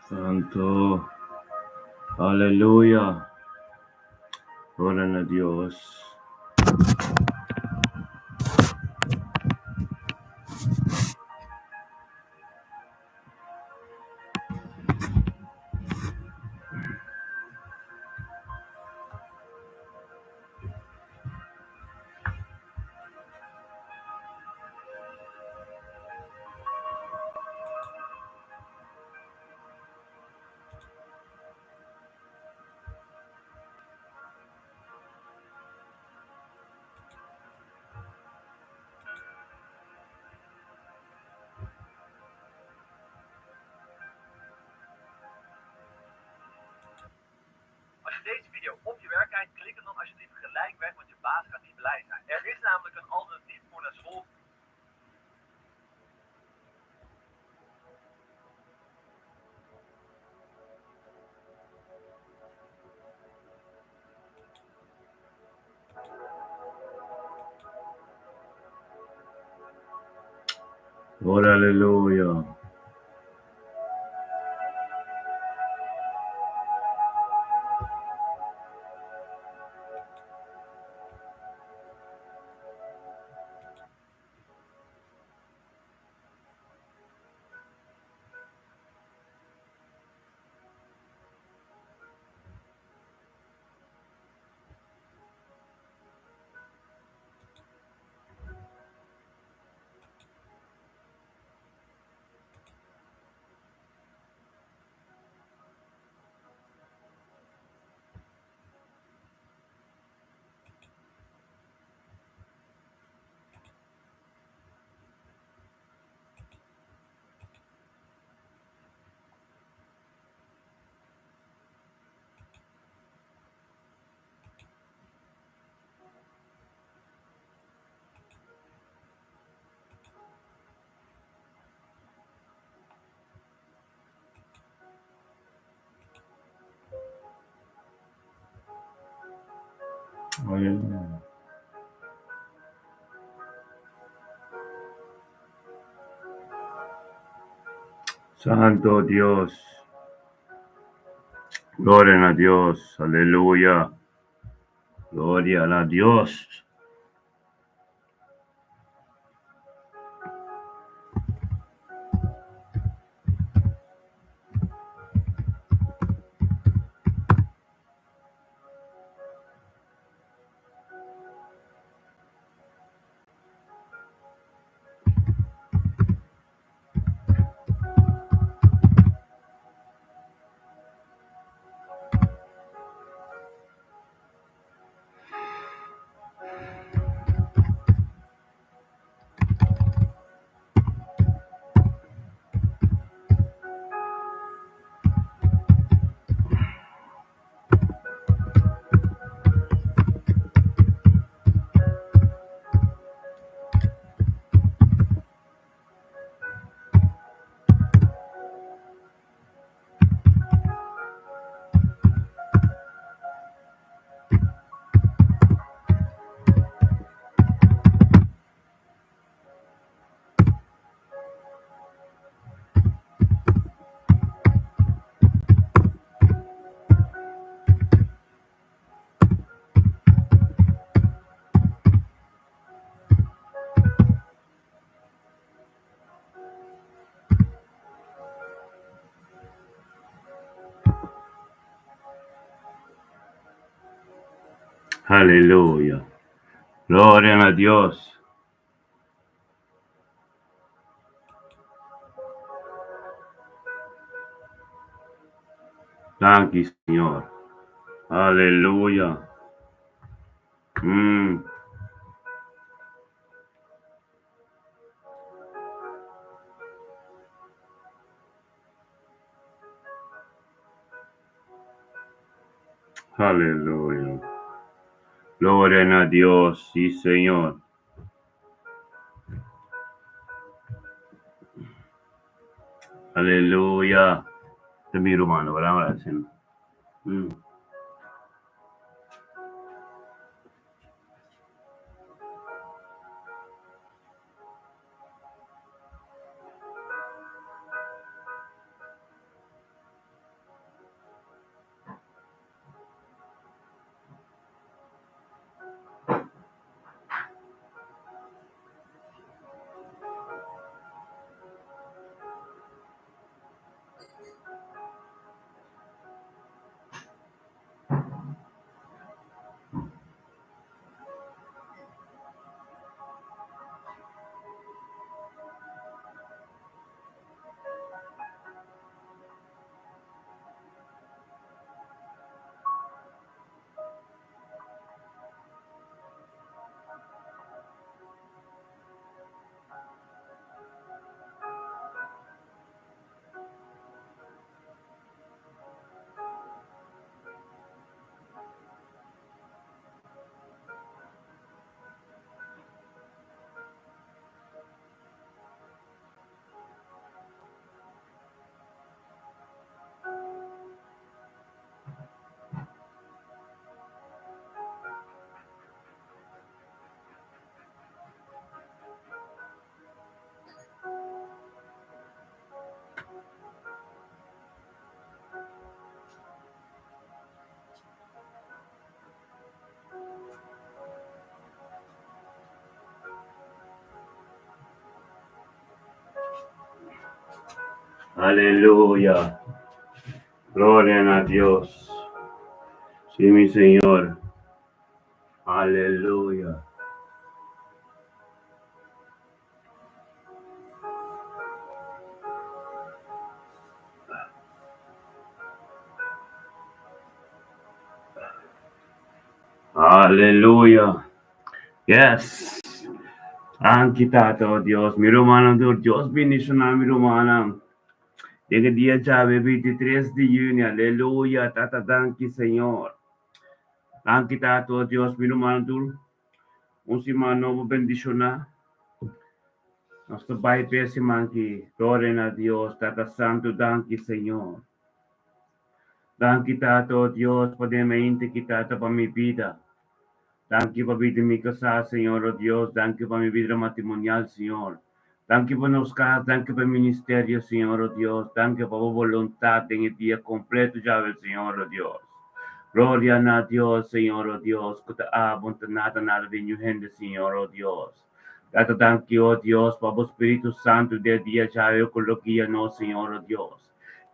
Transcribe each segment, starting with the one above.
Santo. Aleluya. Oren a Dios. Als je deze video op je werk kijkt, klik hem dan alsjeblieft gelijk weg, want je baas gaat niet blij zijn. Er is namelijk een alternatief voor naar school. Oh, aleluya. Aleluya. Santo Dios. Gloria a Dios. Aleluya. Gloria a Dios. Aleluya. Gloria a Dios. Thank you, Señor. Aleluya. Aleluya. Gloria a Dios. Sí, Señor. Aleluya. Este es mi hermano, ¿verdad? Aleluya. Gloria a Dios. Sí, mi Señor. Aleluya. Aleluya. Yes. Ang kita to Dios. Mi rumana dur. Dios bendicionar mi rumana. Día día chave 23 de junio. Aleluya. Tata danki Señor. Ang kita to Dios. Mi rumana dur. Un simano bendicionar. Nostro Pai pesi manchi. Gloria a Dios. Tata santo danki Señor. Danki tato Dios. Pademente kitata pa mi vida. Danke por vida en mi casa, Señor, oh Dios. Danke por mi vida matrimonial, Señor. Danke por nos casas, danke por el ministerio, Señor, oh Dios. Danke por tu voluntad en el día completo, ya ves, Señor, oh Dios. Gloria a Dios, Señor, oh Dios. Que te abunde nada de mi gente, Señor, oh Dios. Date danke, oh Dios, por el Espíritu Santo del día, ya ves, con lo que ya no, Señor, oh Dios.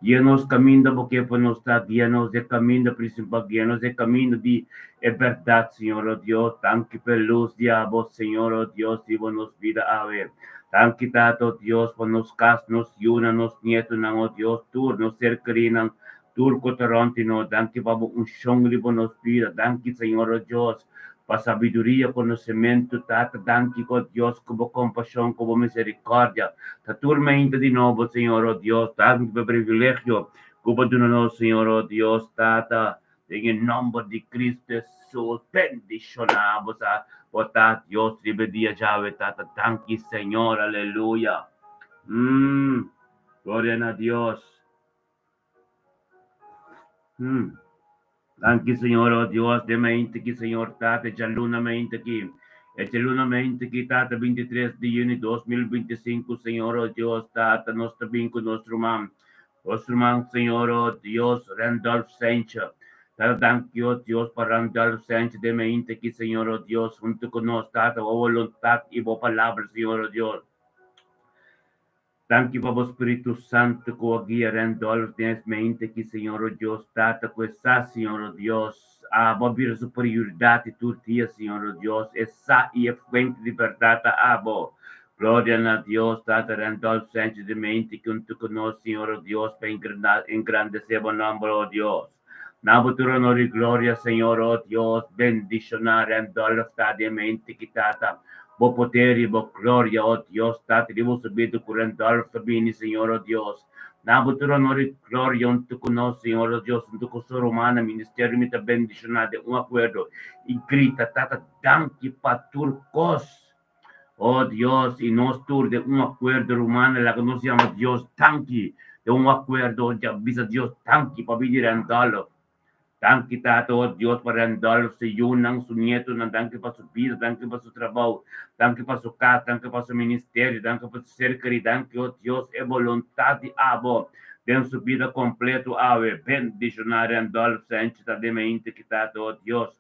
Guíanos camino porque pues nos está, guíanos de camino principal, guíanos de camino de verdad, Señor, oh Dios. Danke por luz, diablo, Señor, oh Dios, y nos vida a ver. Danke, Tato, Dios, por nos cas, nos yuna, nos nietos, oh Dios, tú, nos cercarinan, tú, cotarantino, danke, babo, un shongli, por nos vida. Danke, Señor, oh Dios, para sabiduría, conocimiento, Tata, danke, oh Dios, como compasión, como misericordia. Totalmente de nuevo, Señor, oh Dios, tanto privilegio, como tú no, Señor, oh Dios, Tata, en el nombre de Cristo Jesús, bendicionamos a votar Dios, libre día, llave, Tata, tanque, Señor, aleluya. Gloria a Dios. Tanque, Señor, oh Dios, de mente que, Señor, Tata, ya luna mente que. Este luna mente que Tata 23 de junio 2025, Señor, oh Dios, Tata, nuestro vinco, nuestro man, Señor, oh Dios, Randolph Sánchez. Tata, thank you, oh Dios, para Randolph Sánchez de mente que, Señor, oh Dios, junto con nosotros, Tata, oh voluntad y oh palabra, Señor, oh Dios. Thank you, Papa Espíritu Santo, que guía Randolph, tienes mente que, Señor, oh Dios, Tata, que está, Señor, oh Dios, a volver superioridade tu dia, Senhor, oh Deus, essa e a fuente de verdade, abo. Glória a Deus, Tata Randolph Sánchez de mente, junto conosco, Senhor, oh Deus, para engrandecer o nome, oh Deus. Na butura honor e glória, Senhor, oh Deus, bendicionar Randolph, Tata, de mente que Tata, bo poder e bo glória, oh Deus, Tata, de vos subido com Randolph, também, Senhor, oh Deus. Na butura honor e glória unto conosco, Senhor, oh Deus, unto com sua romana, ministério, me bendicionado, acordo, e grita, Tata, danke para turcos. Oh Dios, y nos tur de un acuerdo humano, la que nos llama Dios tanki, de un acuerdo, ya visa Dios tanki para vivir en Randolph. Tanki tato, oh Dios, para Randolph, se yunan su nieto, tanki para su vida, tanki para su trabajo, tanki para su casa, tanki para su ministerio, tanki para su cercanía, tanki, oh Dios, es voluntad de abo, de su vida completo, ave, bendicionar Randolph Sánchez, de mente que tato, oh Dios.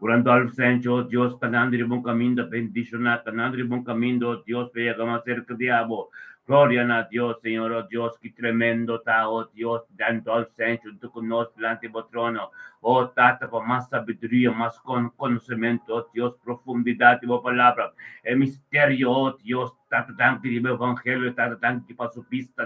Randolph Sánchez, oh Dios, canando de buen camino, bendicionar, canando de buen camino, oh Dios, pega más cerca de abo. Gloria a Dios, Señor, oh Dios, qué tremendo está, oh Dios, Randolph Sánchez, tú con nosotros delante del trono. Oh, Tata, para más sabiduría, más conocimiento, oh Dios, profundidad de tu palabra. El misterio, oh Dios, Tata, tanque de evangelio, Tata, tanque para su vista,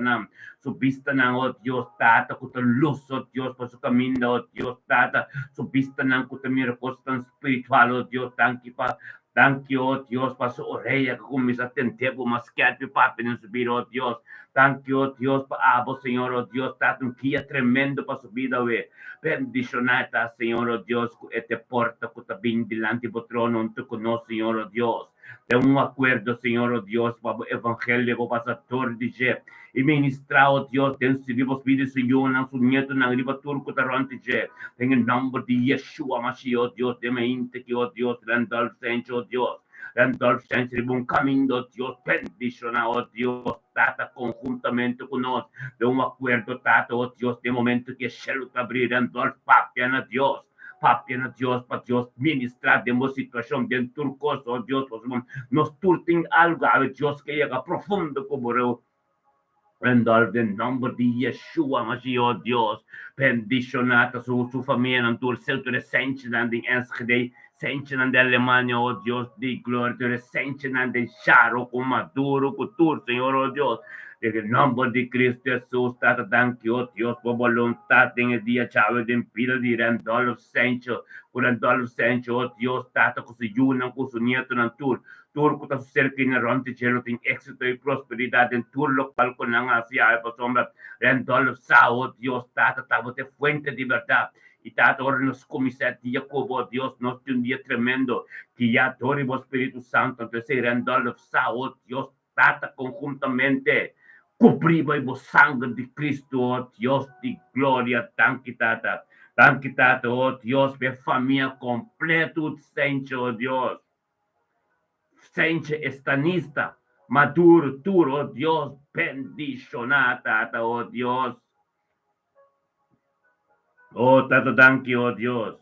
oh Dios, Tata, con tu luz, oh Dios, para su camino, oh Dios, Tata, su vista, con tu miracos tan espiritual, oh Dios, tanque para. Thank you, oh Dios, para su oreja que comienza a tener más que a tu papi en su vida, oh Dios. Thank you, oh Dios, para abo, Señor, oh Dios, está un guía tremendo para su vida, güey. Bendicionata, Señor, oh Dios, este porta que está bien delante del trono, junto con nosotros, Señor, oh Dios. De un acuerdo, Señor, oh Dios, para el evangelio, para pastor de Jeff. Y ministrar, oh Dios, de su vivos vidas, Señor, su nieto, en arriba, turco, tarante, Jeff. En el nombre de Yeshua, Mashiach, oh Dios, de mente que, oh Dios, Randolph Sánchez, oh Dios. Randolph Sánchez, de un camino, oh Dios, bendicionado, oh Dios, Tata, conjuntamente con nosotros. De un acuerdo, Tata, oh Dios, de momento que Shelo te abrir, Randolph, papi, a Dios. Papi, a Dios, para Dios, ministrar de una situación bien turcosa, oh Dios, nos turten algo, a Dios, que llega profundo como Randolph, en nombre de Yeshua, Mashiach, oh Dios, bendicionata su familia, en tu centro de Senchen, en Enschede, Senchen, en Alemania, oh Dios, de gloria, de Senchen, en Charo, con Maduro, con tu, Señor, oh Dios, en el nombre de Cristo Jesús, tata, danke, oh Dios, por voluntad, en el día, chavo, de pila de Randolph Sencho, con Randolph Sencho, oh Dios, tata, con su yuna, con su nieto, en tur, turco ta cerca in ronti cielo tin éxito y prosperidad en tu local con la hacia el sombra rentol sao Dios tata tavote fuente de verdad y tata ahora nos comisaría Jacobo Dios nos un día tremendo que ya torimo Espíritu Santo entonces rentol sao Dios tata conjuntamente cubriva y sangre de Cristo oh Dios de gloria tan quitata, oh Dios de familia completo sencho oh Dios Sence estanista, maduro, turo, oh Dios, bendicionata, oh Dios. Oh, tato danki, oh Dios.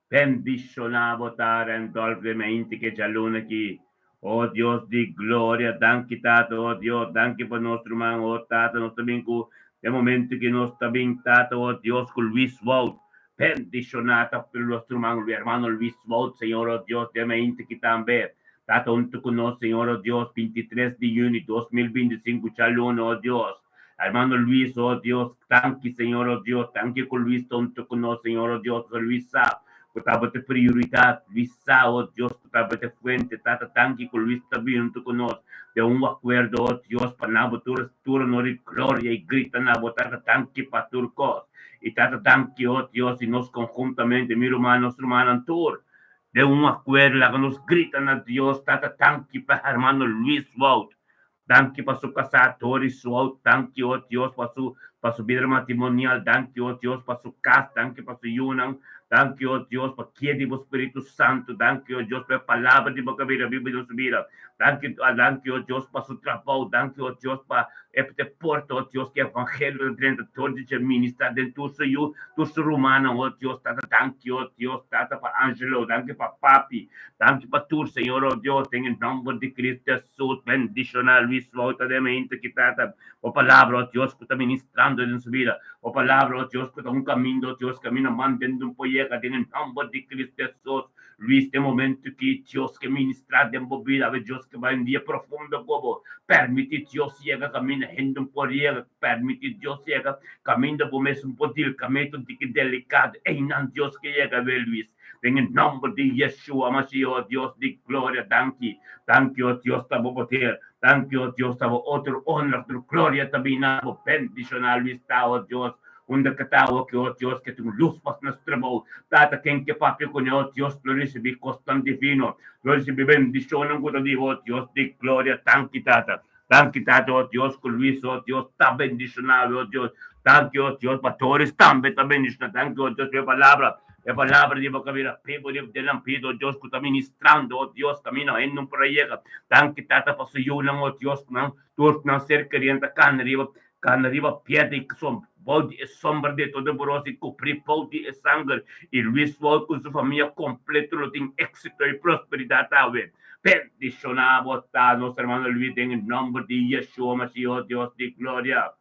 Bendicionavo tare dolcemente che già luna qui. Oh Dios di gloria, danki tato, oh Dios, danki per nostro man, oh tato, nostro bincu, nel momento che non sta ben tato, oh Dios, con Luis Wout. Bendicionata per il nostro man, hermano Luis Wout, Señor, oh Dios, de mente que también. Tato junto con nosotros, Señor, oh Dios, 23 de junio 2025, ya luna, oh Dios. Hermano Luis, oh Dios, tanque, Señor, oh Dios, tanque con Luis, junto con nosotros, Señor, oh Dios, Luis sabe. Kutabote prioridad, Luisa, oh Dios, kutabote fuente, tata tanki con Luis también junto con nosotros, de un acuerdo, oh Dios, para naboturas, turno de gloria y grita nabotata tanki para turcos, y tata tanki, oh Dios, y nos conjuntamente, mi hermano, tur, de un acuerdo, la que nos gritan a Dios, tata tanki para hermano Luis Wout, tanki para su casa, Toris Wout, tanki, oh Dios, para su vida matrimonial, tanki, oh Dios, para su casa, tanki para su yunan, Thank you, oh Dios, por quién Espíritu Santo. Thank you, oh Dios, por palabra de boca vida, Bíblia de su vida. Thank you, oh Dios, por su trabajo. Thank you, oh Dios, para este porto, oh Dios, que evangelio de todo de ministra de tu ser humano, oh Dios, tata, thank you, oh Dios, tata, para Angelo, thank you, para Papi, thank you, para tu, Señor, oh Dios, en el nombre de Cristo Jesús, bendicional, Luis, volta de mente, que tata, o palabra, oh Dios, que está ministrando en su vida, o palabra, oh Dios, que está un camino, oh Dios, camino, mantendo un pollo, en el nombre de Cristo Jesús, Luis, de momento que Dios que ministra de vida, Dios que va en día profundo, como permite Dios llega, camina, gente un por llega, permite Dios llega, camina por mes un potil, camino de que delicado, en Dios que llega, Luis, en el nombre de Yeshua, Mashiach, Dios de gloria, thank you, Dios, tabo poder, thank you, Dios, tabo otro honor, otro gloria, también, bendicional, Luis, tabo, Dios, onde katao que oh Dios que tu luz pas nuestra voz tata quien que papi con oh Dios lo recibi costan divino lo recibi bendición en gusto di oh Dios de gloria tanki tata oh Dios con Luis oh Dios tan bendicionado oh Dios thank you oh Dios pastores tan bendicionado thank you oh Dios la palabra de boca vida pido de lampido Dios que está ministrando oh Dios camina en un proyecto tanki tata paso yo oh Dios no tú no ser queriendo canariba piede que son body e sombra de todo borosi cobrir body e sangue e Luis Walt com sua família completo lo tem éxito e prosperidade talvez bendicionado está nosso hermano Luis em nome de Yeshua Mashiach Deus de glória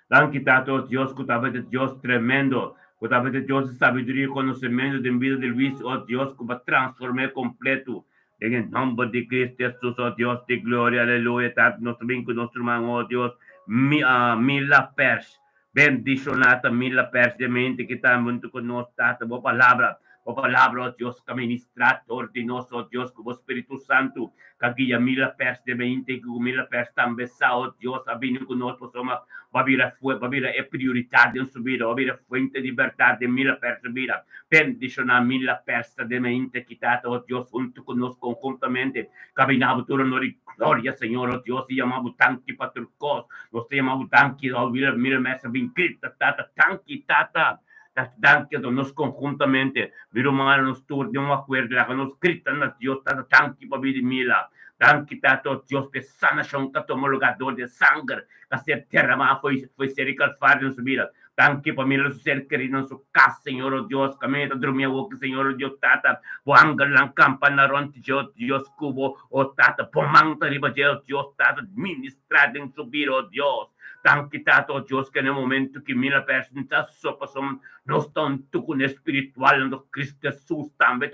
Danke Tato Deus que estava de Deus tremendo que estava de Deus sabedoria e conhecimento de vida de Luis oh Deus que vai transformar completo en nombre de Cristo Jesús, oh Dios de gloria, aleluya, tanto nuestro vínculo, nuestro hermano, oh Dios, mila pers, bendicionata, mila pers de mente que está junto con nosotros, oh palabra, oh Dios, que ministrador de nosotros, oh Dios, como Espíritu Santo, que guía mila pers de mente, que mila pers también, oh Dios, ha venido con nosotros, somos, va a haber prioridad en su vida, va a haber fuente de libertad de mila pers de vida, bendicionar mila pers de mente, quitado, oh Dios, junto con nosotros, conjuntamente, caminamos todo honor y gloria, Señor, oh Dios, y llamamos tanque para tu cos, nos llamamos tanque, oh mira, mesa, vincrita, tata, tanque, tata, tanque, nos conjuntamente, mira, mano, nos tur, de un acuerdo, la que nos gritan a Dios, tata, tanque, para vida mila, tanque, tata, oh Dios, que sana, son que tomó lugar de sangre, que se derramar, foi ser calvário en su vida, Tanque pamilya su ser querido en su casa, Señor oh Dios, camino dormía que Señor oh Dios, tata, buanga lang campana ron, Dios cubo, oh tata, pomanta riba, Dios, tata, ministrado en su vida, oh Dios. Tanque tata, oh Dios, que en el momento que mira persona, sopa son, no están tu con espiritual, no Cristo Jesús, también,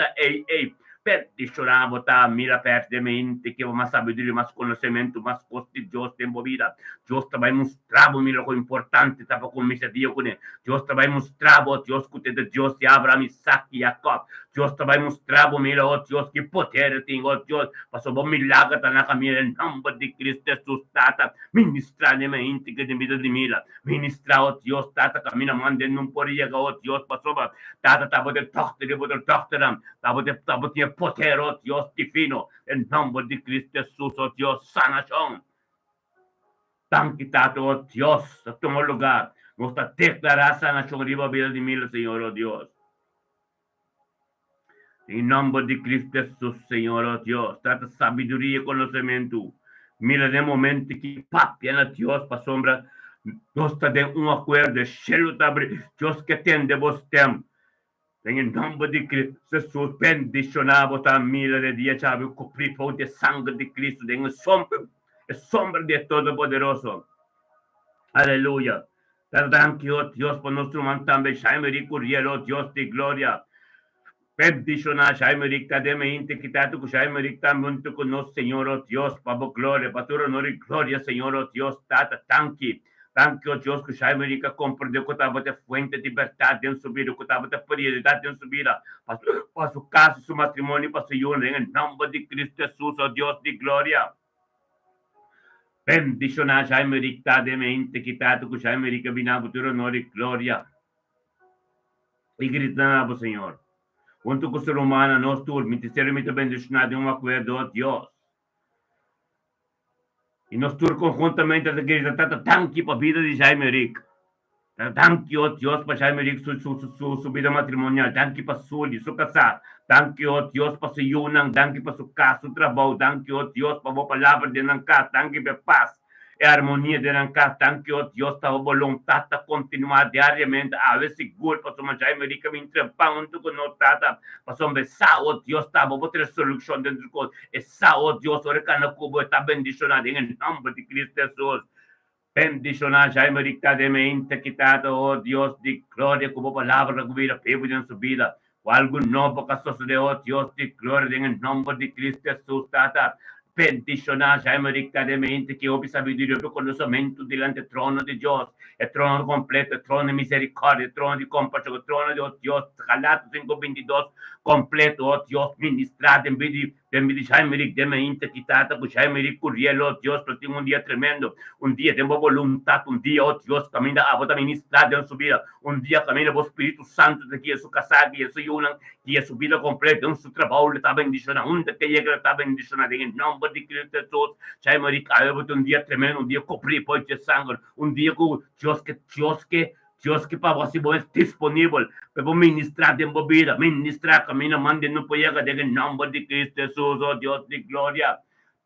peticionamos mira perdemente que más sabiduría, más conocimiento, más coste Dios tempo vida. Dios te va a mostrar, mira lo importante, tapa con mi Dios con él. Dios te va a mostrar, Dios que te Dios de Abraham, Isaac y Jacob. Dios te va a mostrar, mira, oh Dios, que poder tengo, oh Dios, pasó por milagro, tan mira el nombre de Cristo Jesús, tata, ministra de mente que de vida de mira, ministra, oh Dios, tata, camina, mande, no por llegar, oh Dios, pasó, tata, tapa de doctor, tapa de poder, oh Dios divino, en nombre de Cristo Jesús, oh Dios, sanación. Tan quitado, oh Dios, a tu lugar, nuestra declarar sanación, riba vida de mil, Señor, oh Dios. En nombre de Cristo Jesús, Señor, oh Dios, trata sabiduría y conocimiento. Mira de momento que papi a Dios para sombra, Dios está de un acuerdo, Dios que tiene vos tem. En el nombre de Cristo Jesús, bendicionamos a mil de día, chave, cubrir por de sangre de Cristo, de sombra de Todopoderoso. Aleluya. Gracias, Dios, por nuestro man también, Shaimeri Curielo, Dios de gloria. Bendicionar, Shaimeri, cademente, quitado con Shaimeri, también con nos, Señor, oh Dios, para gloria, para tu honor y gloria, Señor, oh Dios, tata, tanque. Tanque, oh Dios, que Shaimeri, que compreendeu que estava de fuente de liberdade em sua vida, que estava de prioridade em sua vida, para su casa, su matrimônio, para su união, em nome de Cristo Jesus, oh Dios de glória. Bendicionar, Shaimeri, cademente, quitado com Shaimeri, que vinha para tu honor e glória. E gritando, Senhor. Junto com o ser humano, nós todos, ministerialmente bendicionado em um acordo, oh Deus. E nós todos conjuntamente, a igreja está tanque para a vida de Jaime Rick. Tanque, oh Deus, para Jaime Rick, sua vida matrimonial. Tanque para sua casa. Tanque, oh Deus, para sua união. Tanque para sua casa, seu trabalho. Tanque, oh Deus, para a palavra de na casa. Tanque para paz e harmonia de na casa. Tanque, oh Deus, para a vontade de continuar diariamente a ver seguro para sua Jaime Rick, me entrepão, tu com nós, tata, para sua mesa, oh Deus, tá, para ter solução dentro do corpo. Essa, oh Deus, o recano cubo está bendicionado em nome de Cristo Jesus. Bendicionar, Jaime Rick, de mente, quitado, oh Deus de glória, como palavra, como vida, pevo em sua vida. O algo novo que sucedeu, oh Deus de glória, em nome de Cristo Jesus, tata. Bendicionar, Jaime Rick, de mente, que houve sabedoria e conhecimento diante do trono de Deus. É trono completo, é trono de misericórdia, é trono de compaixão, é trono de, oh Deus, Galatas 5:22, completo, oh Deus, ministrado em vida de Jaime Rick, de mente, quitado, com Jaime Rick, Curiel, oh Deus, para ter um dia tremendo, um dia de boa vontade, um dia, oh Deus, caminha a volta ministrada em sua vida, um dia caminha o Espírito Santo de que é sua casa, que é sua união, que é sua vida completa, em seu trabalho, está bendicionado, onde que chega, está bendicionado, em nome de Cristo Jesus, Jaime Rick, um dia tremendo, um dia cobrir por de sangue, um dia com Deus que para você é disponível para ministrar de vida, ministrar caminho, mande no poega de nome de Cristo Jesus, oh Deus de glória.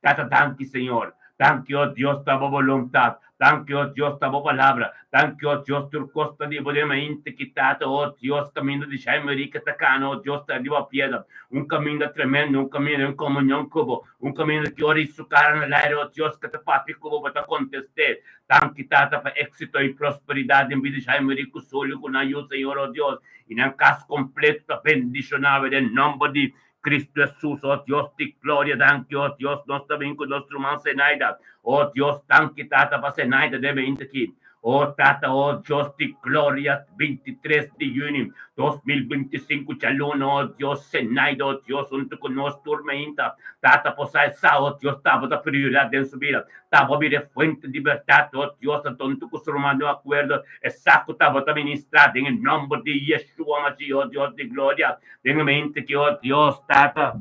Tata, tanque, Senhor. Tanque, oh Deus, tua vontade. Tanque, oh Deus, tua palavra. Tanque, oh Deus, tu costa de mente quitado, oh Deus, caminho de Jaime Rick, tacano, oh Deus, está de piedra. Caminho tremendo, caminho em comunhão cubo, caminho que ora isso cara na aire, oh Deus, que te papi cubo para contestar. Tanque, tata, para êxito e prosperidade em vida de Jaime Rick, solo com ajuda, Senhor, oh Deus. E na casa completa, bendicionável, em nome de Cristo Jesus, oh Dios de gloria, tanque, oh Dios, nós também com nosso irmão Zenaida, oh Dios, tanque, tata, para Zenaida, deve aqui, oh tata, oh Dios de gloria, 23 de junho, 2025, Chaluna, oh Dios, Zenaida, oh Dios, junto com nós, turmenta, tata, possa essa, oh Dios, tava da prioridade em sua vida, tava a vir fonte de liberdade, oh Dios, tanto com o ser humano, acordo, essa que tava da ministrada, em nome de Yeshua, mas, oh Dios de glória, tenha mente que, oh Dios, tata,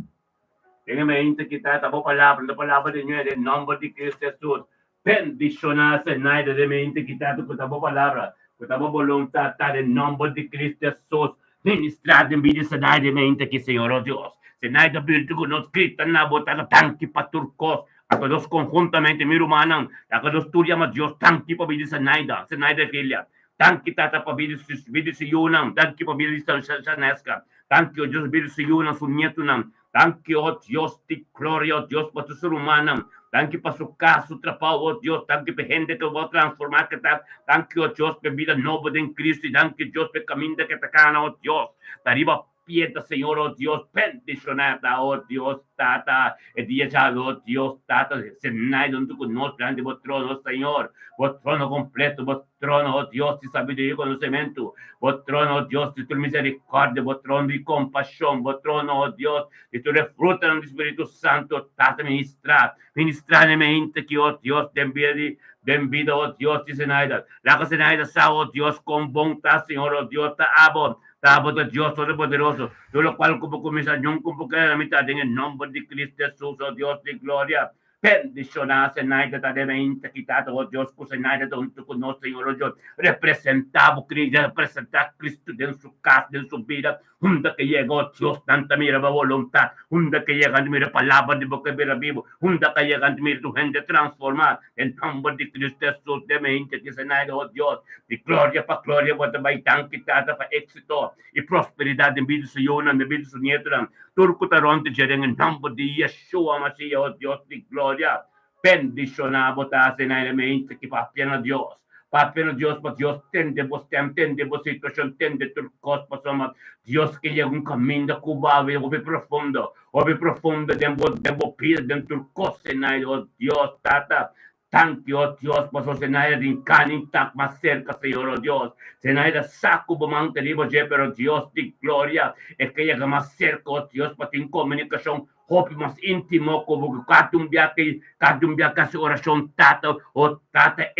tenha mente que tata, a palavra de Deus, em nome de Cristo Jesus, bendicionar a Naida de mente que tata, com a palavra, com a vontade, em nome de Cristo Jesus, ministrado em vida de Naida de mente que, Senhor, oh Deus, se Naida virtude que nos grita na botada, tanque para turcos, a todos conjuntamente, mi hermano, a todos tu llamas Dios, tanque para vida de Naida filha, Thank you, Tata, pabili sa yunang. Thank you, pabili sa Neska. Thank you, Diyos, bili sa yunang sunyeto nam. Thank you, O Diyos, ti gloria, O Diyos, patusurumanam. Thank you, pasuka, su trabaho, O Diyos. Thank you, gente que va a transformar que ta. Thank you, O Diyos, pe vida nueva en Cristo. Thank you, Diyos, pe camino que te cana, O Diyos. Arriba pieta, Señor, oh Dios, bendicionata, oh Dios, Tata, el día ya, oh Dios, Tata, senai donde con nos, grande vos trono, Señor, vos trono completo, vos trono, oh Dios, de sabiduría y conocimiento, vos trono, oh Dios, de tu misericordia, vos trono de compasión, vos trono, oh Dios, de tu refruta del Espíritu Santo, Tata, ministra en mi mente que, oh Dios, te envío, oh Dios, dice Naida, la que se Naida, oh Dios, con bondad, Señor, oh Dios, te amo. Tapos de Dios Todopoderoso, todo lo cual como comisación como que la mitad en el nombre de Cristo Jesús, oh Dios de gloria. Bendicionar, Senai, que te mente quitado, oh Dios, pues Senai, de donde con nosotros, Señor, oh Dios, representamos Cristo, representar Cristo en su casa, en su vida, donde que llegó Dios, tanta mira voluntad, donde que llega mira palabra de boca mira vivo, donde que llega mira tu gente transformar, en nombre de Cristo Jesús, de mente que Senai, oh Dios, de gloria para gloria, what vai tan quitado para éxito y prosperidad en vida suya, en vida su nieto, turco taronte jering en nombre de Yeshua Mashiach, oh Dios de gloria, bendicionamos a mente que papiano Dios. Papiano Dios, pues Dios tende vos situación, tende tu cosas, somos Dios que llega un camino cubano, o profundo, debo pide dentro tu cosa, oh Dios, tata. Thank you, oh Dios, por sostener din kanin tak más cerca, Señor, oh Dios. Senaida saco bomang tenibo je, pero Dios de gloria, es que llega más cerca, oh Dios, para ti comunicación, hope más íntimo, como kadum biake su oración, tata, o tata,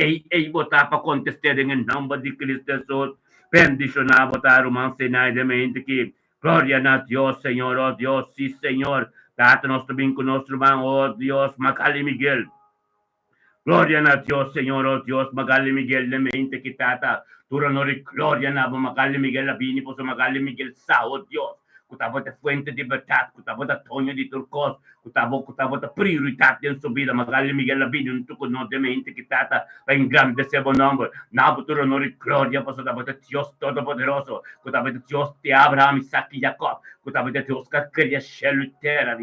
vota para contestar en el nombre de Cristo Jesús. Bendicionado, votar, man, Senaida, mente que, gloria a Dios, Señor, oh Dios, sí, Señor. Tata, nuestro vinco, nuestro man, oh Dios, Macali Miguel. Gloria a Dios, Señor, oh Dios, Magali Miguel de mente quitata. Turanori, gloria a Magali Miguel Labini, pues Magali Miguel Sa, oh Dios. Kutabo de fuente de libertad, kutabo de Toño de Turcos, kutabo de prioridad en su vida, Magali Miguel Labini, un tuco no de mente quitata, en grande sebo nombre. Nabo Turanori, gloria, pues de Dios Todopoderoso, kutabo de Dios de Abraham, Isaac y Jacob, kutabo de Dios que quería shelter,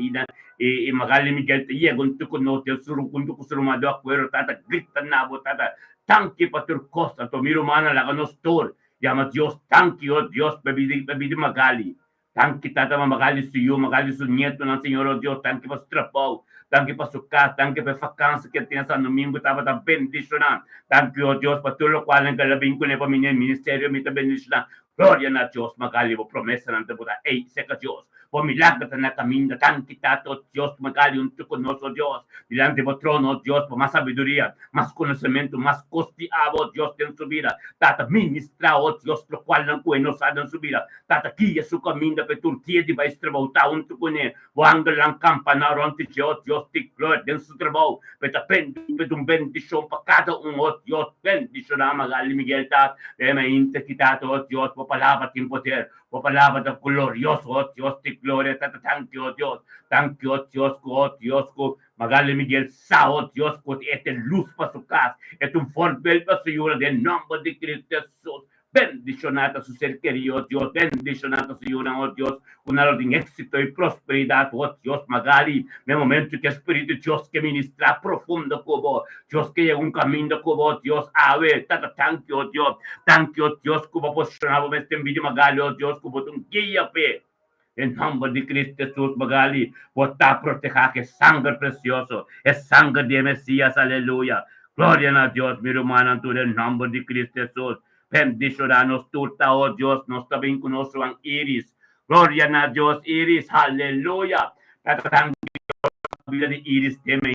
e Magali Miguel te llega un tuco no te suru un tuco suru mado acuero tata grita nabo tata tanki patur costa to miro mana la nos tor llama Dios tanki oh Dios bebidi Magali tanki tata Magali su nieto na Señor oh Dios tanki pa su trabajo tanki pa su casa tanki pa vacanza que tiene San Domingo estaba tan bendicionado tanki oh Dios pa todo lo cual en la vincula pa mi ministerio mi ta bendicionado gloria a Dios Magali po promesa nante puta seca Dios por milagros en la camino, tan quitado, Dios, Magali, un tu con nosotros, Dios, delante de trono, Dios, por más sabiduría, más conocimiento, más costiavo, Dios, en su vida, tata ministra, oh Dios, lo cual no puede no saber en su vida, tata guía su camino, que tu tiedi va a estrabautar un tu con él, cuando la campana, ronti, Dios, te gloria en su trabajo, pero un bendición para cada uno, oh Dios, bendición a Magali, Miguel, tata, de me interquitado, oh Dios, por palabra, sin poder, por palabra de glorioso, oh Dios, te gloria, thank you, oh Dios, oh Dios, Magali Miguel Sao, oh Dios, este luz para su casa, este un forvel para su ayuda, en nombre de Cristo Jesús, bendicionada su ser querido, oh Dios, bendicionada su ayuda, oh Dios, una orden éxito y prosperidad, oh Dios, Magali, en el momento que Espíritu Dios que ministra profundo como, Dios que llega un camino como, Dios, a ver, thank you, oh Dios, como posicionado en este vídeo, Magali, oh Dios, como un guía, fe. En nombre de Cristo Jesús, Magali, vota proteger que sangre precioso, es sangre de Mesías, aleluya. Gloria a Dios, mi hermano, en el nombre de Cristo Jesús. Bendicionanos, turta, oh Dios, nos también conocen Iris. Gloria a Dios, Iris, aleluya. Tatang vida de Iris de me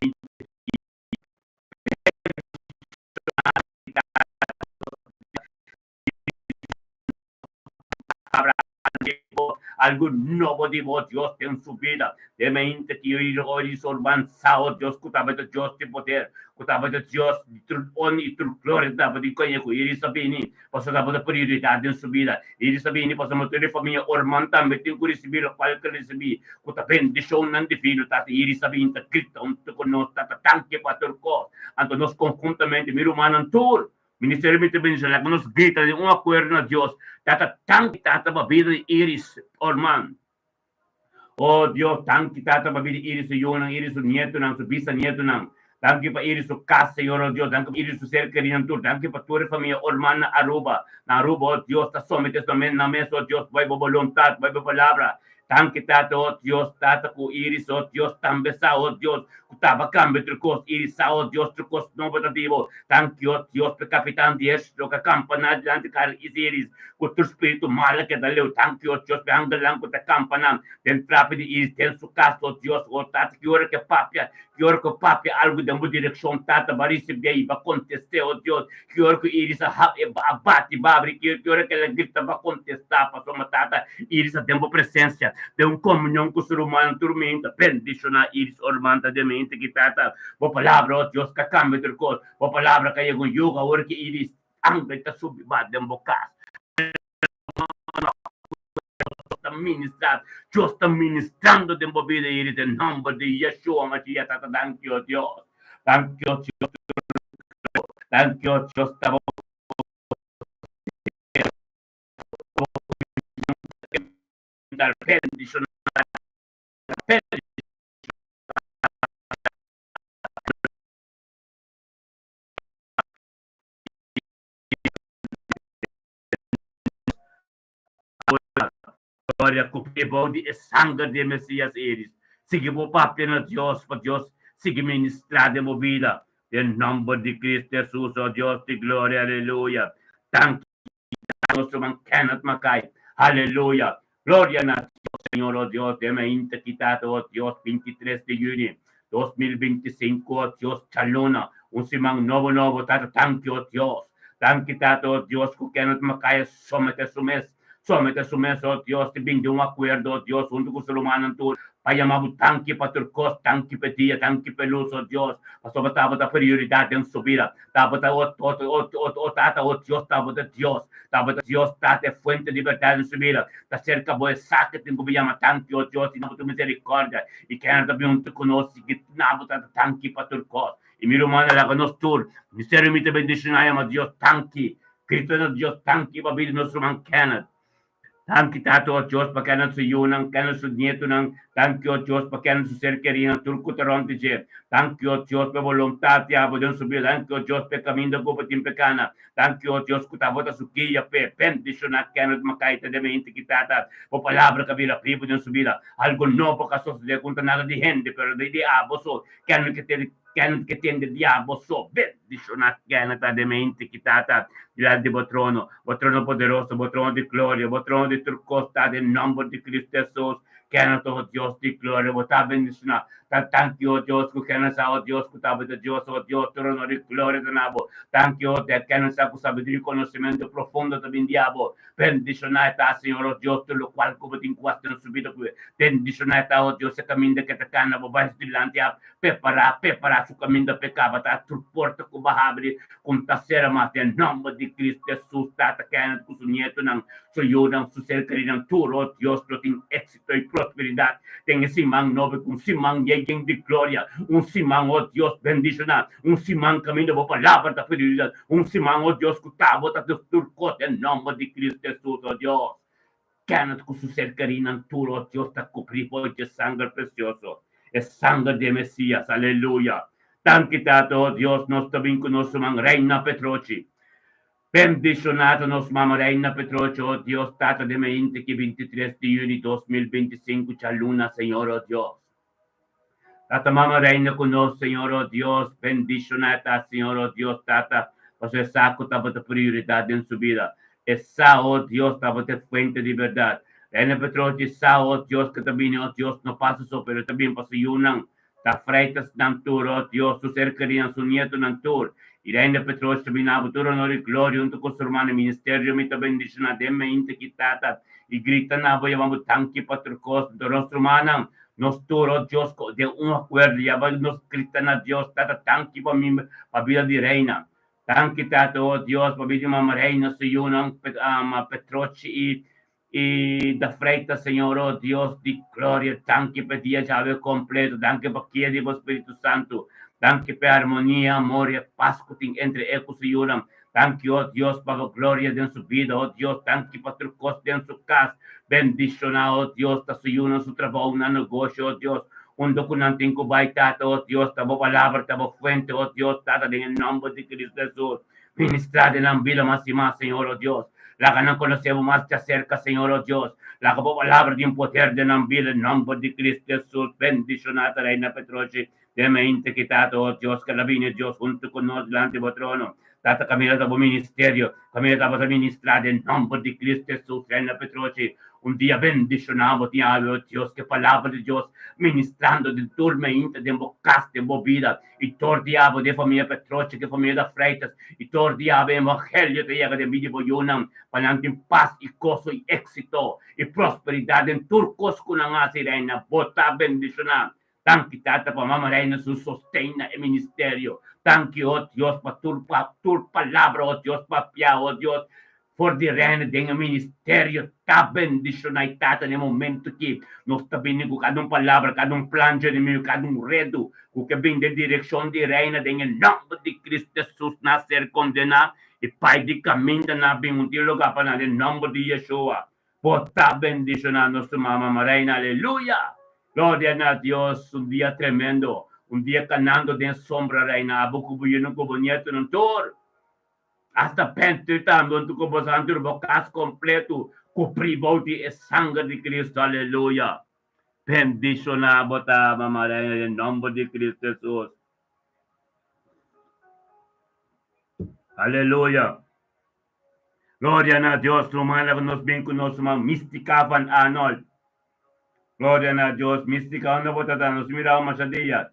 algo nuevo de Dios en su vida. De mente que hoy avanzado Dios, cutabete Dios de poder, cutabete Dios on y tu gloria, de coño, Iris Sabini, pasó la prioridad en su vida. Iris Sabini, pasó a familia Orman también, tengo que recibir lo cual que recibí, cutabete bendición en divino, tata Iris Sabini, te grita un toco, no, tata tanque para turco, ante nos conjuntamente, mi hermano, tour. Ministerio de bendición, la que nos grita de un acuerdo a Dios. Tata, tan tata, babida de Iris, Orman. Oh Dios, tan tata, babida Iris, Yonan, Iris, su nieto, su bisnieto, Danke pa Iris, su casa, Señor, oh Dios. Danke pa Iris, su ser querido, tú. Danke pa tu familia, Orman, Aruba. Na Aruba, oh Dios, ta sometes también, na mesa, oh Dios, vai voluntad, vai palabra. Tanque tata, oh Dios, tata ku Iris, oh Dios, tambesa, oh Dios, kutaba cambio trucos, Iris, oh Dios, trucos no potativo. Thank you, oh Dios, pe Capitán Diestro, ka campana, delante car Iris, ku tu espíritu mala que daleu. Thank you, oh Dios, pe angel lang ku ta campana, ten trape di Iris, ten su caso, oh Dios, oh tata, que ora que papia, algo de uma direção, tata, barisi, bem, ba conteste, oh Dios, que ora que Iris, abate, babri, que ora que ela grita, ba contestar, pa sua tata, Iris, a tempo presença, de un comunión con ser humano, tormenta, bendicionar Iris, ormanta de mente, que tata, bo palabra, oh Dios, que cambia de cor, bo palabra que llega un yoga, ahora que Iris, angre, te subi, va de embocas, Dios está ministrando de movida Iris, en nombre de Yeshua, Mashiach, tata, thank you, Dios, thank you, Dios, thank you, Dios, estamos bendicionar, glória, cumprir de sangue de Messias Iris. Sigue por papel na Deus, para Deus, sigue ministrar de movida. Em nome de Cristo Jesus, oh Deus de glória, aleluia. Tanto nosso man Kenneth Mackay, aleluia. Glória na Deus, Senhor, oh Deus, de mente quitado, oh Deus, 23 de junho 2025, oh Deus, chaluna, simang novo, tato, thank you, oh Deus. Thank you, tato, oh Deus, que Kenneth Mackay, somete su mes, oh Dios, te bindi un acuerdo, oh Dios, junto con ser humano, tú, payamabu tanki pa turcos, tanki pa dia, tanki pa luz, oh Dios, paso tabo ta prioridad en su vida, tabo ta tata, oh Dios, tabo ta Dios, tate fuente de libertad en su vida, ta cerca boy, saque, tengo que llamar tanki, oh Dios, y no tu misericordia, y que no también te conoce, que nabo ta tanki pa turcos, y mi hermano la conoce tú, misterio mi te bendicionaya, ma Dios, tanki, Cristo no Dios, tanki pa vida nuestro man Kenneth. Thank you, Tato, oh Diyos, pagkanan sa iyo ng kanan sa nieto ng thank you, oh Diyos, pagkanan sa serkeri ng turko taron ti Jeff. Thank you, oh Diyos, pa voluntad ti abo dyan subir. Thank you, oh Diyos, pa kamindo ko patim pekana. Thank you, oh Diyos, kutabota sukiya pe. Bendition at kanot makaita de mente kitata. Po palabra kabila, pribo dyan subira. Algo no po kasos de kung tanada di hende, pero di abo so. Kanot che tende diavolo so bendicionat chianata de mente kitata di botrono poderoso, botrono di gloria, botrono di turcosta del nombre di Cristo Jesús, chianato, oh Dios di gloria, vota bendicionat, thank you, oh Dios, ku chianasa, oh Dios, ku tabe de Dios, oh Dios, trono di gloria de nabo, thank you, de chianasa, ku sabiduría y conocimiento profundo también diabo, bendicionata, Señor, oh Dios, de lo cual como te incuaste en su vida, bendicionata, oh Dios, se camina que te cana, bobas dilante, prepara su caminho pecava, tá? Porta com bahabri, com tasera mate, em nome de Cristo Jesus, tá? Kaya com su nieto ng suyudang su serkari ng turo, Dios, lo ting éxito y prosperidad, tem simang nobe, kung simang yeging di gloria, simang, oh Dios, bendición na, simang camino po palabra ta prioridad, simang, oh Dios, kutabo ta turkot, em nome de Cristo Jesus, oh Dios, kaya com su serkari ng turo, Dios, ta cupri po de sangue precioso. Es sangre de Mesías, aleluya. Tan quitado, Dios, nos también conoce, man, Reina Petroci. Bendicionato nos mama Reina Petroci, oh Dios, tata de mente que 23 de junio 2025, chaluna, Señor, oh Dios. Tata mama Reina conoce, Señor, oh Dios, bendicionata, Señor, oh Dios, tata, pues esa estaba de prioridad en su vida. Esa, oh Dios, estaba de fuente de verdad. Reina Petroci, sa, oh Dios, que también, oh Dios, no pasa eso, pero también pasa yunang, ta freitas ng tour, oh Dios, su cercaría, su nieto ng tour. Y Reina Petroci, también abuturo, no de gloria, junto con su hermano, ministerio, mi ta bendición, ademe, inte kitata, y grita na, voy a vamos, tanki, patrocos, de nuestro manang, nos tour, oh Dios, de un acuerdo, ya va, nos grita na Dios, tata, tanki, pa vida di Reina. Tanki, tata, oh Dios, pa vida mama Reina, su yunang, Petroci, y da Freitas, Señor, oh Dios de gloria, tanque per dia llave completo, tanque per chiedi, Espíritu Santo, tanque per armonía, amor y paz entre ecos y yuram, Thank you, oh Dios, para la gloria de su vida, oh Dios. Thank you para tu coste en su casa. Bendición, oh Dios, ta su yun su trabajo, na negosyo, oh Dios. Undo ko ng tingkubay, tata, oh Dios, tabo palabra, tabo fuente, oh Dios, tata, en el nombre de Cristo Jesús. Ministra de la vida más y más, Señor, oh Dios. La que no conocemos más te acerca, Señor, oh Dios. La que por palabra de un poder de la vida, en nombre de Cristo Jesús. Bendición a Reina Petroche. Demente quitado, oh Dios, que la viene Dios junto con nosotros delante de vuestro trono. Tata camina del ministerio, camina del ministrar en nombre de Cristo Jesús, Reina Petroche. Un día bendicionamos, oh Dios, que palabra de Dios ministrando de turma inte de bocaste movida y todo diabo de familia Petroche, que familia de Freitas y todo diabo evangelio te llega de vida boyunam para en paz y gozo y éxito y prosperidad en turcos con la sirena bota bendicionar. Thank you, Tata, para Mama Reina, su sostena el ministerio. Thank you, oh Dios, para tu palabra, oh Dios, papia, oh Dios, por di reina del ministerio. Ta bendicionai, Tata, nel momento que nós está vindo com cada palavra, cada plano de inimigo, cada redo, que vem de direção de reina, em nome de Cristo Jesus, nascer condenado, e Pai de caminho, na bem um lugar para em nome de Yeshua. Bota bendicionar nossa mamá reina, aleluia. Gloria a Dios, un día tremendo, un día ganando de sombra, reina, abu kubuyun kubunieto ng tor. Hasta pentitando tu kubosanto bocas completo, cupribo di sangre de Cristo, aleluya. Bendicionado, mamá reina, en nombre de Cristo Jesús. Aleluya. Gloria a Dios, rumana nos bien con nos mística van Arnold. Gloria a Dios, mística, no botada, nos mira masadilla.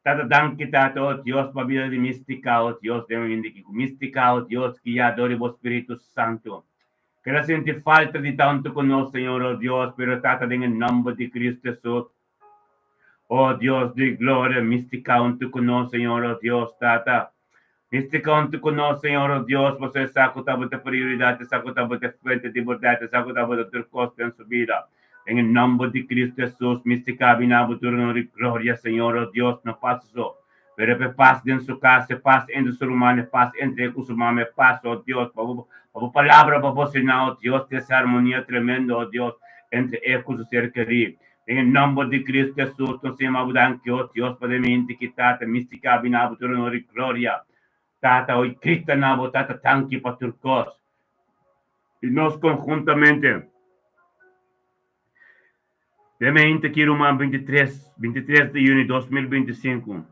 Tatadang kita, oh Dios, pabila de mística, oh Dios, de mística, oh Dios, guiador de Espíritu Santo. Que la siente falta de tanto con nos, Señor, oh Dios, pero trata en el nombre de Cristo Jesús. Oh Dios de gloria, mística, unto con nos, Señor, oh Dios, tata. Mística, unto con nos, Señor, oh Dios, você saco tabo de prioridad, saco tabo de fuente de verdad, saco tabo de tu costo en su vida. En el nombre de Cristo Jesús, mística, vinabo turno de gloria, Señor, oh Dios, no paso. Pero paz en su casa, paz entre su humano, paz entre su humano, paz, oh Dios, por palabra, por Señor, oh Dios, de esa armonía tremenda, oh Dios, entre ellos su ser querido. En el nombre de Cristo Jesús, nos llamamos que, oh Dios, para mi iniquidad, mística, vinabo turno de gloria. Tata, hoy Cristo, nabo, tata, tanque para tu cos. Y nos conjuntamente. Demente quiero más 23 de junio de 2025.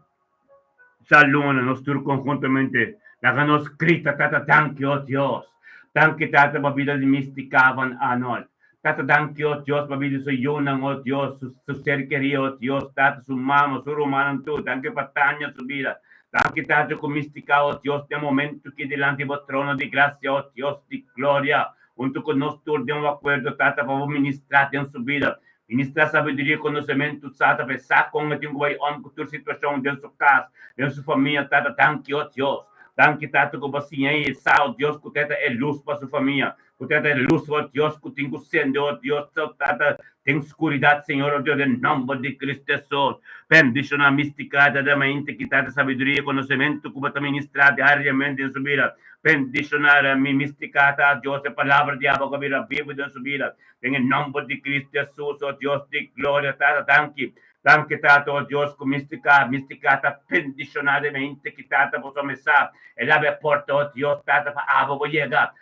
Salud, nos tur conjuntamente. La ganos crita, tata, tanque, oh Dios. Tanque, tata, babida de mística, van Arnold. Tata, tanque, oh Dios, babida su yunan, oh Dios, su ser querido, oh Dios, tata, su mamo, su romano, tú, tanque, pataña, su vida. Tanque, tata, con mística, oh Dios, de momento que delante del trono de gracia, oh Dios, de gloria. Junto con nosotros de un acuerdo, tata, para ministrar en su vida. Ministrar sabedoria e conhecimento, tata, pensar com a tua homem, com tua situação dentro da sua casa, dentro da sua família, tata, tanque, ó Deus. Tanque, tata, com você aí, sal, Deus, que tata é luz para sua família. Que tata é luz, ó Deus, que tem sendo, ó Deus, tata, tem escuridade, Senhor, ó Deus, em nome de Cristo Jesus. Bendição a mística da mente, que tata sabedoria e conhecimento, que vai ministrar diariamente em sua vida. Bendicionar a mi mística, Dios, de palabra de agua, que vive de su vida. En el nombre de Cristo Jesús, oh Dios de gloria, tata, tanque, tata, oh Dios, con mística, tata, bendicionadamente, que tata, por su mesa, el ave porta, oh Dios, tata, para agua, llega,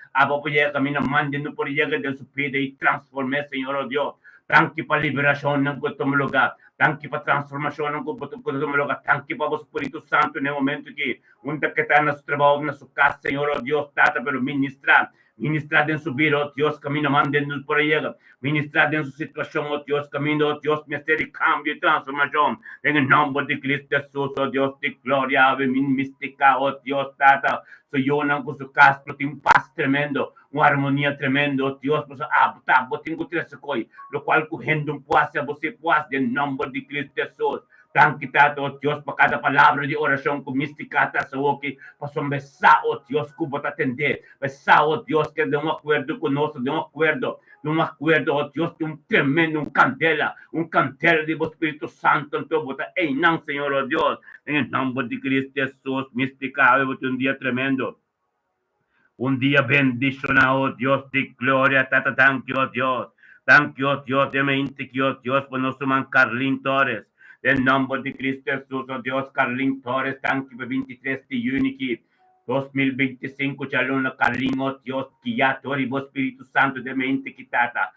mi no mande, no por llegar de su vida y transforme, Señor, oh Dios. Tanque para liberación en cuanto lugar. Tanque para transformação em todo lugar. Tanque para o Espírito Santo no momento que onde que está no seu trabalho, na sua casa, Senhor, oh Deus, tata, pero ministrar em sua vida, oh Deus, caminho, mande-nos por aí. Ministrar em sua situação, oh Deus, caminho, oh Deus, mistério, cambio e transformação. Em nome de Cristo Jesus, oh Deus, de glória, mística, oh Deus, tata, soy yo com sua casa, tem paz tremendo, uma harmonia tremenda, oh Deus, você tá, tenho três coisas, lo qual correndo pode, você pode, em nome de Cristo Jesus. Tanque, tata, oh Deus, para cada palavra de oração com mística, tata, que possam besar, oh Deus, que vou atender. Besar, oh Deus, que de acordo conosco, de um acordo, oh Deus, de tremendo, candela do Espírito Santo, então, bota, ei, não, Senhor, oh Deus, em nome de Cristo Jesus, mística, eu vou ter dia tremendo. Un día bendicionado, oh Dios de gloria, tata, thank you, oh Dios. Thank you, oh Dios, de mente que, oh Dios, por nuestro man Carlin Torres. En nombre de Cristo Jesús, oh Dios, Carlin Torres, thank you por 23 de Unity. 2025, ya luna Carlin, oh Dios, que ya tori, vos Espíritu Santo, de mente quitata,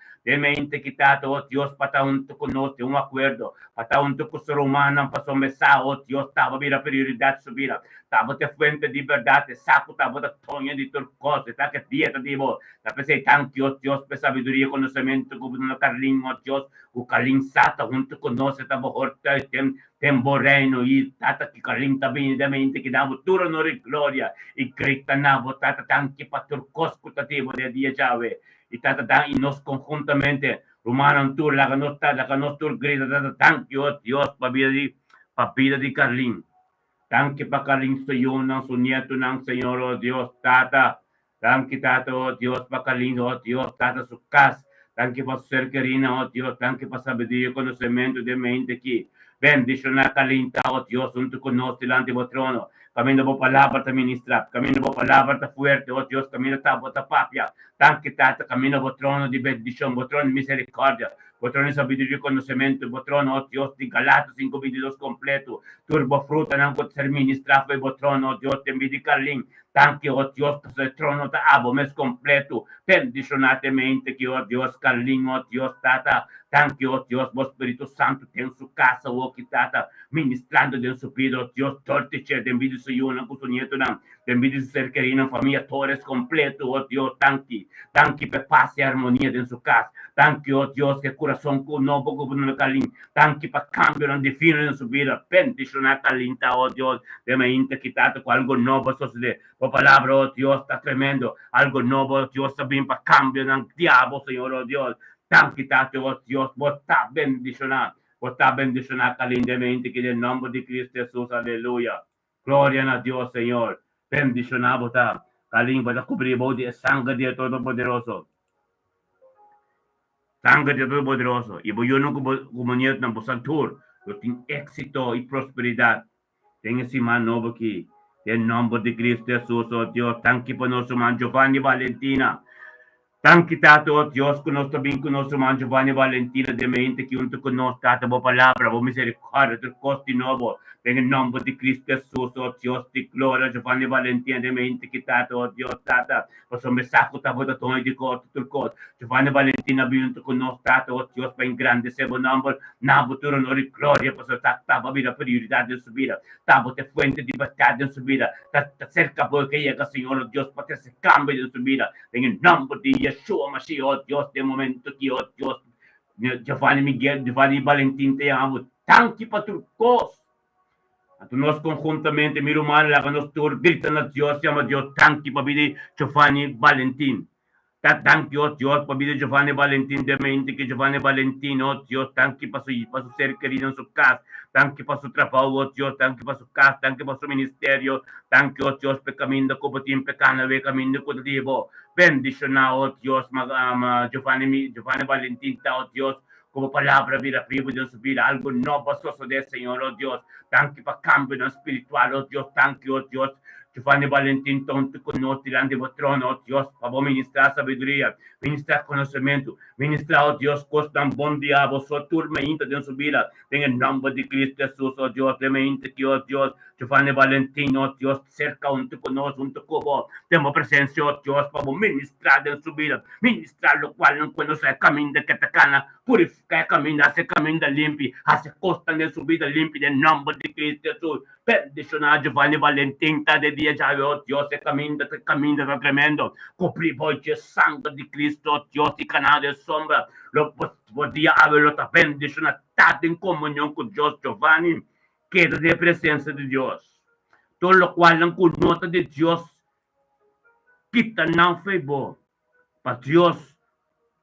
oh Dios, para junto con nosotros, un acuerdo, para junto con ser humano, para somesar, oh Dios, estaba a prioridade subida. Tava te fuente de verdade, saco tava da tonha de turcosa, tá que dieta de bo. Tá pensei tanto, oh Deus, por sabedoria, conhecimento, como no Carlinho, oh Deus, o Carlinho sata junto conosco, tava horta, tem reino, e tata que Carlinho tá bem da mente, que dava tudo no glória, e grita na bo, tata tanque para turcosco, tativo de dia jave, e tata dan, e nós conjuntamente, Romano tur, la canos tur, grita, tata tanque, oh Deus, pa vida de Carlinho. Thank pa kaling sa iyo ng sunyeto ng Senyor, O Diyos, Tata. Thank Tata, O Diyos, pakaling, O Diyos, Tata, sukas. Thank pa sa serkerina, O Diyos. Thank pa sa bediyo conocimiento de mente que bendición na kalinta, O Diyos, junto con nos delante de trono. Kami na po palabra ta ministra. Kami na po palabra ta fuerte, O Diyos. Kami na tabo ta papia. Thank Tata, kami na po trono de bendición, po trono de misericordia. Botrono de sabiduría y conocimiento, botrono, oh Dios, de Galatas 5:22 completo, turbo fruta ng ser ministrado, botrono, oh Dios, de Carlin, tanque, oh Dios, sa trono ta abo, mes completo, bendizionate mente que, oh Dios, Carlin, oh Dios, tata, tanque, oh Dios, vos Espíritu Santo, tem su casa, oh tata, ministrando de su vida, oh Dios, tortice, de envidia su yuna, con su nieto, de envidia su ser querida, familia, Torres completo, oh Dios, tanque per paz y armonía de su casa, tanque, oh Dios, que corazón con novo governo Carlin, tanque para cambio non defino in su vida, bendicionata linta, oh Dios, de me inte quitado con algo nuevo, sucede, por palabra, oh Dios, está tremendo, algo nuevo, oh Dios, también para cambio ng diablo, Señor, oh Dios, tanque tate, oh Dios, vos está bendicionata lindamente, que nel nome di Cristo Jesús, aleluya, gloria a Dios, Señor, bendicionado ta, Carlin, para cubrir body, sangre de Todopoderoso, sangre de Todopoderoso. Y yo no comunidad ng Bosantur. Yo tengo éxito y prosperidad. Tengo si man novo aquí. En nombre de Cristo Jesús, oh Dios. Thank you por nuestro man Giovanni Valentina. Thank you, Tato, oh Dios, con nuestro bien, con nuestro man Giovanni Valentina, de mente que junto con nos, Tato, por palabra, por misericordia, del costo nuevo. En el nombre de Cristo Jesús, oh Dios, de gloria, Giovanni Valentina, de mente que Tato, oh Dios, Tata, por su mensaje, Tato, de todo de corto, del costo. Giovanni Valentina, junto con nos, Tato, oh Dios, para engrandecer el nombre, Nabo, tu honor y gloria, por su Tato, vida, prioridad de su vida. Tato, te fuente de libertad de su vida. Tato, cerca porque llega, Señor, oh Dios, para ese cambio de su vida. En el nombre de Yeshua Mashiach, oh Dios, de momento que, oh Dios, Giovanni Miguel, Giovanni Valentín, te amo. Tanque para tus cosas. A nós conjuntamente, mi romano, la nos tur, gritan a Dios, llama Dios, tanque para vida Giovanni Valentín. Tanque, oh Dios, para vida Giovanni Valentín, de mente que Giovanni Valentín, oh Dios, tanque para su ser querido en su casa, tanque para su trabajo, oh Dios, tanque para su casa, tanque para su ministerio, tanque, oh Dios, per camino como tiempo canave, camino colectivo. Bendicionado, oh Dios, Giovanni Valentín, oh Dios, como palabra vida privo de su vida, algo nuevo sucede, Señor, oh Dios, tanque para cambio espiritual, oh Dios, tanque, oh Dios, Giovanni Valentín, tonto con nosotros delante de trono, oh Dios, para ministrar sabiduría, ministrar conocimiento, ministrar, oh Dios, costan buen día, vosotros turma inta de su vida, en el nombre de Cristo Jesús, oh Dios, de mente que, oh Dios, Giovanni Valentín, oh Dios, cerca junto con nosotros, junto con vos, tenemos presencia, oh Dios, para ministrar en su vida, ministrar lo cual no conoce el camino de que te cana, purifica el camino, hace camino limpio, hace costa de su vida limpia, en el nombre de Cristo Jesús, bendicionar Giovanni Valentín, de día ya, oh Dios, el camino tremendo, cubrir hoy el sangre de Cristo, oh Dios, y canal de sombra, lo podía haberlo bendicionar, en comunión con Dios, Giovanni, queda de presencia de Dios. Todo lo cual ang kunota de Dios kita ng favor. Para Dios,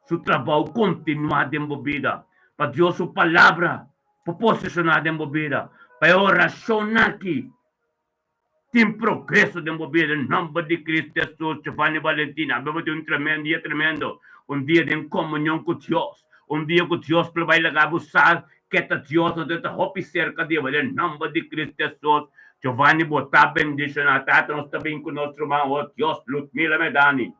su trabajo continuado en vida. Para Dios, su palabra posicionada en vida. Para oración aquí, tem progreso de vida. En nombre de Cristo Jesús, Giovanni Valentina, vemos un tremendo, un día de comunión con Dios. Un día con Dios, pero va a abusar que Dios nos da hope cerca de Él. En nombre de Cristo Jesús, Giovanni Botta bendicionato, Tata, non sta ben con nostro mano, oh Dios, Lutmila Medani.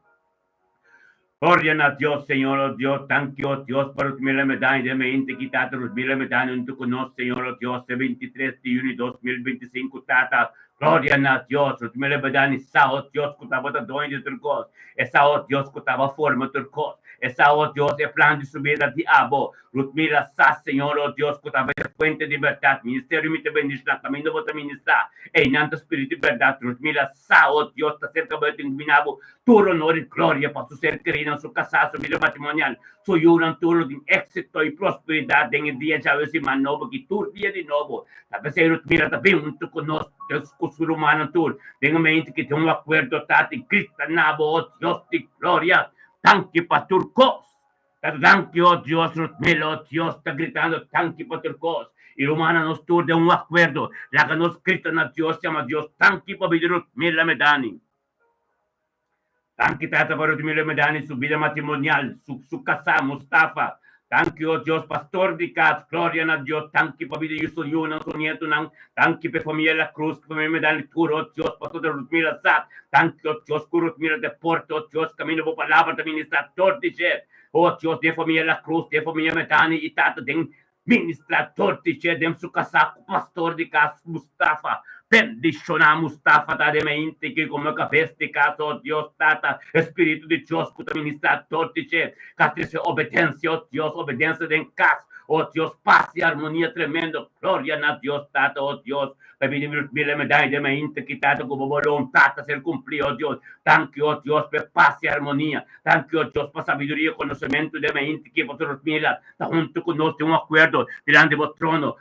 Gloria a Dios, Señor, oh Dios, thank you, oh Dios, por Lutmila Medani, de mente quitata Lutmila Medani, junto con nosotros, Señor, oh Dios, el 23 de junio 2025, Tata. Gloria a Dios, Lutmila Medani, sa, oh Dios, que estava doendo de turcos, essa, oh Dios, que estava forma turcos, essa, oh Dios, é plano de subida de diabo, Lutmila, sa, Señor, oh Dios, que estava fuente de verdade, ministério me te bendice, caminho vou te ministrar, e nanta espírito de verdade, Lutmila, sa, oh Dios, está cerca de binabo, tudo honor e glória para tu ser querido, su casa, su vida matrimonial, su yuran tudo de éxito e prosperidade em dia já esse manobo que tu dia de novo, talvez eu Lutmila também junto conosco, Deus com o ser humano tudo, tenha mente que tem acordo, tata, e grita na voz, Deus de glória, tanque para turcos, tanque, oh Deus, Lutmila, oh Deus, está gritando, tanque para turcos, e o humano nos tudo de acordo, lá que nos grita na Deus, chama Deus, tanque para vida Lutmila Medani. Tanque tata para Lutmila Medani, su vida matrimonial, su casa, Mustafa. Tanque, oh Deus, pastor de casa, glória a Deus, tanque para vida de sonho, não sonhento, não. Tanque para família La Cruz, família Medani, tudo, oh Deus, pastor de Lutmila Sat. Tanque, oh Deus, com Lutmila de Porto, oh Deus, caminho para a palavra da ministrador de Che. Oh Deus, de família La Cruz, de família Medani, e tata, de ministrador de Che, de su casa, pastor de casa, Mustafa. Bendicionar Mustafa da mente que como cabeça de casa, oh Deus, tata, Espírito de Deus, que administrador de Che, que obediência, oh Deus, obediência de casa, oh Deus, paz e harmonia tremendo, glória a Deus, tata, oh Deus, para pedir mil medalhas de mente que tata, como vontade a ser cumprida, oh Deus, thank you, oh Deus, para paz e harmonia, thank you, oh Deus, para sabedoria e conhecimento de mente que você mira, está junto conosco, um acordo, diante do trono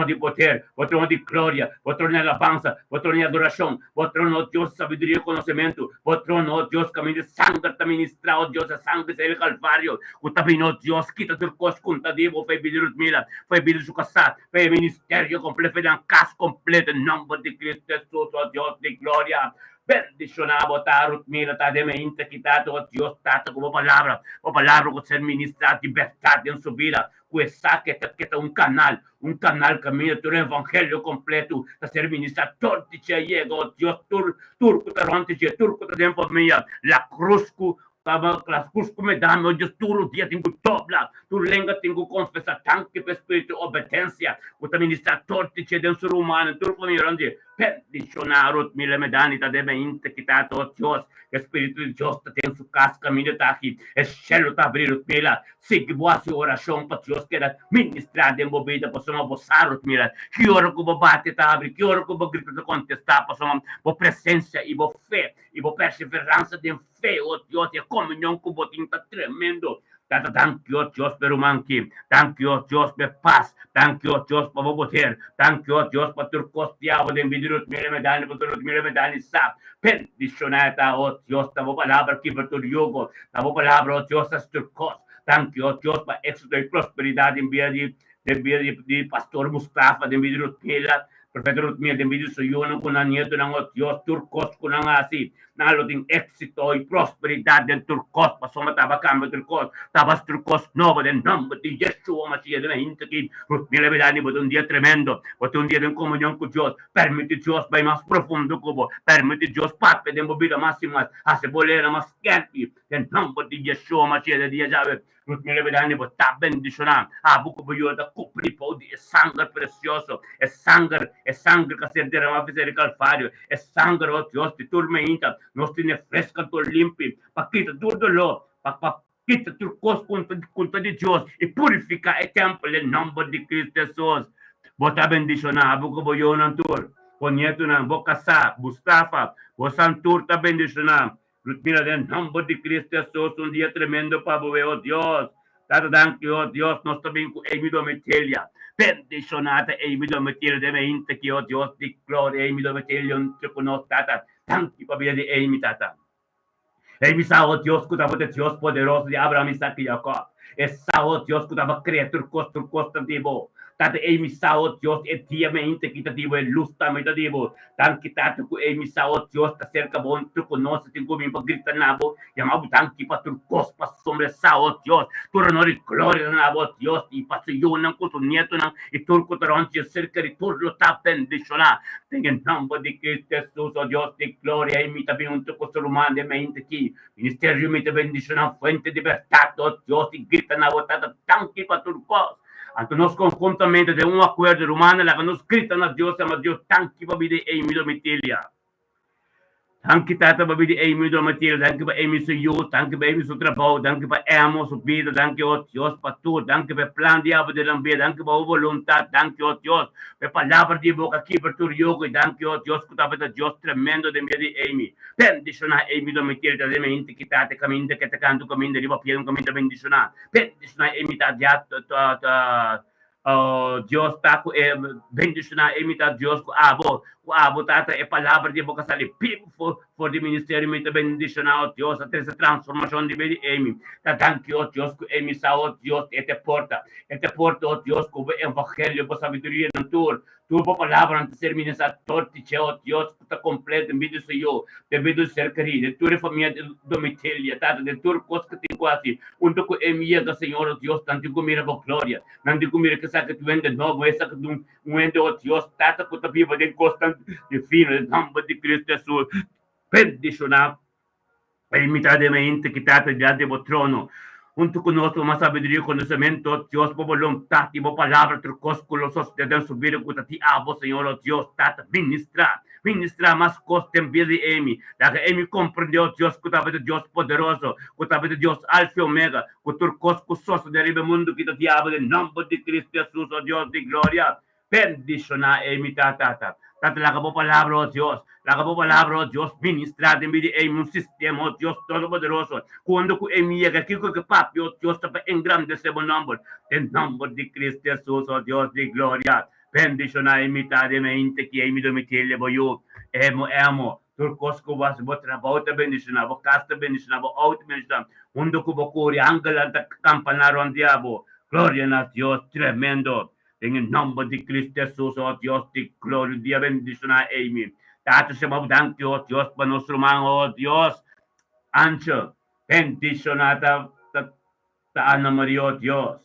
de poder, o trono de glória, o trono de alabança, o trono de adoração, o trono, oh Deus, sabedoria e conhecimento, o trono, oh Deus, caminho de sangue para ministrar, oh Deus, a sangue do Calvário, o também, oh Deus, quita o curso contadivo, foi pedir os mila, foi pedir o casar, foi ministério completo, foi um caso completo, em nome de Cristo Jesus, oh Deus de glória. Bendicionado, Lutmila, tá de mente que tata, oh Deus, tata, como palavra com ser ministrado, liberdade em sua vida, com essa que é um canal caminho do evangelho completo, a ser ministrado, todo dia chega, oh Deus, turco, turco, da família, la cruzco, las cruz me dá, meu Deus, todo dia tenho dobla, tu lenga tenho confessar, tanque para espírito, obediência, o ministrar todo dia dentro do humano, turco me onde bendicionar Lutmila Medani, tá de mente que tá, oh Deus, Espírito de Deus tá dentro do caso, caminho tá aqui, é céu tá abrir Lutmila, siga boa sua oração para Deus, que era ministrar de movida, possamos avançar Lutmila, que hora que o bate tá abre, que hora que o grito tá contestar, possamos, por presença e por fé, e por perseverança de fé, oh Deus, e a comunhão com o botinho tá tremendo, Tata, thank you, Dios, per umanki. Thank you, Dios, per paz. Thank you, Dios, per poder. Thank you, Dios, per turcos diabo de envidir mille medalhe, per mille medalhe sa. Bendicionata, oh Dios, tavo palabra que per tu yugo. Tavo palabra, oh Dios, as turcos. Thank you, Dios, per éxito e prosperidade em via de pastor Mustafa, de envidir pela. Profeta Lutmila, de envidir so yun kung nangyayto ng oh Dios, turcos kung nang asi. Nalo ding éxito e prosperidade de turcos, pasoma tava cambio turcos, tabas turcos novo de nome de Yeshua Mashiach de mente que Lutmila Medani botou um dia tremendo, botou um dia de comunhão com Deus, permite Deus vai mais profundo como, permite Deus pape de movida máxima, a ceboleira mais quente, de nome de Yeshua Mashiach de dia já Lutmila Medani botar bendicionar, a buco boiô da cupri pau de sangue precioso, é sangue que se derrama fazer calvário, é sangue, oh Deus, de turmenta, nós temos fresca, tô limpo, para quitar tudo lo, para quitar tudo conta de Deus e purificar o templo em nome de Cristo Jesus. Bota bendicionar, buco boiô na tur, conheto na boca sa, Mustafa, o santur tá bendicionar. Lutmila, em nome de Cristo Jesus, um dia tremendo para você, oh Deus. Tata, thank you, oh Deus, nós também com Amy Dometelia. Bendicionata, Amy Dometelia, de mente que, oh Deus, de glória, Amy Dometelia, que conosco, Tata. Thank you, para de Amy, Tata. Amy sa, oh Deus, que estava de Deus poderoso de Abraham, Isaac e Jacob. esa, oh Dios, kutaba creatur tatibo. Tata Amy sao Dios etiamente quitativo e lusta metativo. Tanki tata ku Amy sao Dios ta cerca bon tu conoce tingo mi pagrita nabo. Yamabu tanki patur cospa sombre sao Dios. Tu honor y gloria nabo Dios y pasión con tu nieto nan y turco taronci cerca di turlo ta bendiciona. Tengen nombre di Cristo Jesús, oh Dios di gloria y mi tabi un tu costo rumano de mente ki. Ministerio mi te bendiciona fuente di libertad, oh Dios y grita nabo tata tanki patur cos. Anto nos conjuntamente de un acuerdo romano, la que nos gritan a Dios, ama Dios, tanki babide e mi domitilia. Tanki tata babide e mi domitilia, tanki ba e mi su io, tanki ba e mi su trabalho, tanki ba amo su vida, tanki o Dios pa tu, tanki ba plan diabo de lambia, tanki ba voluntad, tanki o Dios, pe palavra di boca aqui per tu yogo, tanki o Dios, kutaba da Dios tremendo de mi di Amy. Bendiciona e mi domitilia, da me inti kitate, caminde che te canto, caminde, riva pieno, caminde bendiciona. Bendiciona e mi ta diato, Dios ta ku bendiciona e mi ta Dios ku abo tata e palavra di boca sali pipo for di ministerio mi ta bendiciona o Dios a essa transformação de bedi emi ta tanki o Dios ku emi sa o Dios e te porta o Dios ku evangelio po sabedoria natur tu po palavra antes termina sa torti che o Dios ku ta completo in video io te vedo cercari de tu famiglia domitilia tata de tu cos que ti quasi unto ku emi ga Senhor o Dios tanto ku mira po gloria não digo mira que saca tu vende novo essa que tu vende o Dios tata ku ta viva de constante de fine il nome di Cristo Gesù bendiciona limitadamente quitata diante do trono junto conosco uma sabedoria conhecimento Deus por vontade por palavra trocos com os sostenidos subir com ti abo Senhor o Deus tata ministra mas costa em vida de Emi da que Emi compreendeu Deus que estava de Deus poderoso que estava de Deus alfa e omega que trocos com sócio do mundo que ti abo em nome de Cristo Jesus o Deus de glória bendiciona Emi tata Tata la acabó palabra, oh Dios. La acabó palabra, oh Dios. Ministrada en vida en un sistema, oh Dios todopoderoso. Cuando que llega aquí, que papi, oh Dios, te engrandecer el nombre. En nombre de Cristo Jesús, oh Dios de gloria. Bendiciona en mitad de mente que mi domicilio voy yo. Emo. Turcos que vas a trabajo te bendiciona, vos casta bendiciona, vos auto bendiciona. Cuando que vos corre, ángel ante campanar al diablo. Gloria a Dios, tremendo. En el nombre de Cristo Jesús, oh Dios, de gloria, Dios bendiciona a Amy. Tato se danke, oh Dios, para nuestro hermano, oh Dios. Ancho, bendiciona ta Ana María, oh Dios.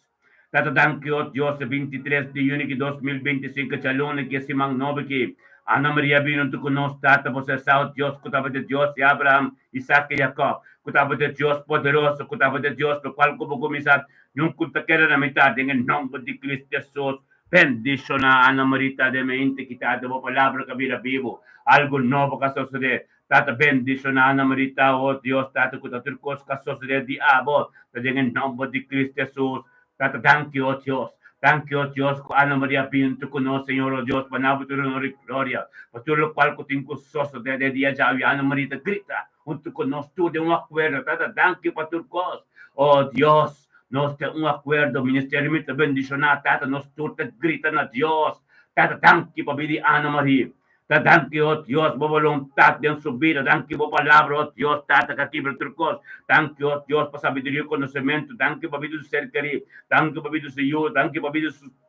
Tato danke, oh Dios, el 23 de junio de 2025, chalone que se manove que Ana María vino tu conos, tata, você sabe, Dios, cutaba de Dios de Abraham, Isaac y Jacob. Cutaba de Dios poderoso, cutaba de Dios, lo cual como comisar, nunca queda na metade, em nome de Cristo Jesus. Bendiciona Ana Marita de mente que tá a palavra que vira vivo. Algo novo que sucede. Tata bendiciona Ana Marita, oh Deus, tata que tá tudo coisa que sucede de abo. Em nome de Cristo Jesus. Tata, thank you, oh Deus. Thank you, Dios, que Ana Maria pinto conosco, Senhor, oh Deus, para tu honor e glória. Para tudo o qual que tem com sosso de dia já, e Ana Maria grita, junto conosco, tudo é um acordo. Tata, thank you para tudo coisa. Oh Deus, nós temos um acordo, ministério muito bendicionado, tata, nós tudo grita na Deus. Tata, thank you para pedir Ana Maria. Thank you, oh Dios, por voluntad de subir. Thank you, por palabra, oh Dios, tata, que tibre turcos. Thank you, oh Dios, por sabiduría y conocimiento. Thank you, por vida ser querido. Thank you, por vida Senhor. Thank you, por vida,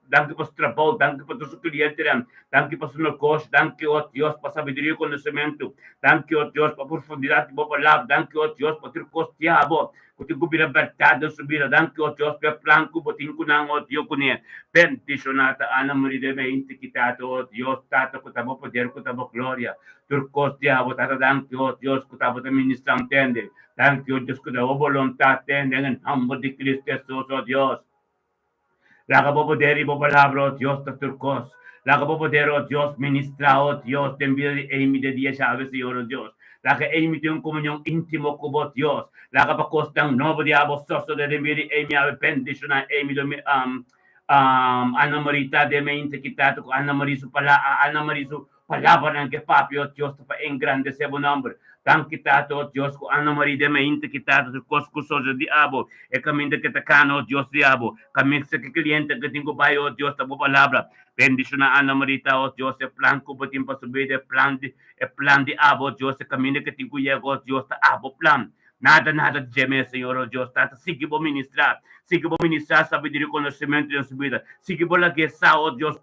thank you, por su trabajo. Thank you, por tu cliente. Thank you, por su negocio. Thank you, oh Dios, por sabiduría y conocimiento. Thank you, oh Dios, por profundidad y por palabra. Thank you, oh Dios, por turcos diabo. Kuti kubira bertado subira. Thank you, oh Dios, por plan kubotin kunang, oh Dios, kunin. Bendicionata Ana Maria de mente quitado, oh Dios, tata, kutabo poder, kutabo gloria. Turcos diabo, tata, thank you, oh Dios, kutabo te ministra entende. Thank you, Dios, kutabo voluntad tende en el nombre de Cristo Jesús, oh Dios. La cabo poder y palabra, oh Dios, ta turcos. La cabo poder, oh Dios, ministra, oh Dios, te envía de Amy de 10 llaves, Señor, oh Dios. La que Amy tiene un comunión íntimo con vos, Dios. La que costa un nuevo diabo, soso de enviar de Amy, a bendición a Amy, Ana Marita de mente quitado, Ana Maria su palabra en que papi, oh Dios, para engrandecer su nombre. Tan quitado, oh Dios, Ana Maria de mente quitado, su coscuso de diabo, e camino que te cano, oh Dios, diabo, camino que cliente que tengo para, oh Dios, tu palabra. Bendición a Ana Marita, oh Dios, el plan que por tiempo subir, el plan de abo, Dios, el camino que tengo llegó, oh Dios, abo plan. Nada geme, Señor, oh Dios, Tata, sigue por ministrar, sabiduría y conocimiento en su vida, sigue por la que está, oh Dios,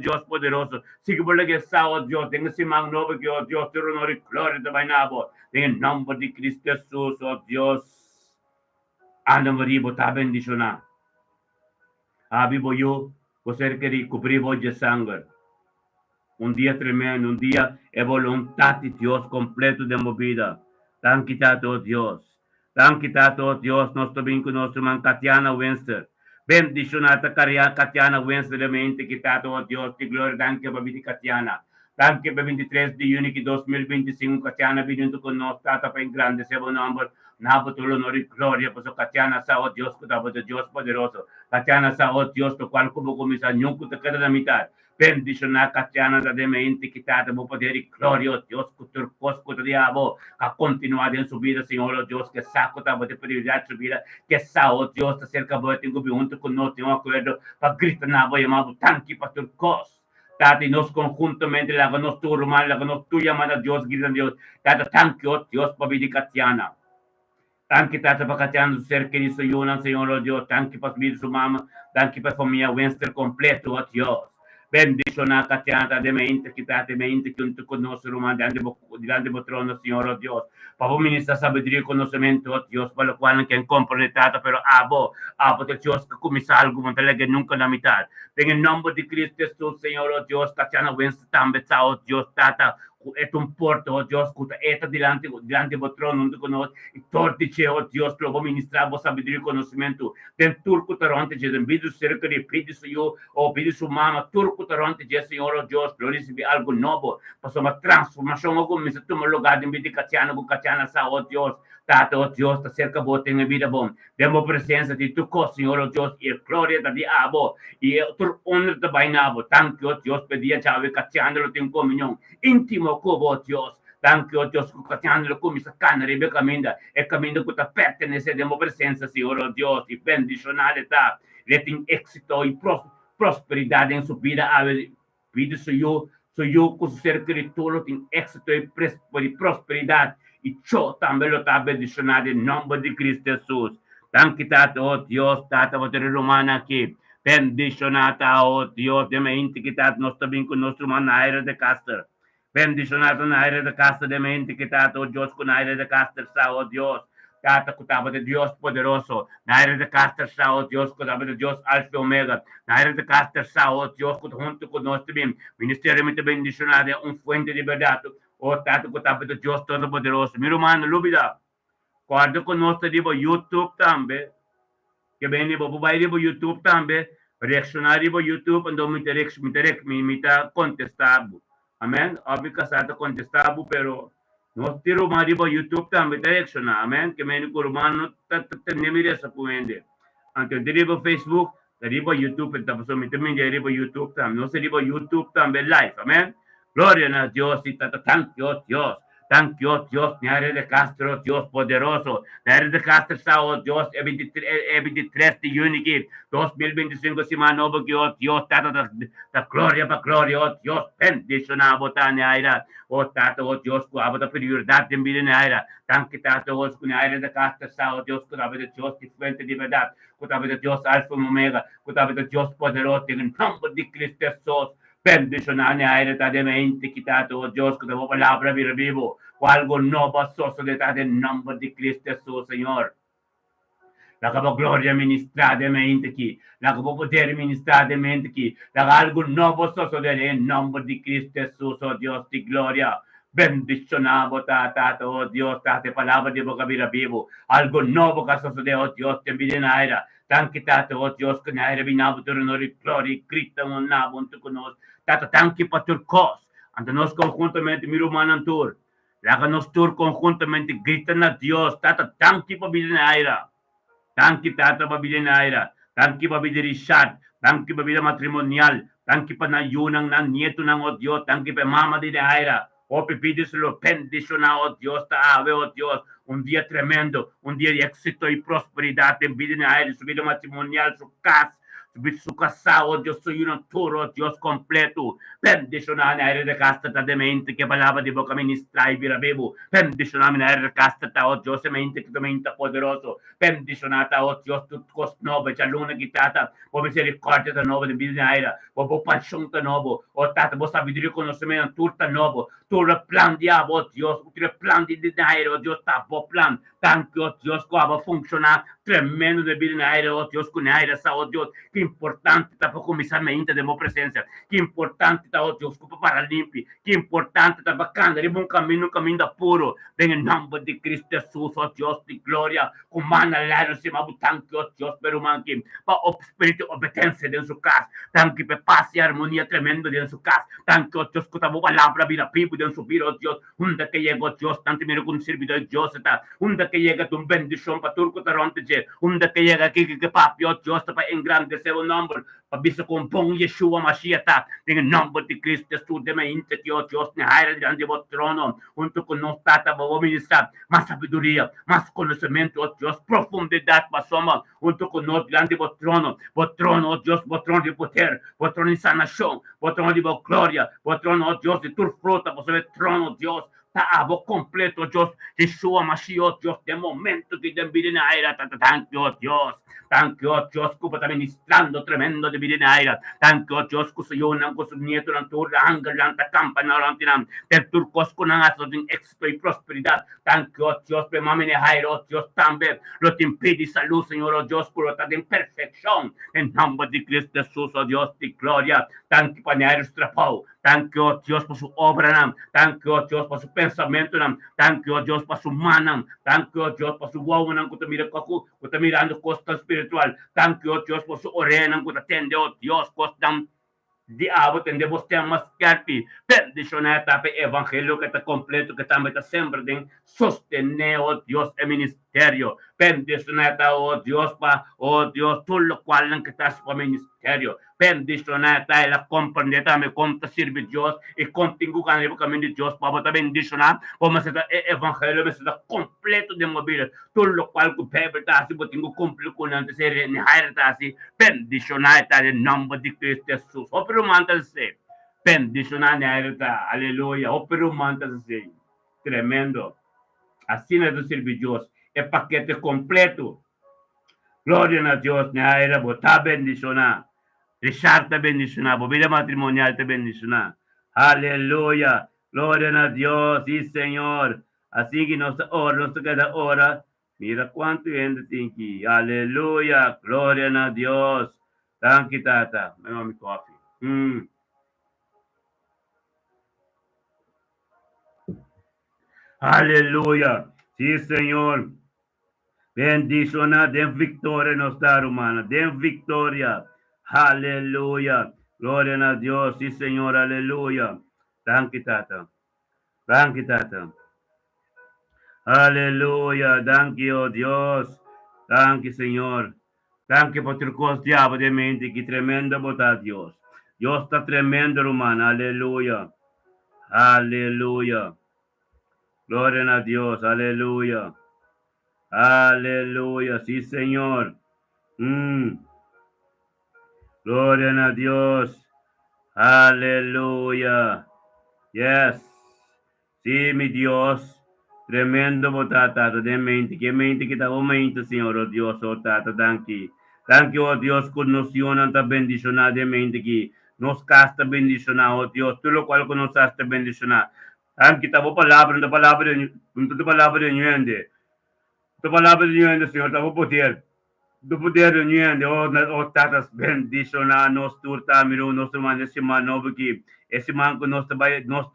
Dios poderoso, sigue por la que está, oh Dios, tenga ese magno, que, oh Dios, te honor y gloria de vainabo, en el nombre de Cristo Jesús, oh Dios, Ana María, bota bendicionar. Vivo yo, por ser que cubrir de sangre. Un día tremendo, un día de voluntad de Dios completo de mi vida. Tan quitado, oh Dios. Tan quitado, oh Dios, nuestro vínculo, nuestro man, Katiana Winster. Bendicionata caria Katiana Winster, de mente quitado, oh Dios, de gloria, danke, babi Katiana. Danke, 23 de junio de 2025, Katiana, viniendo con nosotros, tata, en grande, se va nombre. Nabo tu honor y gloria, pues Katiana sa, oh Dios, kutabo de Dios poderoso. Katiana sa, oh Dios, to cual como comisa, nunca te queda la mitad. Bendicionar Katiana da mente quitada, mo poder y gloria, oh Dios, cutur cosco de diabo, a continuar en su vida, Señor, oh Dios, que saco tabo de prioridad su vida, que sa, oh Dios, te acerca, voy a tengo junto con nosotros, tengo acuerdo, para gritar, na, voy a llamar, tanque, pastor cos. Tati, nos conjuntamente, la que nos tu rumán, la que nos tu llamada Dios, gritan Dios, tata, tanque, oh Dios, para vida Katiana. Tanque tata para Katiana, ser que hizo Yuna, Señor, oh Dios, tanque para vida su mamá, tanque para familia Winster completo, oh Dios. Bendicionar Katiana de mente, quitate mente, junto con nosotros, rumán, delante de trono, Señor, oh Dios. Para ministrar sabiduría y conocimiento, oh Dios, para lo cual que completado, pero abo, de Dios, que comienza algo, montarle que nunca la mitad. En el nombre de Cristo Jesús, Señor, oh Dios, Katiana Winster también, oh Dios, tata, es un porto, oh Dios, que está delante de trono, junto con nosotros, y todo dice, oh Dios, lo va a ministrar, vos sabiduría y conocimiento. Den turco tarante, en vídeo cerca de pide su yo, o pide su mamá, turco tarante, Señor, oh Dios, lo recibe algo nuevo, pasó una transformación, o como se toma lugar de vida Katiana, sa, oh Dios, Tata, oh Dios, te acerca vos en vida bom. Demos presencia de tu cosa, Señor, oh Dios, y gloria de diabo, y tu honor de vainabo, tanto, oh Dios, pedía chave Katiana, lo tengo comunión, íntimo con vos, Dios. Tanto, oh Dios, Katiana, come sa canna, Rebbe cammina, e cammina con la pertenenza, demo presenza, Señor, oh Dios, y bendicionalidad, letting éxito y prosperidad en su vida, pide soy yo, con su ser que todo tiene éxito y prosperidad, y yo también lo está bendicionado en nombre de Cristo Jesús. Tanto, oh Dios, tata, voy a romana aquí. Bendicionata, oh Dios, de mente que está nuestro vínculo, nuestro manaire de caster. Bendicionata, naire de caster, de mente que está, oh Dios, con aire de caster, oh Dios. Tata, cutaba de Dios poderoso. Naire de caster, oh Dios, cutaba de Dios alfa y omega. Naire de caster, oh Dios, junto con nuestro bien. Ministerio de bendicionado, un fuente de verdad. Oh, Tata, cutaba de Dios todopoderoso. Mi hermano, lubida. Guarda con nuestro YouTube también. Que viene vai ribo YouTube tambe reaccionar ribo YouTube ando mi contestabo. Amen. Abika sa ta contestabo pero no tiro ma ribo YouTube tambe reacciona. Amen. Que meni kurmano nemire sa puende. Anche ribo Facebook, ribo YouTube tapos mi ribo YouTube tambe. No se ribo YouTube tambe live. Amen. Gloria a Dios y thank you Dios. Thank you, Dios, Niare de Castro, Dios poderoso. Niare de Castro, oh Dios, 23 de junio, 2025, semana nova, Dios, Tata, da gloria, oh Dios, bendicionar, botar Niaira, oh Tata, oh Dios, com a prioridade de vida Niaira. Thank you, Tata, oh Niaira de Castro, oh Dios, com a vida de Deus, de fuente de verdade, com a vida de Deus, alfa e omega, com a vida de Deus poderoso, em nome de Cristo Jesus. Bendicionar aire de mente quitado, oh Dios, que tu palabra vivo, o algo nuevo sociedad en nombre de Cristo Jesús, Señor. La que gloria ministrar de mente aquí, la que poder ministrar de mente aquí, la que algo nuevo sociedad en nombre de Cristo Jesús, oh Dios de gloria. Bendicionamos, Tata, oh Dios, Tata, palabra de boca vivo, algo nuevo que sucede, oh Dios, te envíen aire. Tanque, Tata, oh Dios, que naire vinabo, tu honor y gloria, Cristo, un nabo, un tu conos. Tata, tanque para tu cos. Ante nos conjuntamente, mi rumano antur. Laga nos tur conjuntamente, gritan a Dios. Tata, tanque para bilhin aire. Tanque, Tata, para bilhin aire. Tanque para bilhin Richard. Tanque para bilhin matrimonial. Tanque para nayunang ng nieto ng oh Dios. Tanque para mama de aire. Oh, pipides lo bendicionar, oh Dios, te ave, oh Dios, un día tremendo, un día de éxito y prosperidad en vida en aire, su vida matrimonial, su casa, Bitsukasa, oh Dios, soy un turo, Dios completo. Bendicionar na de casta de mente que palavra de boca ministrar e vira bebo. Bendicionar na de casta, oh Dios, mente que mente poderoso. Bendicionar, oh Dios, tu cost novo, já luna que tata, o misericórdia da nova de bisnaira, o paixão da novo, o tata, o sabedoria conhecimento, turta novo, turta plan diabo, oh Dios, o plan de bisnaira, oh Dios, tá bom plan. Thank you, oh Dios, que va a funcionar tremendo de bisnaira, oh Dios, com naira, oh Dios, que importante tá para começar a mente de minha presença, que importante tá, oh Deus, para limpi, que importante tá bacana, de um caminho da puro, em nome de Cristo Jesus, oh Deus de glória, comanda lá no cima, thank you, oh Deus, pero manque, para o espírito obediência dentro sua casa, thank you, para paz e harmonia tremendo dentro sua casa, thank you, oh Deus, que tá boa palavra, vira pipo dentro sua vida, oh Deus, onde que chega, oh Deus, tanto miro com servidor de Deus, tá, onde que chega tua bendição para turco tá ronte, onde que chega aqui que papi, oh Deus, para engrandecer o nome, pabisa com bom Yeshua Mashiach tá, em nome de Cristo Jesus, de mente que o Deus ne haira diante do trono, junto com nós tata, vamos ministrar mais sabedoria, mais conhecimento, oh Deus, profundidade para soma, junto com nós diante do trono, oh Deus, o trono de poder, o trono de sanação, o trono de glória, o trono, oh Deus, de tua fruta, o trono, Deus, tá abo completo, Deus, Yeshua Mashiach, Deus, de momento que de vida na era, thank you, Deus. Thank you, Dios, que está ministrando tremendo de vida en aire. Thank you, Dios, que se yo con su nieto en tu ángel, en la campana, en el turcos con aso de éxito y prosperidad. Thank you, Dios, que mami Jairo, Dios, también lo te impide salud, Señor, oh Dios, por estar en perfección. En nombre de Cristo Jesús, oh Dios, de gloria. Thank you, para estrapao. Thank you, Dios, por su obra. Thank you, Dios, por su pensamiento. Thank you, Dios, por su mano. Thank you, Dios, por su wow, que te mirando costas espiritual. Thank you, Dios, por su orena, que te atende, oh Dios, costam diabo, tendemos ter mais carpi. Bendicionar etapa evangelho que está completo, que também está sempre de sostener, oh Deus, o ministério. Bendicionar, oh Deus, para, oh Deus, tudo o qual que está para o ministério. Bendicionar, ela compreende também como está servir Deus e contigo com o caminho de Deus, para botar bendicionar, como se está evangelho, mas está completo de mobília. Tudo o qual que o Bíblia está assim, botinho cumpre com antes, está assim. Bendicionar, está em nome de Cristo Jesus. Opero manta se bendicionar na era, aleluia. Opero manta se tremendo. Assim é do servir Deus. É paquete completo. Glória a Deus na era, botar bendicionar. Richard te bendicionar, bobida matrimonial te bendicionar. Aleluia. Glória a Deus, sí, Senhor. Assim que nossa cada hora, mira quanto gente tem aqui. Aleluia. Glória a Deus. Thank you, Tata. My mommy coffee. Aleluia. Sí, Senhor. Bendicionar, den vitória nos dar, humana. Den vitória. Aleluia. Glória a Deus. Sí, Senhor. Aleluia. Thank you, Tata. Thank you, Tata. Aleluia. Thank you, Deus. Thank you, Senhor. Thank you por tu diabo de mente, que tremendo botar Deus. Deus está tremendo, hermano. Aleluia. Aleluia. Glória a Deus. Aleluia. Aleluia. Sí, Senhor. Glória a Deus. Aleluia. Yes. Sí, mi Dios. Tremendo botata de mente. Que mente que está mente, Senhor, oh Deus, oh Tata, thank you. Thank you, oh Deus, que nos sionan ta bendicionar de mente que nos casta bendicionar, oh Deus, tudo o qual que nos casta bendicionar. Thank you, tabo palavra de nuende. Tu palavra de nuende, Senhor, tabo poder. Do poder de nuende, oh Tatas, bendicionar nos turta, miro, nos mano, esse mano, porque esse mano que nos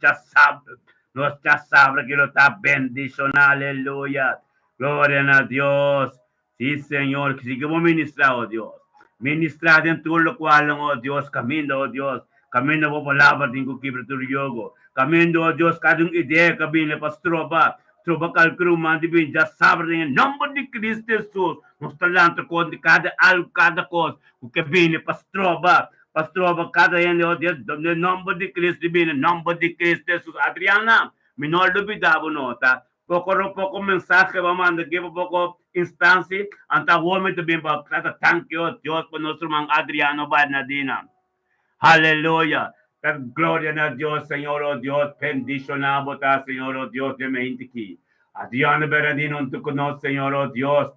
já sabe. Nós já sabemos que Ele está bendicionando, aleluia. Glória a Deus. Sim, Senhor, que sigamos ministrar, oh Deus. Ministrar em tudo o qual, oh Deus, caminho, oh Deus. Caminho a palavra de que tu yogo. Caminho, oh Deus, cada ideia que vem para tropa. Tropa calculu, mande bem, já sabe, em nome de Cristo Jesus. Nós talento com cada algo, cada coisa, o que vem para tropa. Pastor, cada ano, no nome de Cristo, no nome de Cristo Jesus. Adriana, menor duvidava, nota. Pouco mensagem, vamos mandar aqui, pouco instancia, antiguamente bien para thank you, Dios, por nuestro man Adriano Bernardina. Aleluya. Gloria a Dios, Señor, oh Dios, bendicionamos, Señor, oh Dios, de mente aquí. Adriano Bernardino, tú conoces, Señor, oh Dios,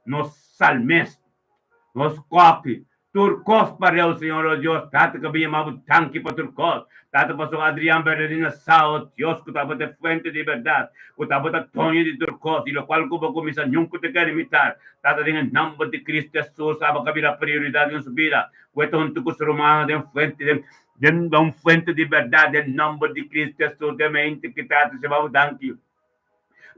nos salmes, nos copy. Turcos para o Senhor, oh Deus, tata que bem amado tanque para Turcos, tata para o Adriano Bernardino Sao, Deus, que estava de frente de verdade, que estava de Tonho de Turcos, e o qual que vou começar nunca te quer imitar, tata em nome de Cristo Jesus, sabe que a prioridade em subida, que é um tucos romano de frente de um frente de verdade, em nome de Cristo Jesus, de mente que tata se vai dar aqui.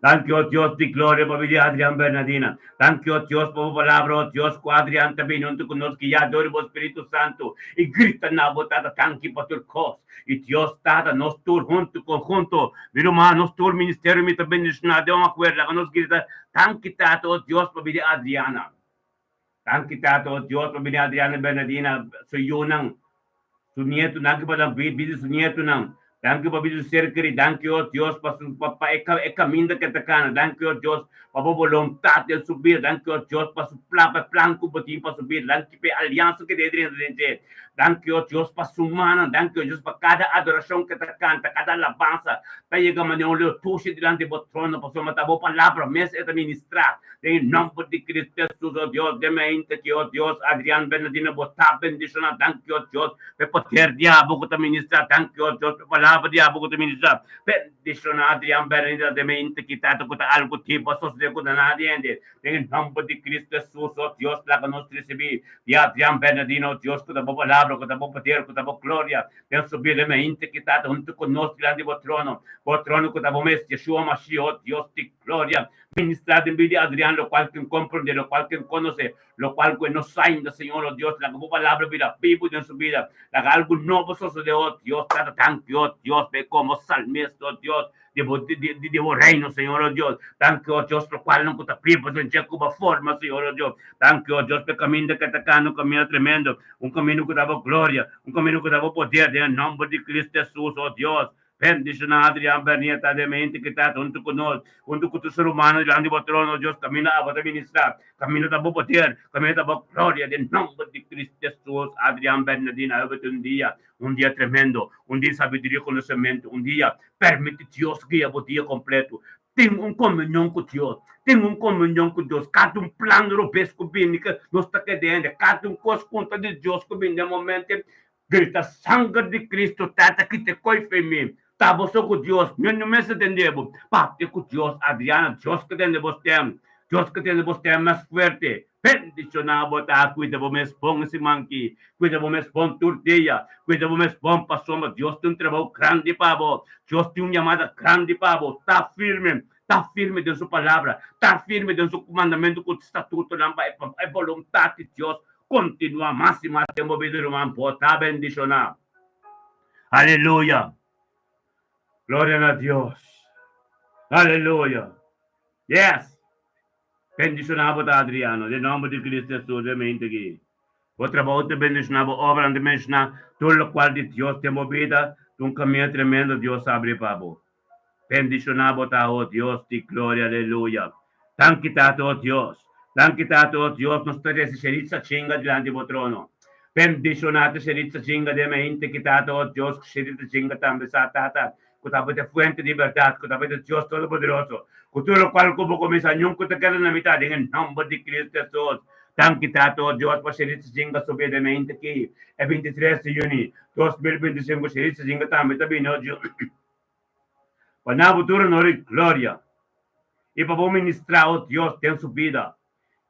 Thank you, Dios de gloria, por vida Adrián Bernardina. Thank you, Dios, por palabra, Dios, con Adrián también, junto con nosotros, que ya adore el Espíritu Santo. Y grita na botada, thank you por tu cos. Y Dios, tata, nos tur, junto, mira, nos tur, ministerio, mi también, de una cuerda, que nos grita, thank you, tata, oh Dios, por vida Adriana. Thank you, tata, oh Dios, por vida Adriana Bernardina, soy yo, su nieto, thank you por la vida, su nieto, Thank you, Papi, ser querido. Thank you, Dios, para el camino que te cana. Thank you, Dios, para la voluntad de subir. Thank you, Dios, para su plan para subir. Thank you, para alianza que te dentro. Thank you, Dios, para su mano. Thank you, Dios, para cada adoración que te canta, cada alabanza. Para llegar a mañana, le tuche delante de tu trono, para su matabo palabra, mesa de ministrar. En nombre de Cristo Jesús, oh Dios, de mente que, oh Dios, Adrián Bernardino, botar bendición. Thank you, Dios, para poder diabo que te ministrar. Thank you, Dios, para palabra diabo que te ministrar. Bendición, Adrián Bernardino, de mente que te toca algo tipo, de con nadie. En nombre de Cristo Jesús, oh Dios, la que nos recibe. Y Adrián Bernardino, Dios, que te palabra, que te poder, que te gloria. Ven subir de mente que te junto con nosotros, delante de trono que te mes, Yeshua Mashiach, oh Dios, de gloria. Ministrar en vida Adrián, lo cual que comprende, lo cual que conoce, lo cual que no sabe, Señor, oh Dios, la que palabra vida, vivo en su vida, la que algo nuevo sucede, oh Dios, thank you, Dios, ve como salmista, oh Dios, de reino, Señor, oh Dios, thank you, Dios, lo cual no te priva de Jacob forma, Señor, oh Dios, thank you, Dios, que camino que te cano, un camino tremendo, un camino que daba gloria, un camino que daba poder, en nombre de Cristo Jesús, oh Dios. Bendición a Adrián Bernieta de mente que está junto con nosotros, junto con tu ser humano, delante de trono, Dios, camina a ministrar, camina a poder, camina a gloria, en nombre de Cristo Jesús, Adrián Bernardina, un día tremendo, un día sabiduría y conocimiento, un día, permite Dios que haya un día completo. Tengo un comunión con Dios, tengo un comunión con Dios, cada un plan robesco bien que nos está quedando, cada un cosa contra de Dios que viene de momento, grita sangue de Cristo, tata que te coi femim. Estava só com Deus, não me entendemos. Parte com Deus, Adriana, Deus que tem de você, Deus que tem de você mais forte. Bendicionar botar, cuida vos mes bom esse manqui, cuida vos mes bom tortilha, cuida vos mes bom passoma. Deus tem um trabalho grande para vos, Deus tem uma chamada grande para vos. Tá firme de sua palavra, tá firme de seu comandamento com o estatuto, é vontade de Deus. Continua mais e mais tempo vida humano, botar bendicionar. Aleluia. Gloria a Dios. Aleluya. Yes. Bendicionado a Adriano. En nombre de Cristo Jesús, de mente aquí. Otra volta bendicionado, obra de mencionar, todo lo cual de Dios te movida, un camino tremendo, Dios abre para vos. Bendicionado a oh Dios, de gloria, aleluya. Thank you, oh Dios. Thank you, oh Dios, nos trae esa sheritza chinga delante de trono. Bendicionado sheritza chinga de mente, que oh Dios, sheritza chinga también, tata. Que te fuente de verdad, que te Dios Todopoderoso, que todo lo cual como comienza, nunca te queda en la mitad, en el nombre de Cristo Jesús. Thank you, Tato, Dios, por ser chinga soberanamente aquí, el 23 de junio, 2025, ser chinga también, Dios. Para futuro, no hay gloria. Y para ministrar, oh Dios, ten su vida.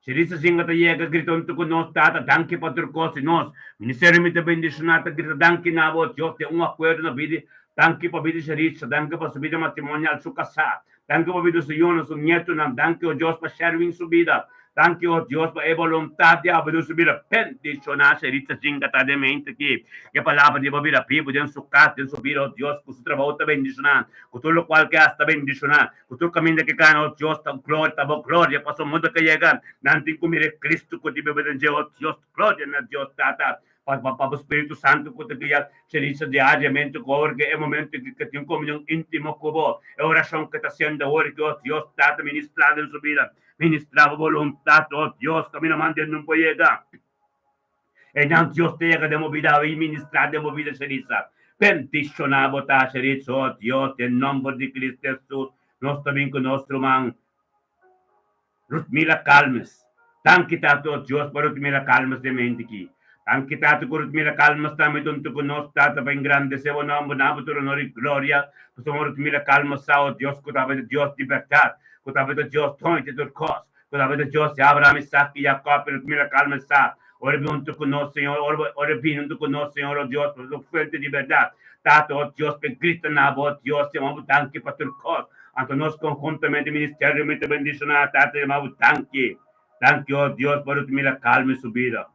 Ser chinga te llega, gritando con nos, Tata, thank you por tu cosa, nos, ministerio me te bendicionata, grita, thank you, Nabo, Dios, te un acuerdo en la vida. Thank you for vida Sharitza, thank you for su vida matrimonial, su casa, thank you for vida su hijo, su nieto, thank you, Dios, por sharing su vida, thank you, Dios, por voluntad de abrir su vida, bendicionar Sharitza, chingata de mente aquí, que palabra de vida, vivo en su casa, en su vida, Dios, con su trabajo te bendicionar, con todo lo cual que hasta bendicionar, con todo el camino que gana, Dios, gloria, para su mundo que llega, nanti como Cristo, con ti bebe Dios, gloria a Dios, tata. Papa Espiritu Santo ko tagiya Charissa diariamente porque é momento que tem comunhão íntimo com vos. É oração que está sendo agora que oh Deus está ministrado em sua vida. Ministrava vontade, oh Deus, caminho mande não pode chegar. E não Deus te chega de movida e ministrar de movida Charissa. Bendicionado tá Charissa, oh Deus, em nome de Cristo Jesus. Nós também com nosso irmão Rutmila Calmes. Thank tato Dios por Rutmila Calmes de mente aqui. Thank tato por Rutmila Calmes também tunto com nós tata para engrandecer o nome na futuro honor e glória. Somos Rutmila Calmes sao Dios que tava de Dios libertad, que tava de Dios tonte do cos, que tava de Dios Abraham, Isaac e Jacob Rutmila Calmes sa. Ora junto com nós Senhor, ora junto com nós Senhor, oh Dios, por fuente de verdade. Tato oh Dios que grita na voz Dios, Senhor, thank para tu cos. Anto nós conjuntamente ministério muito bendicionado, tata irmão, thank you. Thank you, oh Dios, por tu mira calma em sua vida.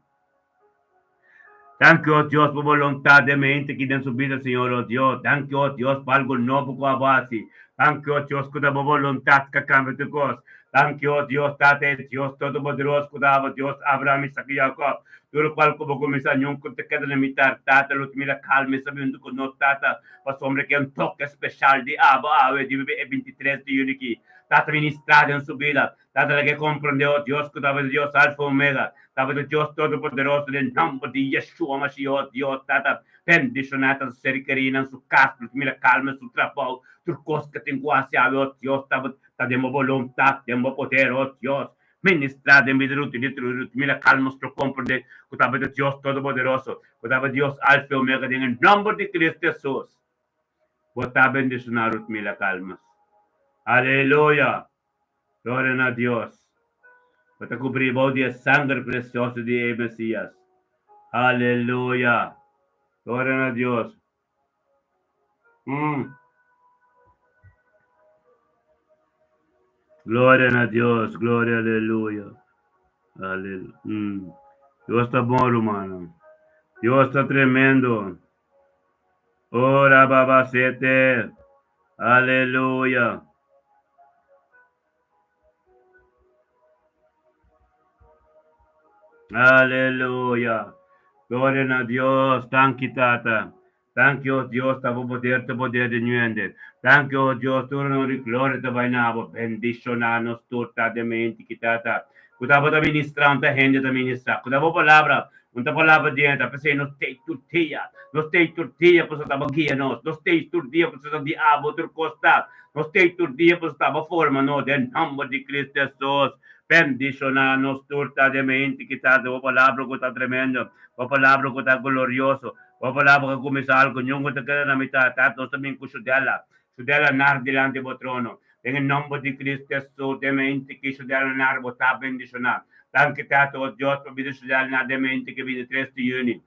Thank you, oh Dios, por vontade de mente que tem sua vida, Senhor, oh Dios. Thank you, oh Dios, por algo novo com a base. Thank you, oh Dios, que dá vontade que cambia tu coisa. Thank you, oh Dios, tate, Dios todo-poderoso, que dava Dios, Abraham, Isaac e Jacob. Tudo qual como começar, não que te queda limitar, tata, lu mira calma, sabendo que nós, tata, para sombra que é toque especial de Ave, de 23 de junho aqui. Tata ministrado em sua vida. Tata que compreendeu Deus que estava Deus Alfa Omega. Estava Deus Todo-Poderoso em nome de Yeshua Mashiach. Deus Tata bendicionada ser querida em sua casa. Mira calma seu trabalho. Tudo coisa que tem quase a ver. Deus estava dando vontade, dando poder. Deus ministrado em vida de mira calma seu compreender. Que estava Deus Todo-Poderoso. Que estava Deus Alfa Omega em nome de Cristo Jesus. Botar bendicionado mira calma. Aleluya. Gloria a Dios. Para cubrir de sangre preciosa de Mesías. Aleluya. Gloria a Dios. Gloria a Dios. Gloria, aleluya. Aleluya. Dios está bom, hermano. Dios está tremendo. Ora, babacete. Aleluya. Aleluya. Gloria a Dios. Thank you, Tata. Thank you, Dios, tavo poder de nuende. Thank you, Dios, tu honor y gloria te vainavo. Bendicionanos turtadamente, Tata. Kutavo da ministrante, gente da ministra. Kutavo palavra, unta palavra dieta, porque nos te turtia. Nos te turtia, pues tava guia nos. Nos te turtia, pues tava diabo tur costa. Nos te turtia, pues tava forma, no, del nombre de Cristo Jesús. Bendicionanos turtadamente, Tata. O palavra que está tremendo. O palavra que está glorioso. O palavra que começa algo, yung que queda na mitad, tato também com Sudela nar delante do trono. Em nome de Cristo Jesus, demente que Sudela nar botar bendicionar. Tanto tato, Deus, para vir Sudela nar demente que 23 de junho.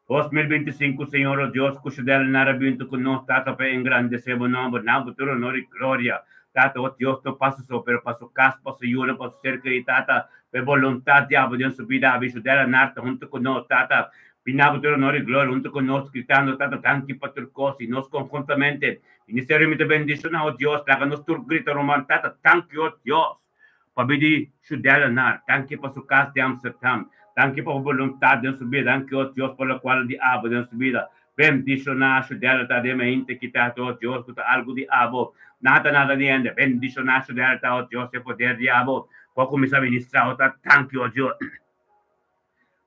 2025, Senhor, Deus, que Sudela nar vindo conosco, tato, para engrandecer o nome, na futuro, honor e glória. Tato, Deus, tu passo só, pero passo caso, passo yuna, passo cerca e tata, per volontà di Abba, Deus, subida, a Sudela nar, junto conosco, tata. Pinabutero honor y gloria, junto con nosotros, gritando, tanto, tanto, paturcos, y nos conjuntamente, ministeriamente bendicionado, Dios, tráganos tu grito romantata, tanto, Dios, para pedir Sudela nar, tanto para su casa de Amsterdam, tanto para voluntad de su vida, tanto, Dios, por la cual de Abba de su vida, bendicionar Sudela, tademente, quitado, Dios, que algo de Abba, nada niente, bendicionar Sudela, Dios, el poder de Abba, para comenzar a ministrar, tanto, Dios.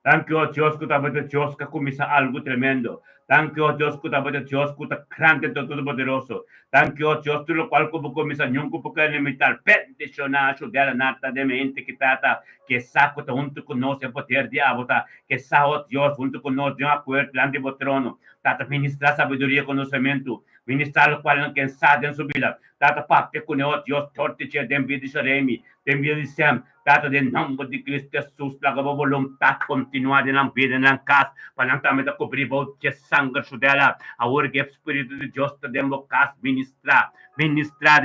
Thank you, Dios, que estava Dios que começa algo tremendo. Thank you, Dios, que estava Dios que está grande todo-poderoso. Thank you, Dios, tudo qual como começa não como que limitar. Bendicionar, dela nata de mente que tata que saco tá junto conosco o poder de abota que sao Dios junto conosco de um acordo diante do trono. Tata ministrar sabedoria e conhecimento. Ministrar o qual não quem sabe em sua vida. Tata pacte com o Dios torte che dem vida de Jeremi. Dem vida de Sam. Tata de nome de Cristo Jesus, plaga a vontade continuada na vida, na casa, para não também cobrir o que sangue dela, a hora que o Espírito de Deus te deu casa, ministrar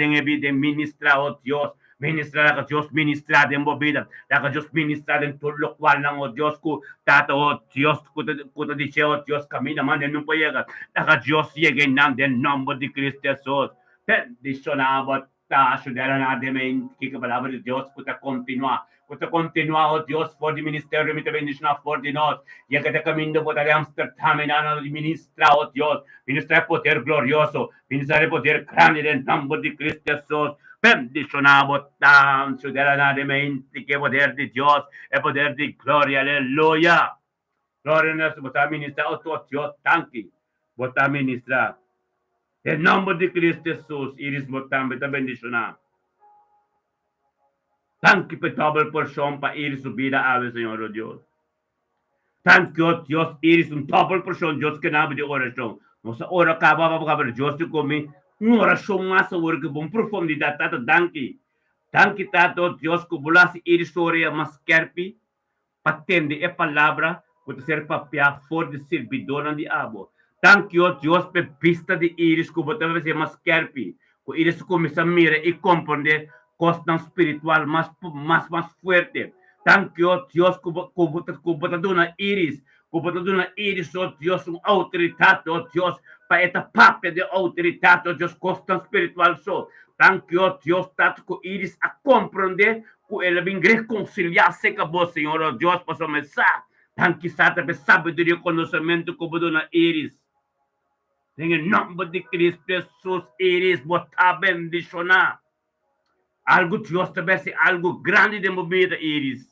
em vida, ministrar, oh Deus, ministrar a Deus, ministrar em vida, a Deus ministrar em tudo o qual não, oh Deus, que tata, oh Deus, que te diz, oh Deus, caminha, manda, não pode chegar, a Deus chega em nome de Cristo Jesus, bendicionado, ajudaram a demente que a palavra de Deus puta continuar Puta continua, oh Dios, for the ministerio, mi te bendición for the nos. Ya que te camino, puta de Amsterdam, ministra, oh Dios, ministra de poder glorioso, ministra de poder grande, en nombre de Cristo Jesús. Bendicionamos tan ciudadanamente que poder de Dios, el poder de gloria, aleluya. Gloria a Dios, vota ministra, oh Dios, tanque, vota ministra. En nombre de Cristo Jesús, iris botam, beta bendicionar. Thank you por double porción para ir su vida a ver, Señor, oh Dios. Thank you, Dios, iris un double porción, Dios, que nada de oración. Nossa ora acaba para Dios te come uma oração mais agora que bom profundidade, tata, thank you. Thank you, tato, Dios, que bolasi iris soria mas kerpi, patende a palavra, pode ser papia for de servidor de abo. Thank you, Dios, por pista de iris, que pode ser mas kerpi, que iris começa a mirar e compreender cuestión espiritual más fuerte. Thank you, Dios, como una iris, oh Dios, una autoridad, oh Dios, para esta papel de autoridad, oh Dios, cuestión espiritual. Thank you, Dios, tanto que iris a comprender que ele vem reconciliar-se com você, Senhor, oh Dios, para sua mensagem. Thank you, Satan, por sabedoria e conhecimento como uma iris. Em nome de Cristo Jesus, iris, botar bendicionar. Algo Dios te ser algo grande de movida, Iris.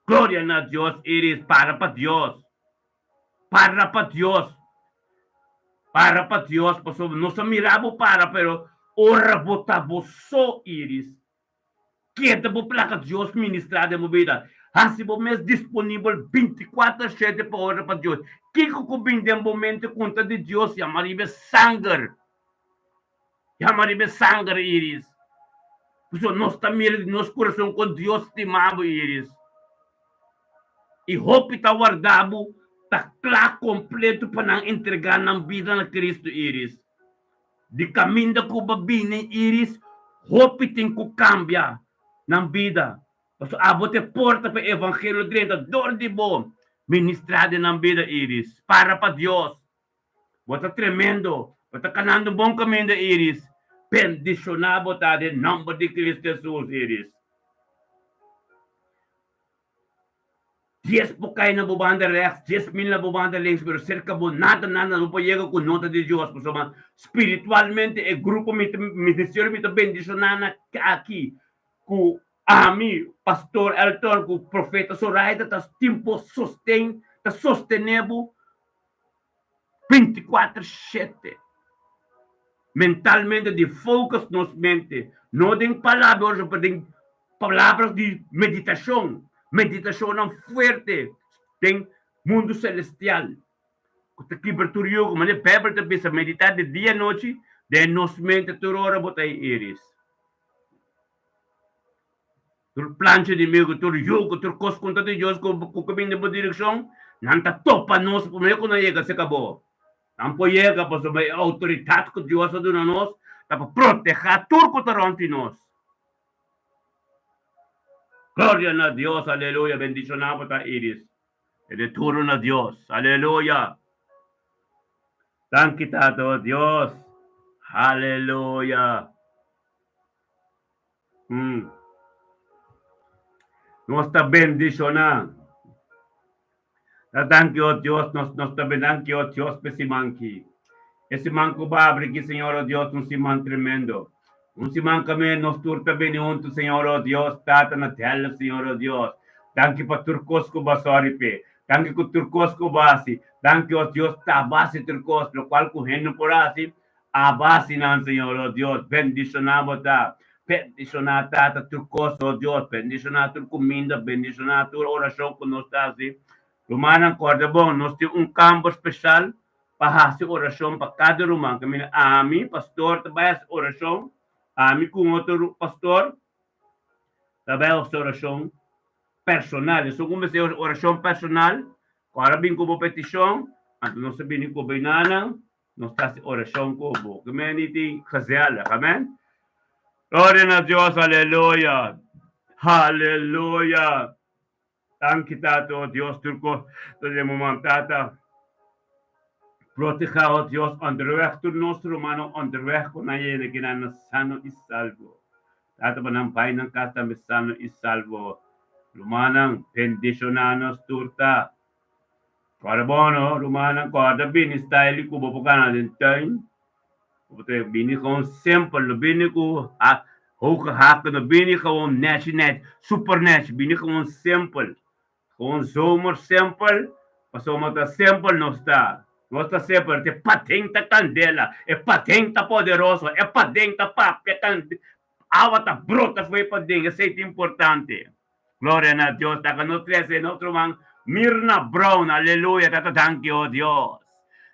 Gloria a Dios, Iris, para Dios. Para Dios. Para Dios, pues no se miraba para, pero ora botar só, Iris. Que te vou placa Dios ministrar de movida. Assim, o mês disponível 24/7 para orar para Deus. Que cubim de momento conta de Deus, e a Maria sangue. Llamarme sangre, Iris. Pues nós estamos nosso coração com Deus estimado, Iris. E hope está guardado, está claro, completo para não entregar na vida na Cristo, Iris. De caminho da Cubabine, Iris, hope tem que cambiar na vida. Mas abote porta para o evangelho dentro, dor de bom, ministrado na vida, Iris. Para Deus. Bota tremendo. Bota canando bom caminho, Iris. Bendicionado está em nome de Cristo Jesus, Iris. 10 por cair na bobanda rechts, 10,000 na bobanda links, pero cerca de nada não pode chegar com nota de Deus, por isso, espiritualmente, o grupo me bendicionando aqui, com a mim, pastor Elton, com o profeta Zoraida, está tempo sostém, está sostenível 24/7. Mentalmente de focus nos mente, não tem palavras, mas tem palavras de meditação. Meditação forte, tem mundo celestial. Que berturio, como a Bíblia te pensa meditar de dia e noite, de nos mente tu hora botei Iris. Tu plancha de mim, tu jogo, tu cos conta de Deus, com caminho de direção, não tá topa nós, como é que não chega, se acabou. Não pode chegar, pois a autoridade que Deus dá a nós, para proteger tudo que está ante nós. Gloria a Dios, aleluya, bendicionado está Iris. El turno a Dios, aleluya. Thank you, Tato, Dios, aleluya. Nos está bendicionando. Thank you, Dios, nos está bendicionando, Dios, por esse manqui. Esse manco va a abrir, Señor, Dios, un simán tremendo. Un simán que nos turta bene junto, Señor, Dios, tata na tela, Señor, Dios. Thank you para turcosco basoripe. Thank you para turcosco base. Thank you, Dios, ta base turcos, lo cual cogiendo por así, a base nan, Señor, Dios. Bendicionamos ta. Bendicionar tata turcoso, Dios. Bendicionar tu comida, bendicionar tu oração que nos está assim. Romana, corda bom, nós temos campo especial para fazer oração para cada romano. A mim, pastor, também faz oração. A mim, com outro pastor, também faz oração personal. Isso comecei a oração personal. Agora, vim com petição. Então, nós vim com banana. Nós estamos oração com o que me tem fazer. Amém? Glória a Deus, aleluia. Aleluia. Thank you, Tato, Dios, turco, todo momento, Tata. Proteja, oh Dios, underweg, tu nuestro hermano, underweg con alguien que era sano y salvo. Tata panampay ng katamisano isalvo. Lumanang pendisyonanos turta. Karabono, lumanang kada bini style ko bupukana din tayo. Porque bini ko simple, bini ko hoka haka no bini ko net, super net, bini ko simple. Kung zomer simple, pasoma ta simple no sta. No sta simple, te patenta candela, e patenta poderoso, e patenta papetan, awata brota foi pading, é importante. Gloria a Dios, taca no 13, nostro man, Mirna Brown, aleluya, tata thank you, Dios.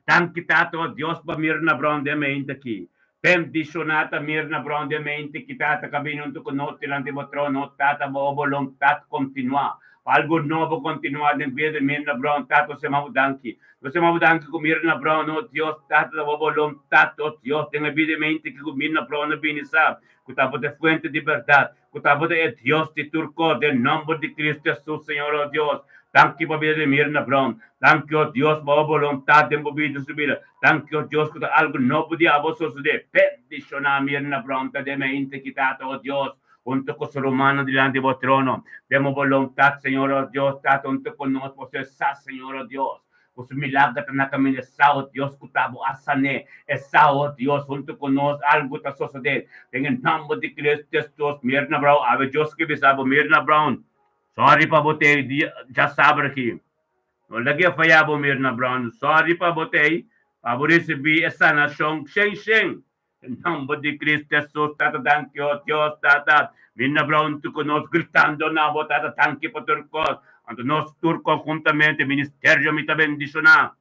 Thank you, tato, Dios, pa Mirna Brown de mente aqui. Bendizionata Mirna Brown de mente che tata cabinunto con notti l'antimotrono, tata bobolong, tata continua. Algo nuovo continua nel piede Mirna Brown, tato siamo danki. Lo siamo danki con Mirna Brown, oh Dios, tata bobolong, tato, Dios, tenga vida mente che con Mirna Brown binisa. Kutabo de fuente de verdad, kutabo de Dios de turco, del nombre de Cristo Jesús, Señor, oh Dios. Thank you, Bobby de Mirna Brown. Thank you, Dios, por voluntad de Bobby de subir. Thank you, Dios, que algo no podía vos de peticionar Mirna Brown, de mente quitado, oh Dios, junto con su romano delante de vuestro trono. Demos voluntad, Señor, oh Dios, tato junto con nosotros, Señor, oh Dios. Os milagres na kami sao Dios kutabo asane sao Dios junto con nos algo ta suceder en el nombre de Cristo Jesús. Mirna Brown, ave Dios que bisabo Mirna Brown. Sorry pa botei, já sabe aqui. Não lagi fayabo Mirna Brown. Sorry pa botei, para receber essa nação Sheng. Em nome de Cristo Jesus, tata thank you, Dios, tata. Mirna Brown, tu conosco gritando na tata thank you pa turcos. Ando nós turcos juntamente, ministério me tá bendicionar.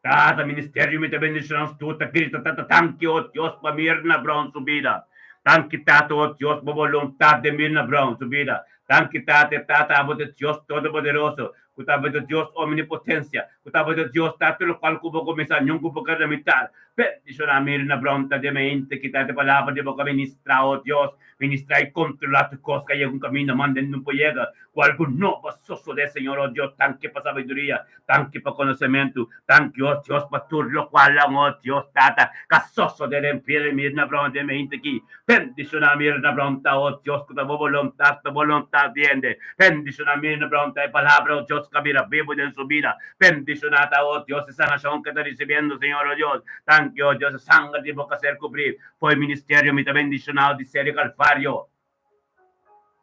Tata, ministério me tá bendicionar, tuta grita, tata thank you, Dios, pa Mirna Brown subida. Thank you, tato, Dios, pa voluntad de Mirna Brown subida. Thank you, tata, abo de Dios Todopoderoso. Kutaba de Dios omnipotencia. Kutaba de Dios tato lo cual kubo comienza nyong kubo ka mitad. Bendición a Mirna Brown ta de mente kita de palabra de boca ministra, oh Dios. Ministra y controla tu cosa que un camino manden no llega. O algo no pasoso de Señor, oh Dios. Thank you pa sabiduría. Thank you pa conocimiento. Thank you, oh Dios, pa tur lo cual, oh Dios, tata. Casoso de rempiere Mirna Brown de mente aquí. Bendición a Mirna Brown ta, oh Dios, kutaba voluntad viende. Bendición a Mirna Brown ta, palabra, oh Dios, cabira vivo en su vida. Bendicionada, oh Dios, esa nación que está recibiendo, Señor, oh Dios. Thank you, oh Dios, sangre de boca ser cubrir. Fue el ministerio, me está bendicionado de ser Calvario.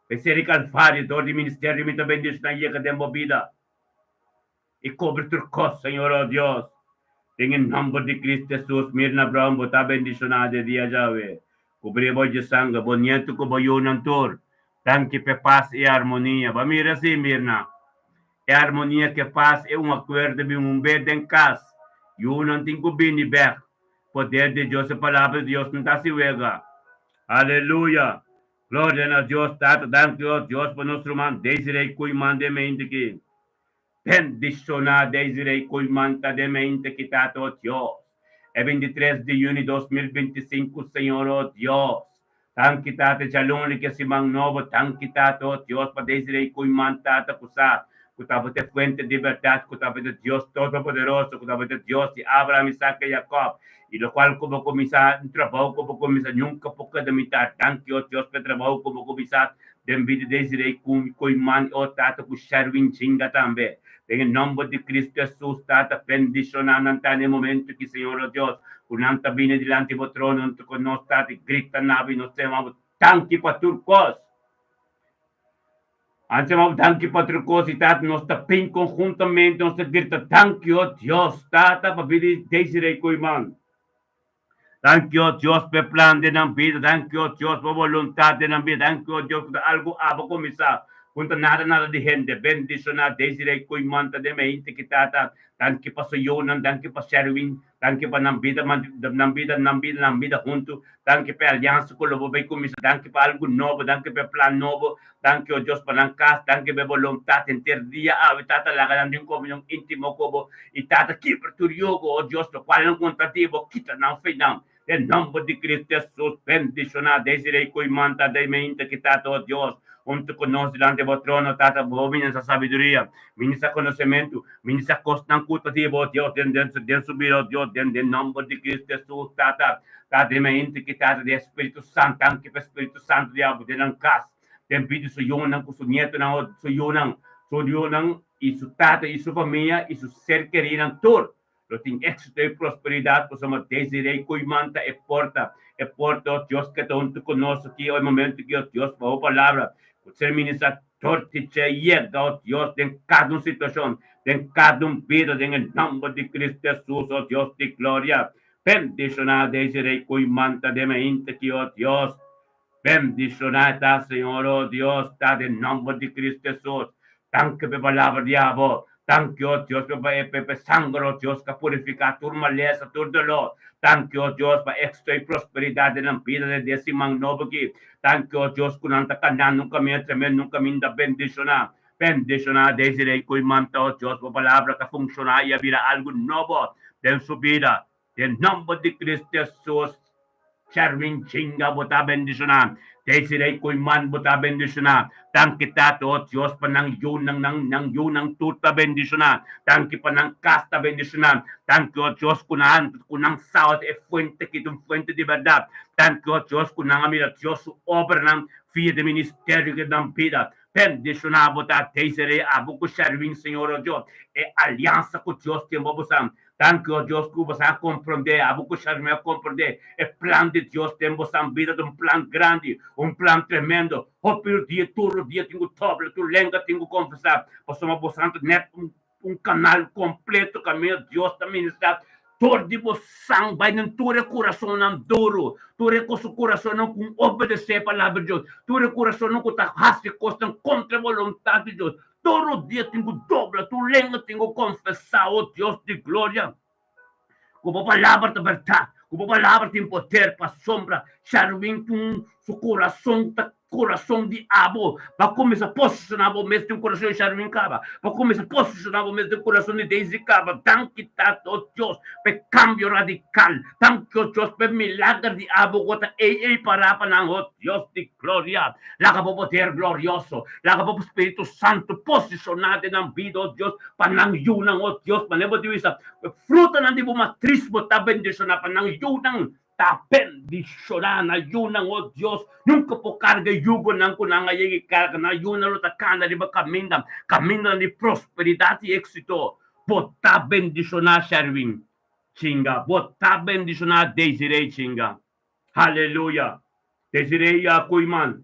De ser Calvario, todo el ministerio me está bendicionado y llega de vida. Y cubre tu cosa, Señor, oh Dios. En el nombre de Cristo Jesús, Mirna Brown, está bendicionada de día Yahweh. Cubrimos de sangre, bonito como yo un tour. Thank you, paz y armonía. Va, mira así, Mirna. É a harmonia que faz é um acordo de um bem em casa. E um não tem que vir back. Poder de Deus, a palavra de Deus não está se vega. Aleluia. Glória a Deus, Tata. Thank you, Deus, por nosso irmão. Desirei cuidar de mente aqui. Bendicionar, desirei cuidar de mente aqui, Tata, oh Deus. É 23 de junho de 2025, Senhor, oh Deus. Thank you, Tata, jalong que se mang novo. Thank you, Tata, oh Deus, para desirei cuidar, Tata, kusat. Kutaba de fuente de verdad, kutaba de Dios Todopoderoso, kutaba de Dios de Abraham, Isaac y Jacob, y lo cual como comienza un trabajo como comienza nunca poco de mitad, thank you, Dios, que trabajo como comienza de vida de Israel, cuiman o tata, kusharwin chinga también. En el nombre de Cristo Jesús, tata, bendicionan en tal momento que Señor Dios, unanta viene delante de trono, con nos tata, grita navi, nos llamamos, thank you, paturcos. Antes de thank you, patrocositat, nos tapin conjuntamente, nos grita, thank you, Dios, tata, pabili, desirei kuiman. Thank you, Dios, pe plan de ng vida, thank you, Dios, por voluntad de ng vida, thank you, Dios, algo abo komisa, punta nada de gente, bendición a desirei kuiman, ta de mente kitata, thank you pa suyonan, thank you pa sharing, thank you pa ng vida junto, thank you pa alianza ko lobo bay komisa, thank you pa algo novo, thank you pa plan novo, thank you, Dios, pa ng kas, thank you pa voluntad, enter dia, tata, laga ng komunyong intimo ko, itata, keeper to yogo, oh Dios, lo cual ng kontatibo, kita ng faith en nombre de Cristo Jesús, bendicionar, desirei cuimanta de mente quitado, oh Dios, unto conosco delante do trono, Tata, bumingin sa sabiduria, mingin sa conhecimento, mingin sa cost ng kutatibo, Dios, den subiro, Dios, den nombre de Cristo Jesus, Tata, Tata, may inti kita, de Espiritu Santo, ang kipa Espiritu Santo, diabo, den ang kas, den pidi sa yun ng kusunyeto ng sa yun ng isu tata, isu pamilya, isu ser querido tur, lo ting éxito e prosperidad, po sa mga desiree, kuimanta, e porta, Dios, que tanto conosco aqui, o momento que o Deus falou palavra, o ser ministrador te chega, o Deus, em cada situação, em cada vida, em nome de Cristo Jesus, o Deus de glória, bendicionar, desirei, cuimanta, de mente que o Deus, bendicionar, Senhor, o Deus, está em nome de Cristo Jesus, tanque pe palavra diabo, thank you, Dios, pe sangre, Dios, que purifica tu maleza, tu dolor. Thank you, Dios, pa extra prosperidad ng vida de decimang nobo ki. Thank you, Dios, kunanta kanan nung kami at semen nung kami da bendisyonan. Bendisyonan, desiree ko imanta, o Dios, pa palabra ka funksyonan, vira algo nobo, den su vida. Den nombre de Cristo Jesus, Sherwin chinga buta bendisyonan. Desiree ko iman buta bendisyonan. Thank kita to, Diyos, pa ng yun ng tuta bendisyonan. Thank you pa ng kasta bendisyonan. Thank you, Diyos, kunang sawat e fuente kitong fuente de verdad. Thank you, Diyos, kunang amira, Diyos, obra ng fiat de ministerio ng vida. Bendisyonan buta, desiree abo ko Sherwin, Senhor, o Diyos, e aliança ko Diyos, tiyan babusam. Thank you, Dios, que você a compreender, a boca charme a compreender. É plano de Deus, temos a vida de plano grande, plano tremendo. O pelo dia, todo dia, tenho tobre, tu lenga, tenho confessar. Passamos a santo net canal completo, caminho de Deus também está. Todo de você vai não ter coração não duro, ter com seu coração não com obedecer a palavra de Deus, ter coração não com tá raste costa contra a vontade de Deus. Todo dia tenho dobra, tu lenga tenho confessar, oh Deus de glória. Como a palavra da verdade, como a palavra tem poder para sombra, Sherwin com seu coração de abo, para começar a posicionar o mesmo tem coração de Sherwin Caba, para começar a posicionar o mesmo tem coração de Daisy Caba, tanque tato Deus, para cambio radical, tanque Deus, para milagre de abo, gota para panang, oh Deus de glória, laga po poder glorioso, laga po Espírito Santo, posicionado na vida, oh Deus, panang yunang, oh Deus, manebo divisa, fruta ng di po matris mo, tabendisyon na panang yunang, bendicionar na yun ng o Diyos. Nunca po karga yugo ng kunangayagi karga na yun na lutakana di ba kaminda ni prosperidad y éxito. Bota bendicionar Sherwin chinga. Bota bendicionar Desiree chinga. Hallelujah. Desiree Kuiman.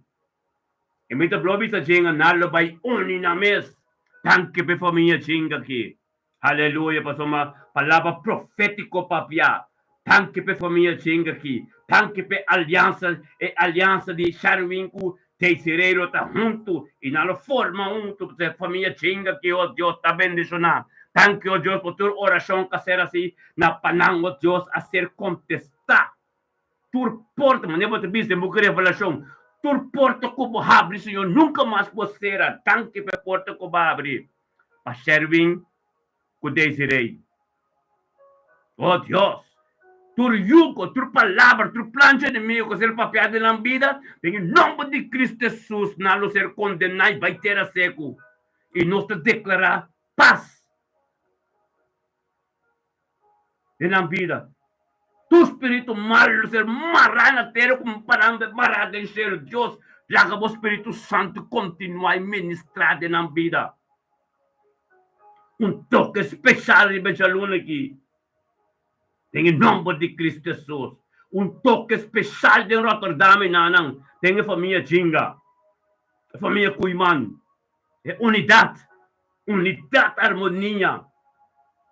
Imita blobi sa chinga nalabay uni na mes. Tanke pe familia chinga ki. Hallelujah. Pasoma palabra profético papia. Tanque per famiglia chinga aqui. Tanque per aliança de Sherwin com Teixeira tá junto e na forma junto per famiglia chinga que o Deus tá bendicionando. Tanque o Deus por tua oração que ser assim na panang o Deus a ser contestar. Tur porta, mas nem vou te dizer uma revelação. Tur porta como abre, Senhor, nunca mais poderá. Tanque per porta como abre. Para Sherwin com Teixeira. Oh Deus. Tur yugo, tur palavra, tur plancha inimigo, ser papiado na vida, em nome de Cristo Jesus, não ser condenado, vai ter a seco. E nós te declarar paz na vida. Tu espírito malo, ser marrar na terra, como parando marrar em céu, Deus, laga o Espírito Santo continuar a ministrar na vida. Toque especial de Bejaluna aqui. Em nome de Cristo Jesus. Toque especial de Rotterdam, nanang. Tem a família Jinga. A família Kuiman. Unidade, harmonia.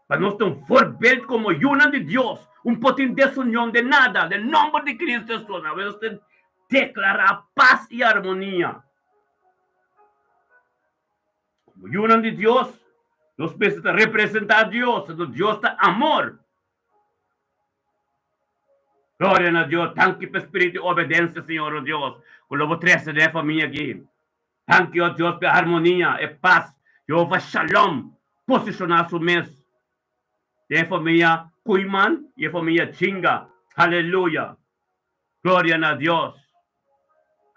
Para nós ter forbildo como união de Deus. Poder desunião de nada. Em nome de Cristo Jesus. Nós declarar paz e harmonia. Como união de Deus. Nós precisamos representar Deus. Deus está amor. Glória a Deus, tanque para espírito de obediência, Senhor, oh Deus. Colobo 13 de família aqui. Tanque, oh Deus, para harmonia e paz. Jeová Shalom, posicionar sua mesa. De família Kuiman e família Chinga. Aleluia. Glória a Deus.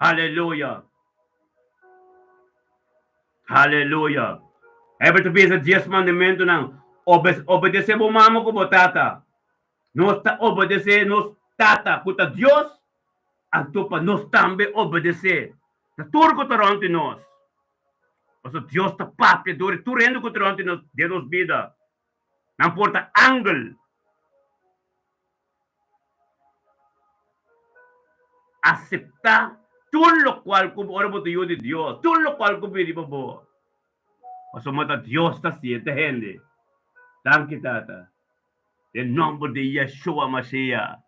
Aleluia. Hallelujah. Able to be sa 10 mandamento ng obedecer mo mama ko mo tata. Nos obedecer nos tata kuta Dios ang tupa nos tambe obedecer. Natur ko taronte nos. Oso Dios ta papia duri turendo ko taronte nos de nos vida. Não importa angle. Aceptar tudo lo cual como ora boto yo de Dios. Tudo lo cual como pedi bo. Oso mata Dios ta siete gente. Danke tata. Em nome de Yeshua Mashiach.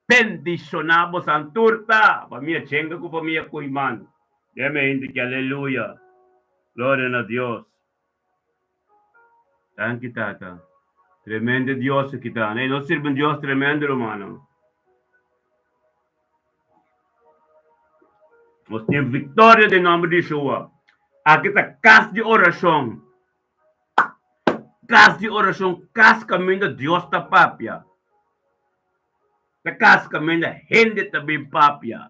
Bendicionamos ang turta. Pamilya chenga ko pamilya ko iman. Deme hindi que aleluya. Gloria a Dios. Danke tata. Tremendo Dios kita. No sirve un Dios tremendo, hermano. Nós temos vitória em nome de Yeshua. Aqui está casa de oração. Casa de oração. Casa caminho de Deus da papia. Na casa caminho da gente também papia.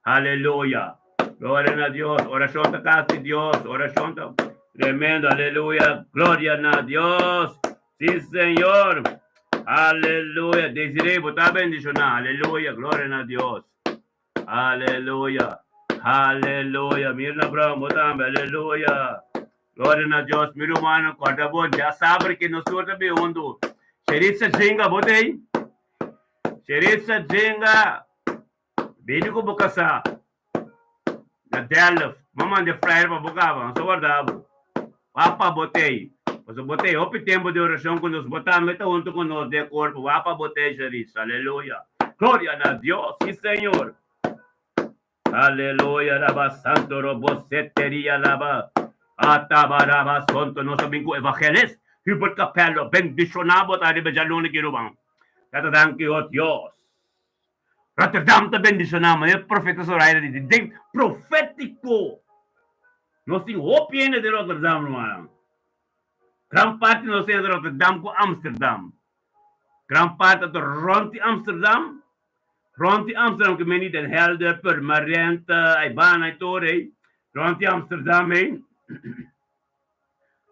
Aleluia. Glória a Deus. Oração da casa de Deus. Oração da... Tremendo. Aleluia. Glória a Deus. Sim, Senhor. Aleluia. Desirei botar bendicionar. Aleluia. Glória a Deus. Aleluia. Aleluia. Mirna Abraham, botam. Aleluia. Glória a Deus. Miro mano, corda bom. Já sabe que nós também ondo. Xerissa Jinga, botei. Xerissa Jinga. Bini ko bukasa. Na Delft. Mamãe de flyer para bukava. Só guardava. Papa botei. Mas botei. Opi tempo de oração quando nos botamos. Meta junto com nós de corpo. Papa botei, Xerissa. Aleluia. Glória a Deus. Sim, Senhor. Aleluia, Raba Santo, Roboseteria, Raba, Atabaraba, Santo, não sabem que o evangelista, Hubert Capello, bendicionado, tá de bejalone que rubam. Tatadang que o Deus. Rotterdam ta bendicionado, é profeta Zoraida de profético. Nós temos opinião de Rotterdam, irmão. Gran parte nós temos de Rotterdam com Amsterdam. Gran parte de Ronti Amsterdam. Rond Amsterdam, que men den helder, permanent, Ibana, Torre, rond Amsterdam,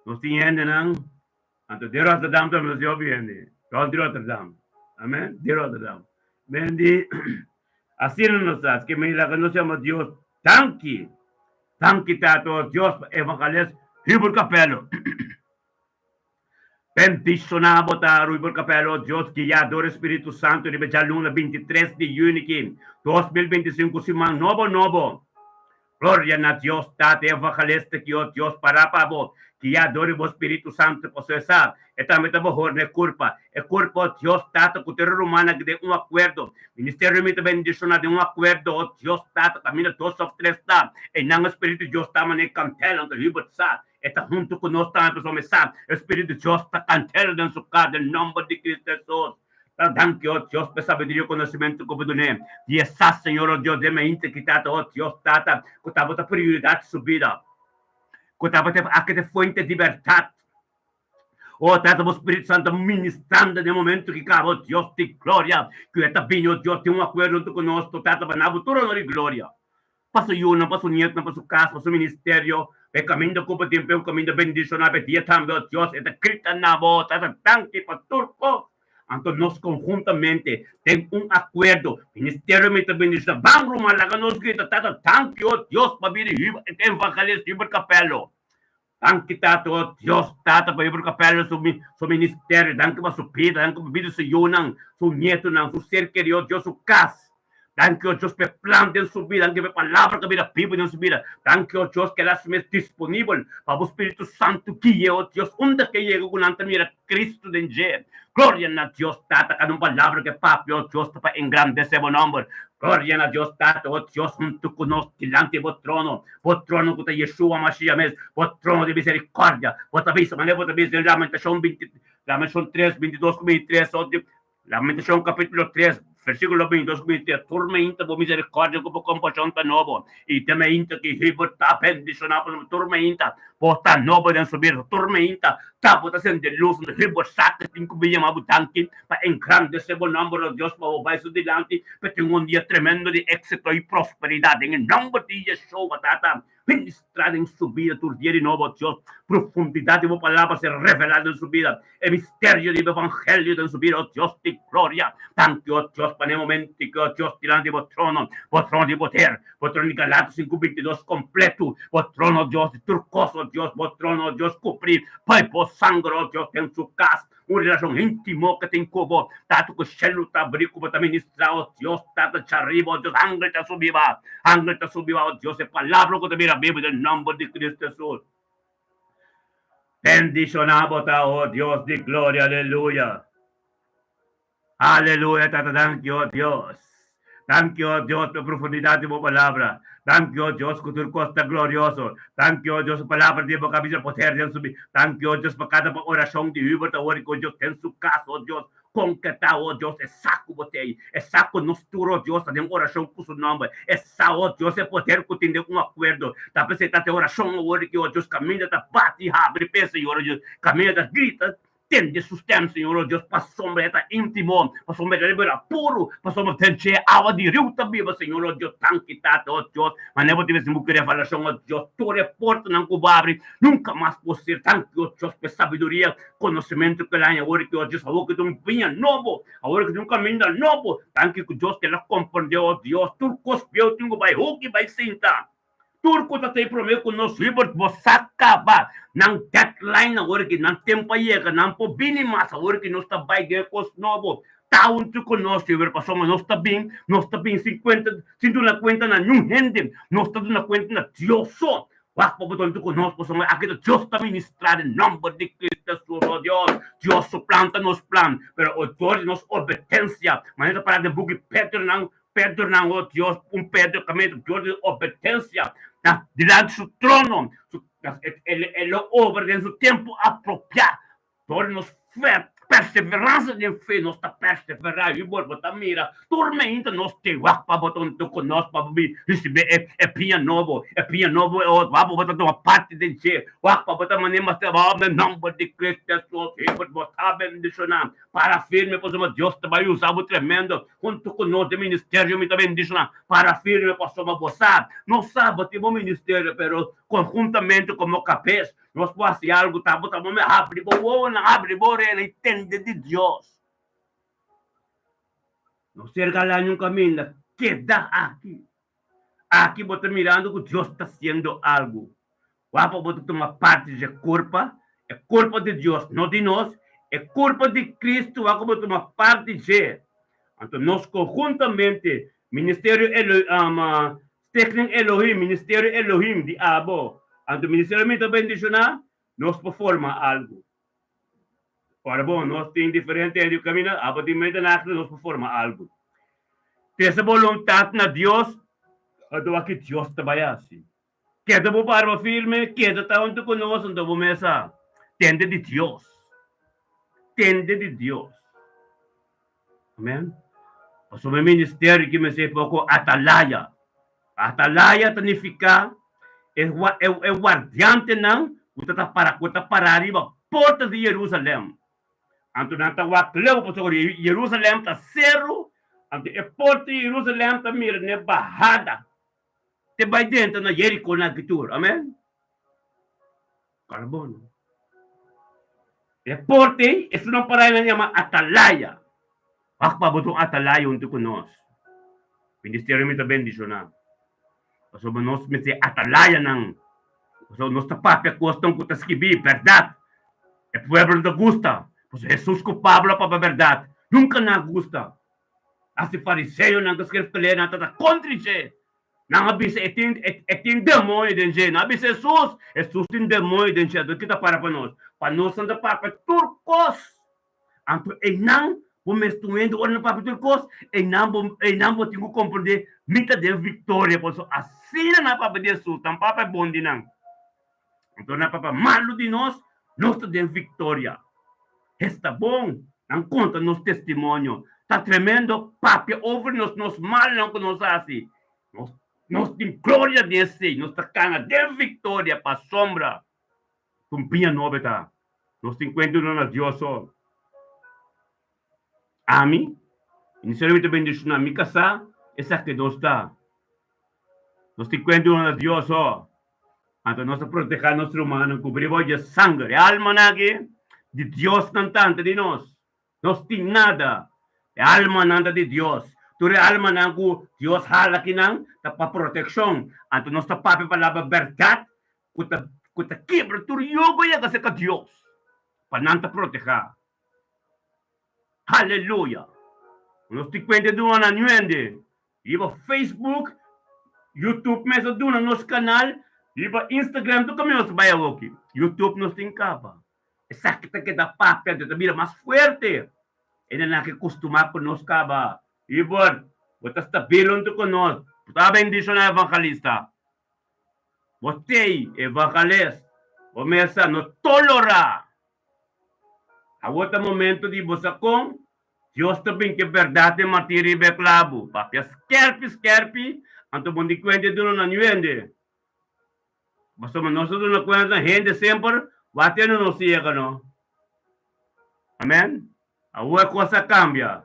nos tienen anto de Rotterdam, nos joviende, rond Rotterdam, amen, de Rotterdam. Bendi, así nos hace, que me la conocemos Dios, tanki tato, Dios, evangelista, Hubert Capello. Bendicionado a Rubor Capello, Deus guiador Espírito Santo, de Bejaluna, 23 de junho, 2025, semana novo. Glória a Deus, Tate evangelista, que o Deus para pavo, guiador do Espírito Santo, processar, e também estamos na culpa, é culpa Deus, Tata, cultura romana, que de acordo, Ministério de bendicionado de acordo, Deus, Tata, caminho 2 of 3, e não Espírito Deus, estamos na cantela, que Hubert sabe. Está junto conosco também, pessoal, sabe? O Espírito de Deus está cantando em sua casa, em nome de Cristo Jesus. Danke, oh Deus, per sabedoria e conhecimento que você tem. E essa, Senhor, oh Deus, dê-me integridade, oh Deus, tata, que estava a prioridade subida. Que estava a fonte de liberdade. Oh, tata, o Espírito Santo ministrando no momento que acaba, oh Deus, de glória. Que está bem, oh Deus, tem acordo junto conosco, tata, para na futuro de glória. Passo Yuna, passo Nieto, passo casa, passo ministério. E caminho com o tempo, um caminho bendicionado, dia também, oh Deus, é escrita na voz, é tanque para turco. Então, nós conjuntamente temos acordo. Ministério me bendicionado. Vamos malaga nos grita, tata, tanque, oh Deus, para vir evangelista, Hubert Capello. Tanque, tata, oh Deus, tata, para Hubert Capello, seu ministério, tanque para sua vida, tanque para vida, seu Yunang, seu Nieto, seu ser querido, Deus, seu casa. Thank you, Dios, por plan de su vida, que por palabra que vida viva en su vida. Thank you, Dios, que las es disponible para el Espíritu Santo que lleva, Dios, donde que llega con la mira Cristo de Dios. Gloria a Dios, tata, con una palabra que papi, oh Dios, para engrandecer el nombre. Gloria a Dios, tata, oh Dios, junto con nosotros, delante de trono que te Yeshua Mashiach, por trono de misericordia, por aviso, manejo de misericordia, Lamentación 3, 22, 23, Lamentación capítulo 3, Versículo 22, dice, tormenta por misericordia como compasión tan novo, y temeinta que hibot ta bendición por tormenta, por tan novo den subir, tormenta, tapota sen de luz, hibot saca cinco bilhões mabutankin, para engrandecer o nome de Deus, para o baixo delante, para ter um dia tremendo de êxito e prosperidade, em nome de Yeshua, tata, ministrar em sua vida, tu dia de novo, Deus, profundidade de palavra ser revelada em sua vida, o mistério do evangelho em sua vida, oh Deus de glória, tanto, oh Deus, para o momento que, oh Deus, diante do trono de poder, o trono de Galatas 5:22 completo, o trono, Deus, de turcoso, Deus, o trono, Deus, cobrir, Pai, por sangue, oh Deus, tem sua casa, uma relação íntima que tem com o tanto que o céu está abrindo para ministrar, oh Deus, está arriba, oh Deus, ángel está subindo, oh Deus, é palavra que te a Bíblia, em nome de Cristo Jesus. Bendicionamos, oh Dios de gloria, aleluya. Aleluya, tata, thank you, oh Dios. Thank you, oh Dios, por profundidad de tu palabra. Thank you, oh Dios, que tu costa glorioso. Thank you, oh Dios, palabra de boca vida poder de subir. Thank you, oh Dios, por cada oração de Uber, da hora que Deus tem su casa, oh Deus. Concretar, oh Deus, é saco botei, é saco nosturo, oh Deus, tem oração com seu nome, é sal, oh Deus, é poder que tem um acordo, tá pensando que oração, oh Deus, caminha da bate, abre, pensa, oh Deus, caminha da grita, tende sustento, Senhor, oh Deus, para sombra esta íntimo, para sombra de libera puro, para sombra tenche água de rio também, Senhor, oh Deus, tanque tato, oh Deus, mas não tivesse mulher revelação, oh Deus, tu reporta não cobre, nunca mais pode ser tanque, oh Deus, para sabedoria, conhecimento que lá agora que oh Deus, agora que tu um pinha novo, agora que tu um caminho novo, tanque que Deus que ela compreendeu, oh Deus, tu cospeu, tu vai que vai sentar. Turco tá tem problema com nós livros você acaba não deadline agora que não tempo aí que não pode bem mais agora que nós tá vai ganhar coisa novo tá um com nós livro passamos nós tá bem 50 sinto na conta na nenhum rende nós tá na conta na Deus só Wah, betul itu nós passamos aqui do Deus tá ministrar em nome de Cristo oh Deus suplanta nos plan pero o Deus nos obedência mas para de bugue Pedro não oh Deus Pedro caminho Deus de obedência diante do seu trono, ele obra em seu tempo apropriado, torna-nos fé, perseverança de fé, nós está perseverando, e bota mira, tormenta nós tem, para botar com nós, para receber, é pinha novo, vamos botar uma parte de si, para botar maneira, mas em nome de Cristo, Jesus, e botar bendicionar, para firme, pois Deus vai usar o tremendo, junto com nós, de ministério, me também bendicionar, para firme, pois gozar, não sabe, tem um ministério, pero conjuntamente como cabeça, nós podemos fazer algo, tá, abre boa, entende de Deus. Não cerca lá no caminho, queda aqui. Aqui você mirando que Deus está fazendo algo. Guapa, você toma parte de culpa, é culpa de Deus, não de nós, é culpa de Cristo, guapa, você toma parte de. Então, nós conjuntamente, Ministério Elohim, Ministério Elohim de Abo, então, Ministério Mito Bendicionar, nós formamos algo. Ora bom, nós temos diferentes de caminho, a partir de nós formamos algo. Essa vontade na Deus, então aqui Deus trabalha assim. Queda por barba firme, queda tá onde conosco, então vamos começar. Tende de Deus. Tende de Deus. Amém? O meu ministério que me sei pouco, atalaya. Atalaya significa é guardiante não, você está para arriba, porta de Jerusalém. Então, não está o pastor Jerusalém está zero, então, a porta de Jerusalém está mirando barrada. Te vai dentro na Jerico na Gitur, amém? Carbono. A porta é uma parada que chama atalaya. Akpa botong atalaya untuk nós. Ministério me também bendicionar. So, nós me se atalaya ng so, nós tapapia costong kutas kibi, verdade. É pueblo da gusta. Pues Jesus culpable para a verdade. Nunca na gusta. Assim fariseu nang kaskriptele na tata kontriche. Nang abisa etin demônio den je. Nang abisa Jesus tin demônio den je. Do kita para nós. Para nós anda papa turcos. Anto enang instrumento olha para turcos, enang tingo compreender mita de vitória, por isso assim na papa de Jesus, tam papa bom de não. Então na papa malo de nós tem vitória. Está bom, não conta nos testemunho, Está tremendo, papia, over nos mal não que nos hace. Nos tem glória desse, nos cana de vitória para sombra. Cumpia noveta. Nos tem cuento na Deus. Ami, inicialmente bendição na minha casa, essa que nós está. Nos tem cuento na Deus. Então nós proteger nosso humano, cobrimos de sangue, alma nage, de Deus não tanto de nós. Nós tem nada. Alma nada de Deus. Ture alma nangu Dios hala kinang tapa proteksyon. Anto nos tapapi palaba verdad kuta kibra turi yogo ya kasi ka Dios. Pananta proteja. Hallelujah. Nos ti kwente doon na nyende. Iba Facebook, YouTube meso doon nos kanal, iba Instagram do kami nos bayawoki. YouTube nos tingkapa. Sakita kita papel de tabira mas fuerte. E na nakikustuma ko nos kaba. Ibor, botas tabilon to ko nos. Puta bendición na evangelista. Botei, evangelista. O mesa no tolora. Awota momento di bosakong, Dios também que verdade matiri beklabo. Papia skerpi, anto bondi kwente duno na nyende. Basta manoso duno kwente na gente sempre, wate no siya ka no. Amen? Awa cosa cambia.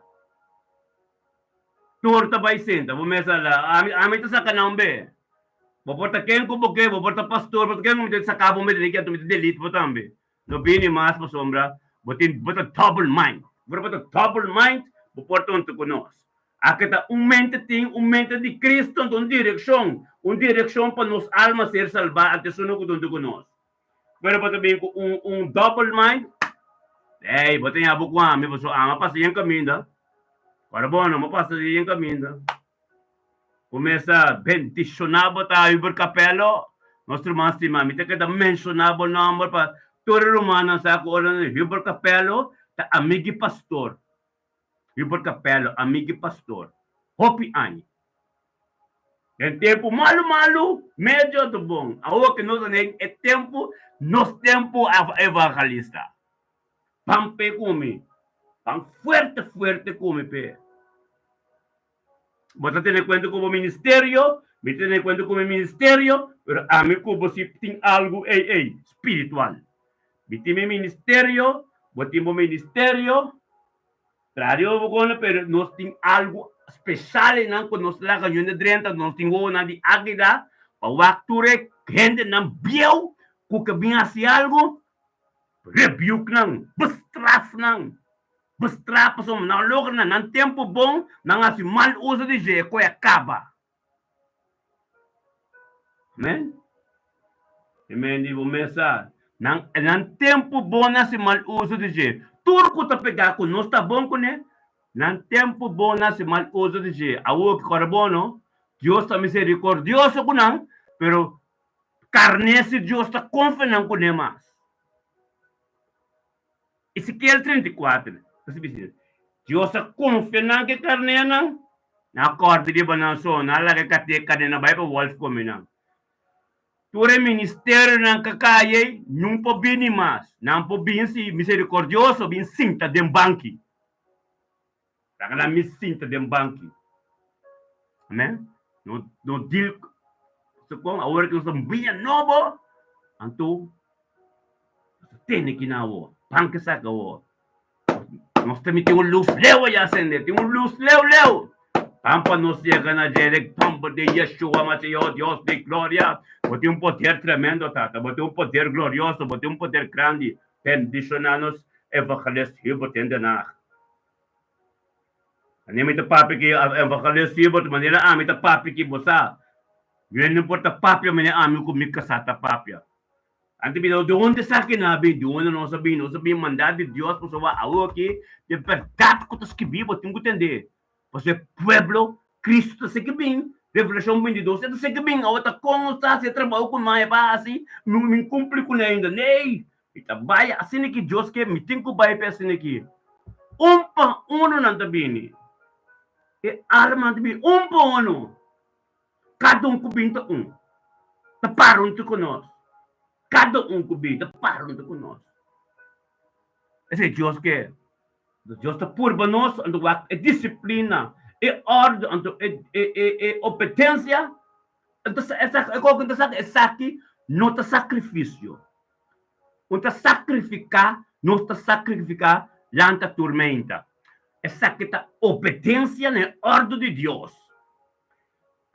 Torta by senta, bumesa la, ami to sa kanambe. Boporta ken ko boke, boporta pastor, boporta ken mo sa kabo me diniki ato delete mo tambe. No bini mas mo sombra, botin bota double mind. Bota double mind, boporta onto konos. Akita mente de Cristo en dirección para nos almas ser salvadas, antes uno con konos. Pero bota bem double mind. Hey, botin abo ko ami, boso ama pasiyan kaminda. Para bom, não passa de em caminho. Começa bendicionado tayo por capelo. Nosso irmão estima, tem que dar mencionado nome para todo romano sa ko oran por capelo, ta amigi pastor. Por capelo, amigi pastor. Hopi ani. Em tempo malo, médio do bom. Awo que nós nem é tempo, nos tempo evangelista. Pampe come. Tan fuerte come pe. Vos tener cuenta como ministerio, me tener cuenta como ministerio, pero a mí como si tiene algo espiritual. Mi ministerio, vos tengo ministerio, trario pero nos tiene algo especial en algo nos la cañón de 30, nos tengo una de águila, para wakture gente nan biel, que bien hace algo, rebuke nan, bestraf nan. Bestrapa som na lugar na ng tempo bom na nga si mal uso de je ko acaba. Amen? Amen di bomesa. Nang tempo bom na si mal uso de je. Turco ta pega ko no está bom ko ne. Nang tempo bom na si mal uso de je. Awo ki carbono, Dios ta misericordioso ko nang, pero carne si Dios ta confinan ko ne mas. Ezequiel 34. Dios confia na que carne na corte de bananso na la que kate kadena bay pa wolf ko mina ture ministerio ng kakaye nung po binimas nang po bin si misericordioso bin sinta dem banki takala mis sinta dem banki amen no deal so kung awar ko sa biya nobo anto tene kinawo pangkasa kawo. Nós também tem luz leu aí acender, tem luz leu. Pampa nos chega na Jerek, pampa de Yeshua, Mateo, Deus de glória. Bote poder tremendo, tata, bote poder glorioso, bote poder grande. Bendicionanos, evangelista, bote na. Ani mi papi que evangelista, bote maneira ami ta papi que bosa. Yun não importa papi, mas ami ko mikasata papi. Antes de onde sa kinabi, doon na sabihin mandado de Dios, po sa awo ki, de verdade ko tas kibibo, tingo tende. Porque pueblo, Cristo sa kibing, Revelação 22, ito sa kibing, awo ta kung sa trabaho ko maya pa asi, min kumpli ko na yun, nei, itabaya, asini ki Dios ke, miting ko baya pa asini ki. Umpa uno nang tabini. E alam nang tabini, umpa uno. Kadong kubinta taparon to konos. Cada um cubita para onde conosco. Esse Deus que Dios está purba nos, ando é disciplina, é ordem, ando é obediência. Então, essa aqui, não está sacrifício. Não está sacrificar, não está sacrificar lanta tormenta. Essa aqui está obediência na ordem de Deus.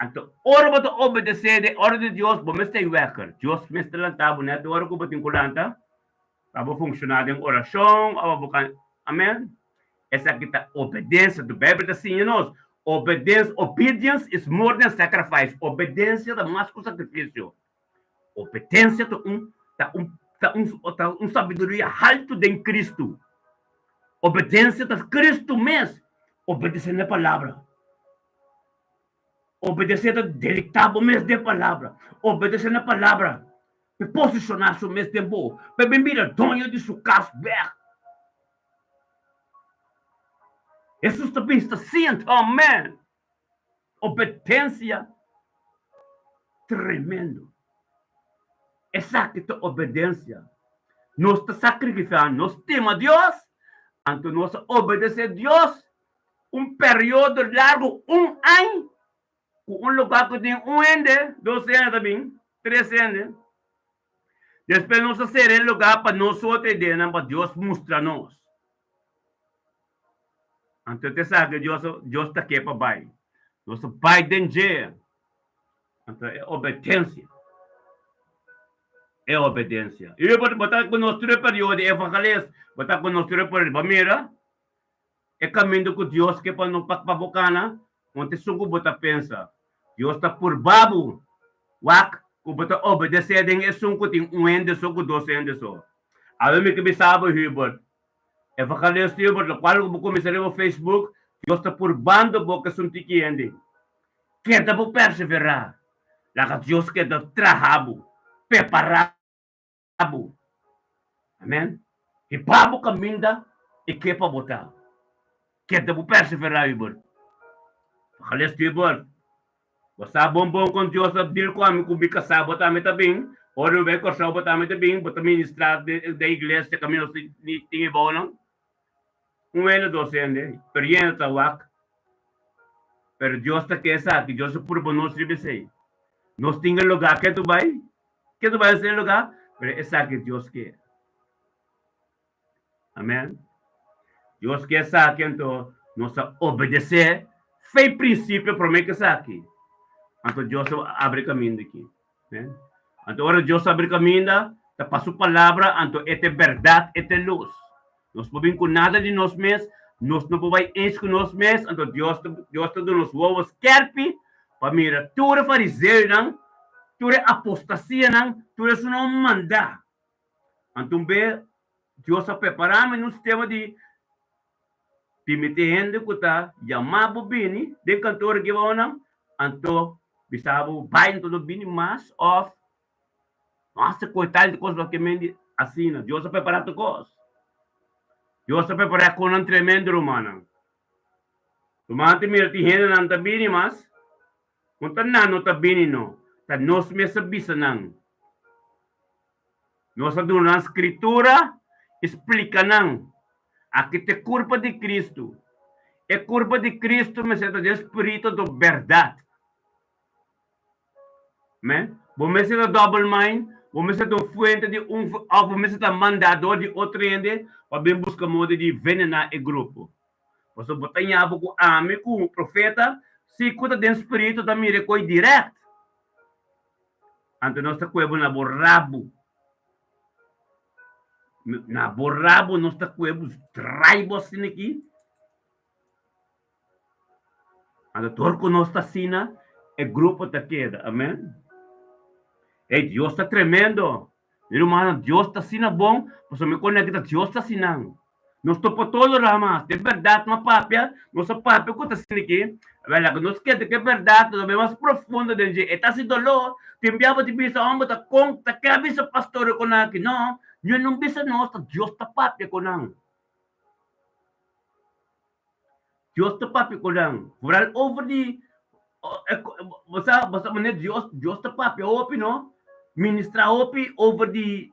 Então, ora você obedecer a ordem de Deus, você está em wecker. Deus me está lantando, né? Ora que você tem lanta, para funcionar em oração, amém? Essa aqui está obediência do Bíblia assim, nós. Obedience is more than sacrifice. Obediência é mais que sacrifício. Obediência é sabedoria alto de Cristo. Obediência de Cristo mesmo. Obedecer na palavra. Obedecer ao delictável mesmo da palavra. Obedecer na palavra. Para posicionar-se mesmo tempo. Para bem a donha de sua casa. Jesus também está sendo, amém. Obediência tremendo. Essa aqui é obediência. Nós estamos sacrificando, nós temos a Deus, então nós obedecemos a Deus período largo, ano, com lugar que tem ano, 2 anos também, 3 anos. Depois nós seremos lugar para nós outros ideia, para Deus mostrar-nos. Então, você sabe que Deus está aqui para o Pai. Nosso Pai tem dia. Então, é obediência. É obediência. E eu vou botar com o nosso período de evangelista, botar com o nosso período de Bamira, é caminho que Deus quer para não pakpabukana, onde sugo bota pensa. Deus está por babu, wak, que bota obedecer den esungo ting ende sugo 2 ende so. Alam me que bisabo hibot. Evangelista hibot, lo qual ko começar no Facebook, Deus está por bando boca suntiki ende. Quer por perseverar. Lá que Deus quer trabalho, preparar. Amém? E papo caminda e que para botar. Que te vou perseverar, Ibor. Evangelista Ibor. Basta bom com Deus, abdil ko amin kung bika sabot amin tabing, o no be ko sabot amin tabing, bota ministrar da igreja kami no tingi bonang. Um ano docente, periendo tawak. Pero Dios está que esa, que Dios es por bonos ribesei. Nos tinga lugar que tu vai ser lugar, pero esa que Dios quer. Amém? Deus quer essa que então nós obedecer, fez princípio para mim que essa aqui. Então Deus abre caminho aqui, né? Então agora Deus abre caminho, tá passou palavra, então é verdade, é luz. Nós podemos com nada de nós mesmos, nós não podemos encher com nós mesmos, então Deus está dando nos ovos querpe, para mirar tudo fariseu não, tudo apostasia não, tudo isso não manda. Então bem, Deus está preparando no sistema de pimitihende ko ta yamabo bini de kantor giwaonam anto bisabo bain todo bini mas of nossa coitado de coisa que mendi assina Deus está preparado coisa Deus está preparado com um tremendo romano tomate mira ti hende nan ta bini mas kung nano ta bini no ta nos me sabisa nang nos aduna na escritura explica nang aqui tem culpa de Cristo. É culpa de Cristo, mas é do Espírito da verdade. Vamos ser double mind, vamos ser do fuente de vamos ser mandador de outro ende, para bem buscar modo de envenenar o grupo. Você botar em abo com ame, com o profeta, se cuida do Espírito da mira coi direto. Então nós estamos na borrabo. Na borrabo nós está com os traibos assim aqui. A doutor que nós está assim, é grupo da queda, amém? E Deus está tremendo. Irmão, Deus está assim bom, você me conecta, Deus está assim. Nós estamos por todo ramas, é verdade, uma papia, nossa papia que está assim aqui, nós queremos que é verdade, é mais profunda do que está assim dolor, te enviava de bisa, homem, está que avisa pastor com aqui, não. Yun nung bisa nossa, Deus está papi ko lang. Deus está papi ko lang. Fural over the, basta man Deus está papi, opi no? Ministra opi over the,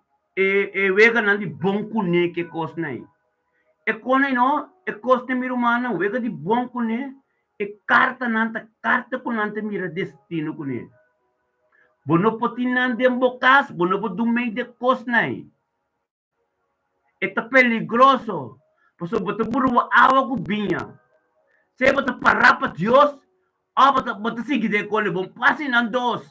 wega nan di bong kunik e kos na e. E kone no, E costa mira humana, wega de bom com ele. E carta com nanta mira destino com ele. Bono poti nan dem bokas, bono po dumay de kosnay. Ito peligroso. Paso bata buru awa ko binya. Se bata parapa Dios, bata sige de kole bom pasi nan dos.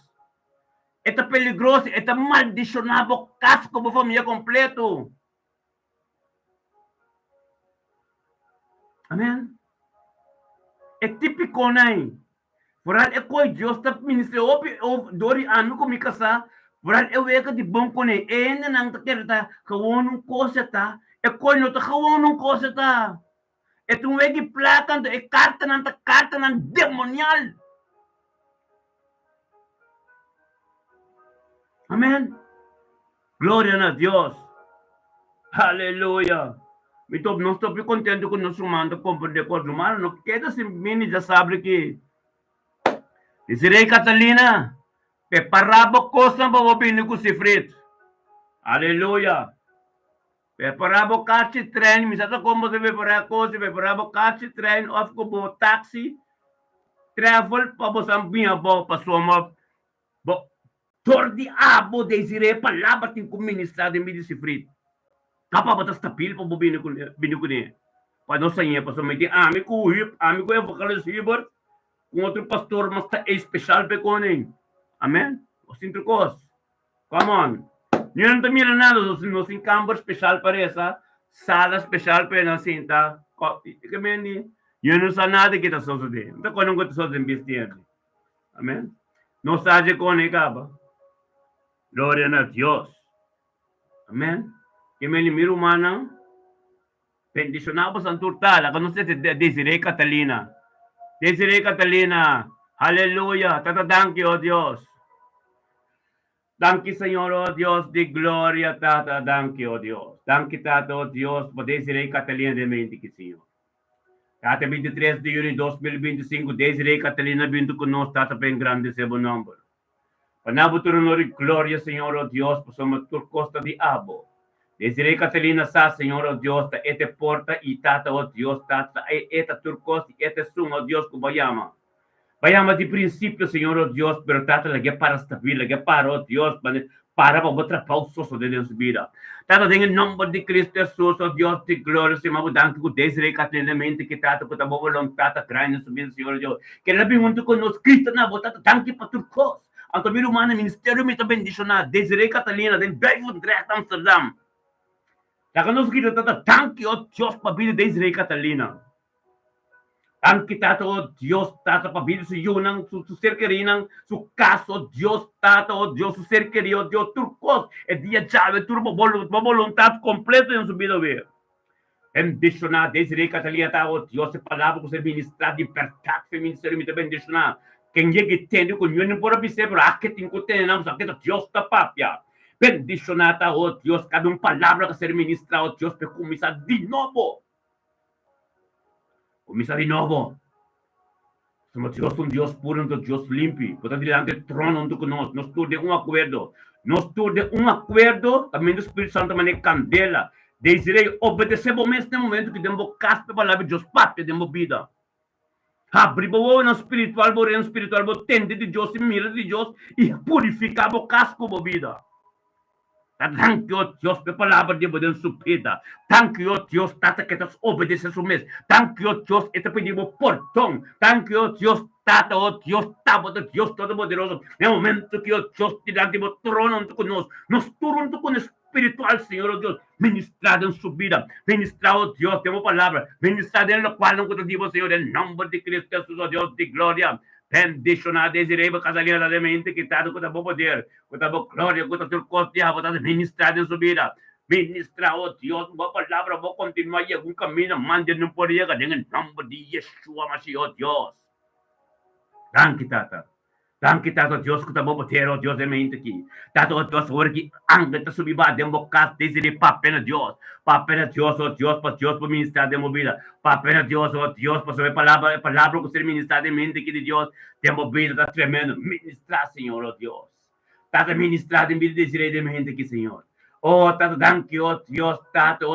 Ito peligroso, ito maldicionado casco mo família completo. Amen. É típico nai. Vooral ik kooi Dios dat minister op dori anu ko mikasa. Vooral ik weka di bom ko ne. En nang takerta gewoon een kosa ta. Ik kooi no ta gewoon een kosa ta. Et un wegi plakan de karta nan demonial. Amen. Gloria a Dios. Aleluya. No estoy contento con nuestro mando comprar de cosas humanas. No queda sin mini ya sabe que Desiree Catalina, preparaba coisa para o bine com sifrit. Aleluia. Preparava carro trem, me sabe como se preparar coisa, preparava carro trem, of como taxi, travel para você ambinha bom para sua mão. Tordi abo Desiree palavra tem como ministrar de mim sifrit. Capa batas tapil para o bine com ele. Para não sair para sua mãe, amigo é vocalizador. Um outro pastor, mas é especial para ele. Amém? Os intricos. Come on. Não tem nada, não tem campo especial para essa, sala especial para essa cinta. Eu não sei nada que está sucedendo. Não sei como está sucedendo. Amém? Não sabe como é que é. Glória a Deus. Amém? Que me limiro humana. Bendicionado Santo Urtal. Não sei se Desiree Catalina. Desiree Catalina, aleluya, thank you, oh Dios. Thank you, Señor, oh Dios, de gloria, tata, thank you, oh Dios. Thank you, tata, oh Dios, por Desiree Catalina de mente que Senhor. Tata, 23 de junho de 2025, Desiree Catalina vindo conosco, tata, bem grande seu número. Panabuturo no glória, Senhor, oh Dios, por sua turcosta de abo. Desiree Catalina sa, Senhor, oh Dios, ta ete porta y tata, oh Dios, tata, eta turcos y ete sum, oh Dios, kubayama. Bayama de princípio, Senhor, oh Dios, pero tata, lagi para stabil, lagi para, oh Dios, para outra pausa de Deus vida. Tata, em nome de Cristo Jesus, oh Dios, de glória, Senhor, danke com Desiree Catalina mente que tata, com a boa vontade, tata, crânio, subir, Senhor, oh Dios. Que ela pergunta conosco, Cristo, na boa, tata, danke para turcos. Ang kami humano, ministério, me também bendicionado, Desiree Catalina, den Duivendrecht, Amsterdam. Kaya nos kita tata, thank you, oh Dios, pabili Desiree Catalina. Thank you, tata, oh Dios, tata, pabili sa iyo ng su ser querido, su caso, Dios, tata, oh Dios, su ser querido, Dios, turcos, e dia chave, turbo, voluntad completa en su vida, ver. Bendicionar, Desiree Catalina, tata, oh Dios, se palavra com ser ministrado, libertad, ministério, me bendicionar. Quem é que tem, com eu não posso dizer, pero aqui tem que ter, não, sabe, Dios, tá papia. Bendicionata, oh Dios, cada palavra que ser ministrada, oh Dios, para começar de novo. Começar de novo. Somos Deus, Deus puro, Deus limpo. Portanto, diante do trono conosco. Nós todos de acordo. Nós todos de acordo. Também do Espírito Santo, mas candela. Desirei obedecer neste momento que temos caspa para a palavra de Deus, papi, temos vida. Abrir o no espiritual, o reino espiritual, o tende de Deus, e mira de Deus, e purificar o casco da vida. Thank you, Dios, por palavra de poder supida. Thank you, Dios, tata que nos obedece su mes. Thank you, Dios, este pedimos portão. Thank you, Dios, tata, oh Dios, tábado, Dios Todo-Poderoso. No momento que, oh Dios, te dá de trono conosco. Nos turno com o espiritual, Senhor, oh Deus, ministrado em sua vida. Ministrado, oh Deus, temos palavra. Ministrado em lo qual não contigo, Senhor, em nome de Cristo Jesus, oh Deus, de glória. Bendicionar, Desiree Catalina de mente que está com o bom poder, com a boa glória, com a tua costa, com a ministrada em sua vida. Ministrar, oh Deus, boa palavra, vou continuar em algum caminho, mande não por aí, em nome de Yeshua, Mashiach, oh Deus. Thank you, tata. Thank you, tata, Deus, com a boa poder, oh Deus, de mente aqui. Tata, oh Deus, agora que anga está subindo, de boca, Desiree, papena Deus. Papena Deus, oh Deus, para ministrar de movida. Papena Deus, oh Deus, para saber palavra que ser ministrada de mente aqui de Deus. De movida, está tremendo. Ministrar, Senhor, oh Deus. Tata, ministrada em vida de Desiree de mente aqui, Senhor. Oh, Tata, thank you, oh Dios, Tata,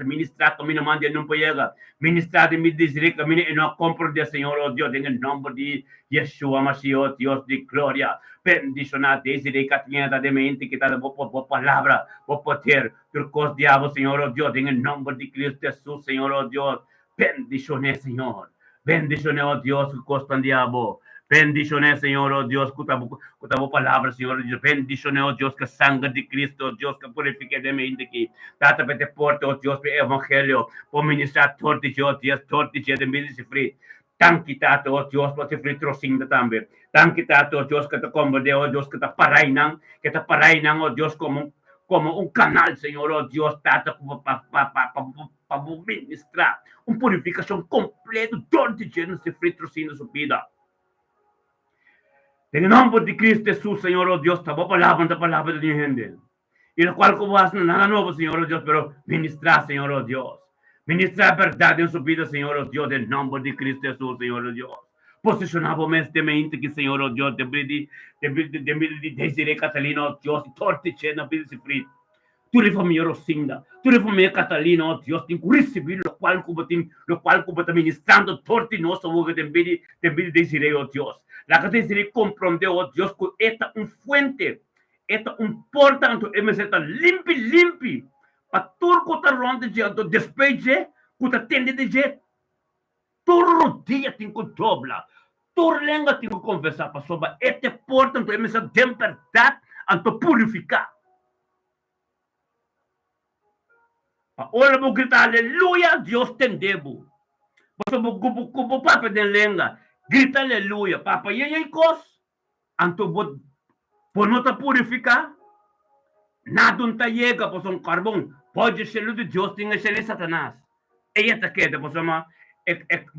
ministra kami naman din ng payega. Ministra din mi disiri kami ni ino compro de Señor, oh Dios, en el nombre de Yeshua Mashiach, oh Dios de gloria. Bendicionate, disiri katnieta de mente que Tata, por palabra, por poder, turcos diablo, Señor, oh Dios, en el nombre de Cristo Jesús, Señor, oh Dios. Bendiciones, Señor. Bendiciones, oh Dios, que costan diablo. Bendiciones, Señor, oh Dios, kutabo palabra, Señor, Dios. Bendiciones, oh Dios, que sangre de Cristo, oh Dios, que purifique de mente aquí. Tata, pete porte, oh Dios, pe evangelio, por ministrar tortiche, oh Dios, tortiche de mente free. Tanki tato, oh Dios, por te free trocinda también. Tanki tato, oh Dios, que te converde, oh Dios, que te parainan, oh Dios, como un canal, Señor, oh Dios, tata, para ministrar una purificación completa, tortiche, no se free trocinda su vida. En el nombre de Cristo Jesús, Señor, oh Dios, te voy a palabra de mi gente. Y lo cual como vas, nada nuevo, Señor, oh Dios, pero ministrar, Señor, oh Dios. Ministrar verdad en su vida, Señor, oh Dios, en el nombre de Cristo Jesús, Señor, oh Dios. Posicionamos este mente que, Señor, oh Dios, de Desiree Catalina, oh Dios, y tortiche, na vida se frito. Tu le famiglia Rosinda, tu le famiglia Catalina, oh Dios, tin ricevere lo qual como te ministrando torti nostro voga te vedi Desiree, oh Dios. La que Desiree comprende, oh Dios, que esta un fuente, esta un porta, anto emeseta limpi, pa turco ta ronde de anto despeje, que ta tende de jet. Todo dia tem que dobla, todo lenga tem que conversar, pa soba, esta porta, anto emeseta tempertar, anto purificar. Ora mo grita aleluia, Deus tendebo. Basta mo gubo papa den lenga. Grita aleluia, papa yey kos. Anto bot ponota purificar. Nadun ta yega po son carbon. Pode ser de Deus tinha ser Satanás. E esta queda po sama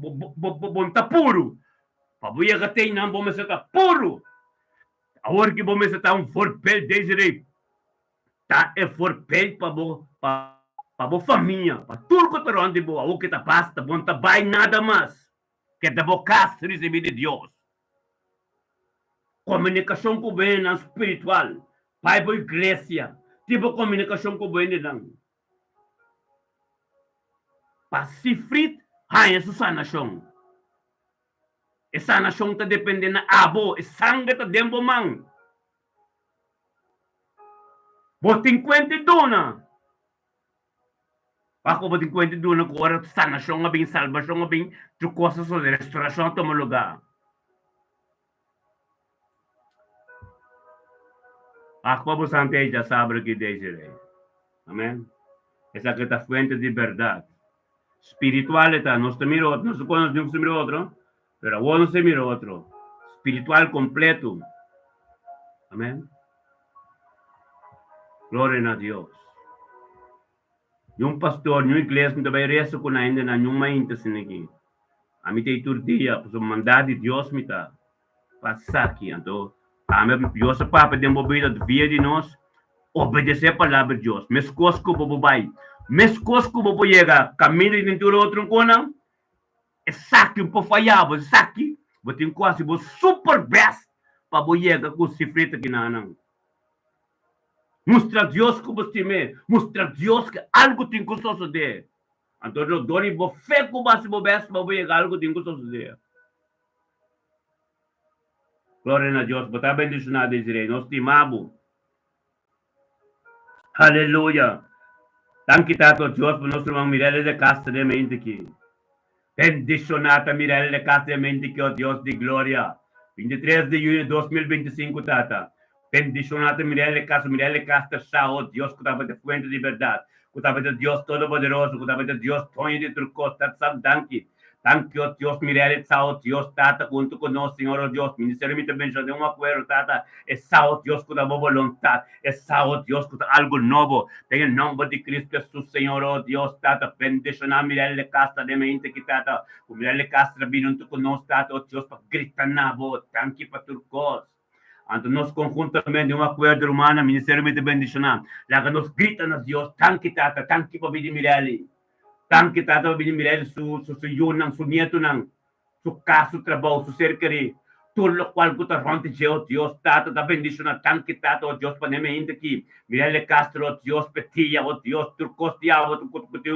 bonta puro. Pabuya gatei não bom meseta puro. Agora que bom meseta um forpel Desiree. Tá é forpel para a família, para tudo que está onde boa, o que está basta, bom tá vai nada mais, que é da boca receber de Deus. Comunicação com o bem espiritual, pai para a igreja, tipo comunicação com o bem não. Para se frit, essa nação. Essa nação está dependendo da abo, e sangue está dentro man. Botem conta dona. Ako ba din kwento doon ako oras sana siya nga bing salvasyon nga bing trukosa sa restaurasyon tumuluga. Ako ba sante ya sabre que Desiree. Amén. Esa que está fuente de verdad. Espiritual está, no se mira otro, no se conoce ni se mira otro, pero bueno se mira otro. Espiritual completo. Amén. Gloria a Dios. Yung pastor, yung iglesia, não vai resto com ainda na nenhuma intenção aqui. A mim tem tudo dia, por mandar de Deus me tá passar aqui. Então, a mim Deus papa de movida de via de nós, obedecer a palavra de Deus. Mes cosco bobo vai, mes cosco bobo chega, caminho de dentro outro cona, é saque um pouco falhava, saque, botem quase bo super best para bo chega com se frita aqui na não. Mostra a Deus que você me, mostra a Deus que algo tem que suceder. Então, eu dou e vou fé que você vai ver se vai chegar algo tem que suceder. Glória a Deus, botar bendicionado Desiree, nós estimamos. Aleluia. Tanto a Deus por nosso irmão Mirelle de Castro de mente aqui. Bendicionada Mirelle de Castro de mente aqui, ó Deus de glória. 23 de junho de 2025, tata. Bendicionado Mirelle Castro, saúde, Deus que estava de fuente de verdade, que estava de Deus todo-poderoso, que estava de Deus tonho de turcos, sabe, tanque, ó Deus Mirelle, saúde, Deus, tata, junto conosco, Senhor, ó Deus, ministério me também já deu um acordo, tata, é saúde, Deus, que dava vontade, é saúde, Deus, que algo novo, tem em nome de Cristo Jesus, Senhor, ó Deus, tata, bendicionado Mirelle Castro, de mente que tata, o Mirelle Castro, junto conosco, tata, ó Deus, para gritar na voz, tanque para turcos. Anto nós conjuntamente um acordo romano, ministério me bendicionar. Lá que nós gritamos a Deus, tanque tata, tanque para vir Mirelle. Tanque tata para vir Mirelle, su yunang, su nieto nang, su caso, trabalho, su cercaria. tutto lo qual gutarronte Geo Dios Tata da bendición tan quitado oh Dios panemente aquí mirale Castro oh Dios petilla oh Dios turcostia oh tu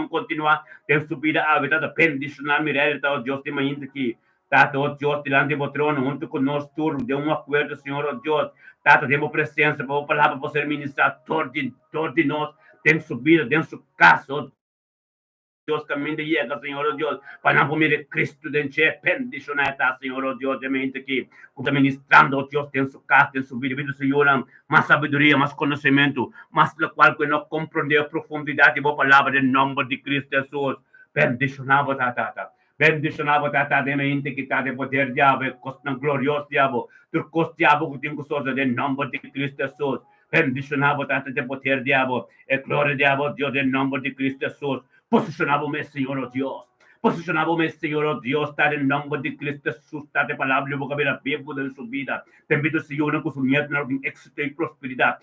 continua de subida a vida da bendición mirale oh Dios de mente aqui Tata oh Dios delante do trono junto con nós turno de acordo Senhor oh Dios Tata temos presença para palavra para ser ministrado todo de nós tem subida dentro do casa oh Dios caminho de llega, Senhor oh Deus, para não comer Cristo dentro de bendicionata, Senhor oh Deus, de mente que está ministrando, oh Deus, tem sua casa, tem sua vida, Senhor, mais sabedoria, mais conhecimento, mais lo qual que não compreende a profundidade da palavra, em nome de Cristo Jesus, bendicionava, tata. Bendicionava, tata, de mente que está de poder, diabo, costa glorioso, diabo, tu costa, diabo, que tem coisa, em nome de Cristo Jesus, bendicionava, tata, de poder, diabo, e glória, diabo, Deus, em nome de Cristo Jesus. Posicionábame, Señor oh Dios. Posicionábame, Señor oh Dios, está en nombre de Cristo Jesús, está de palabra, boca ver a vivo de su vida. Te invito, Señor, a consumir en éxito y prosperidad.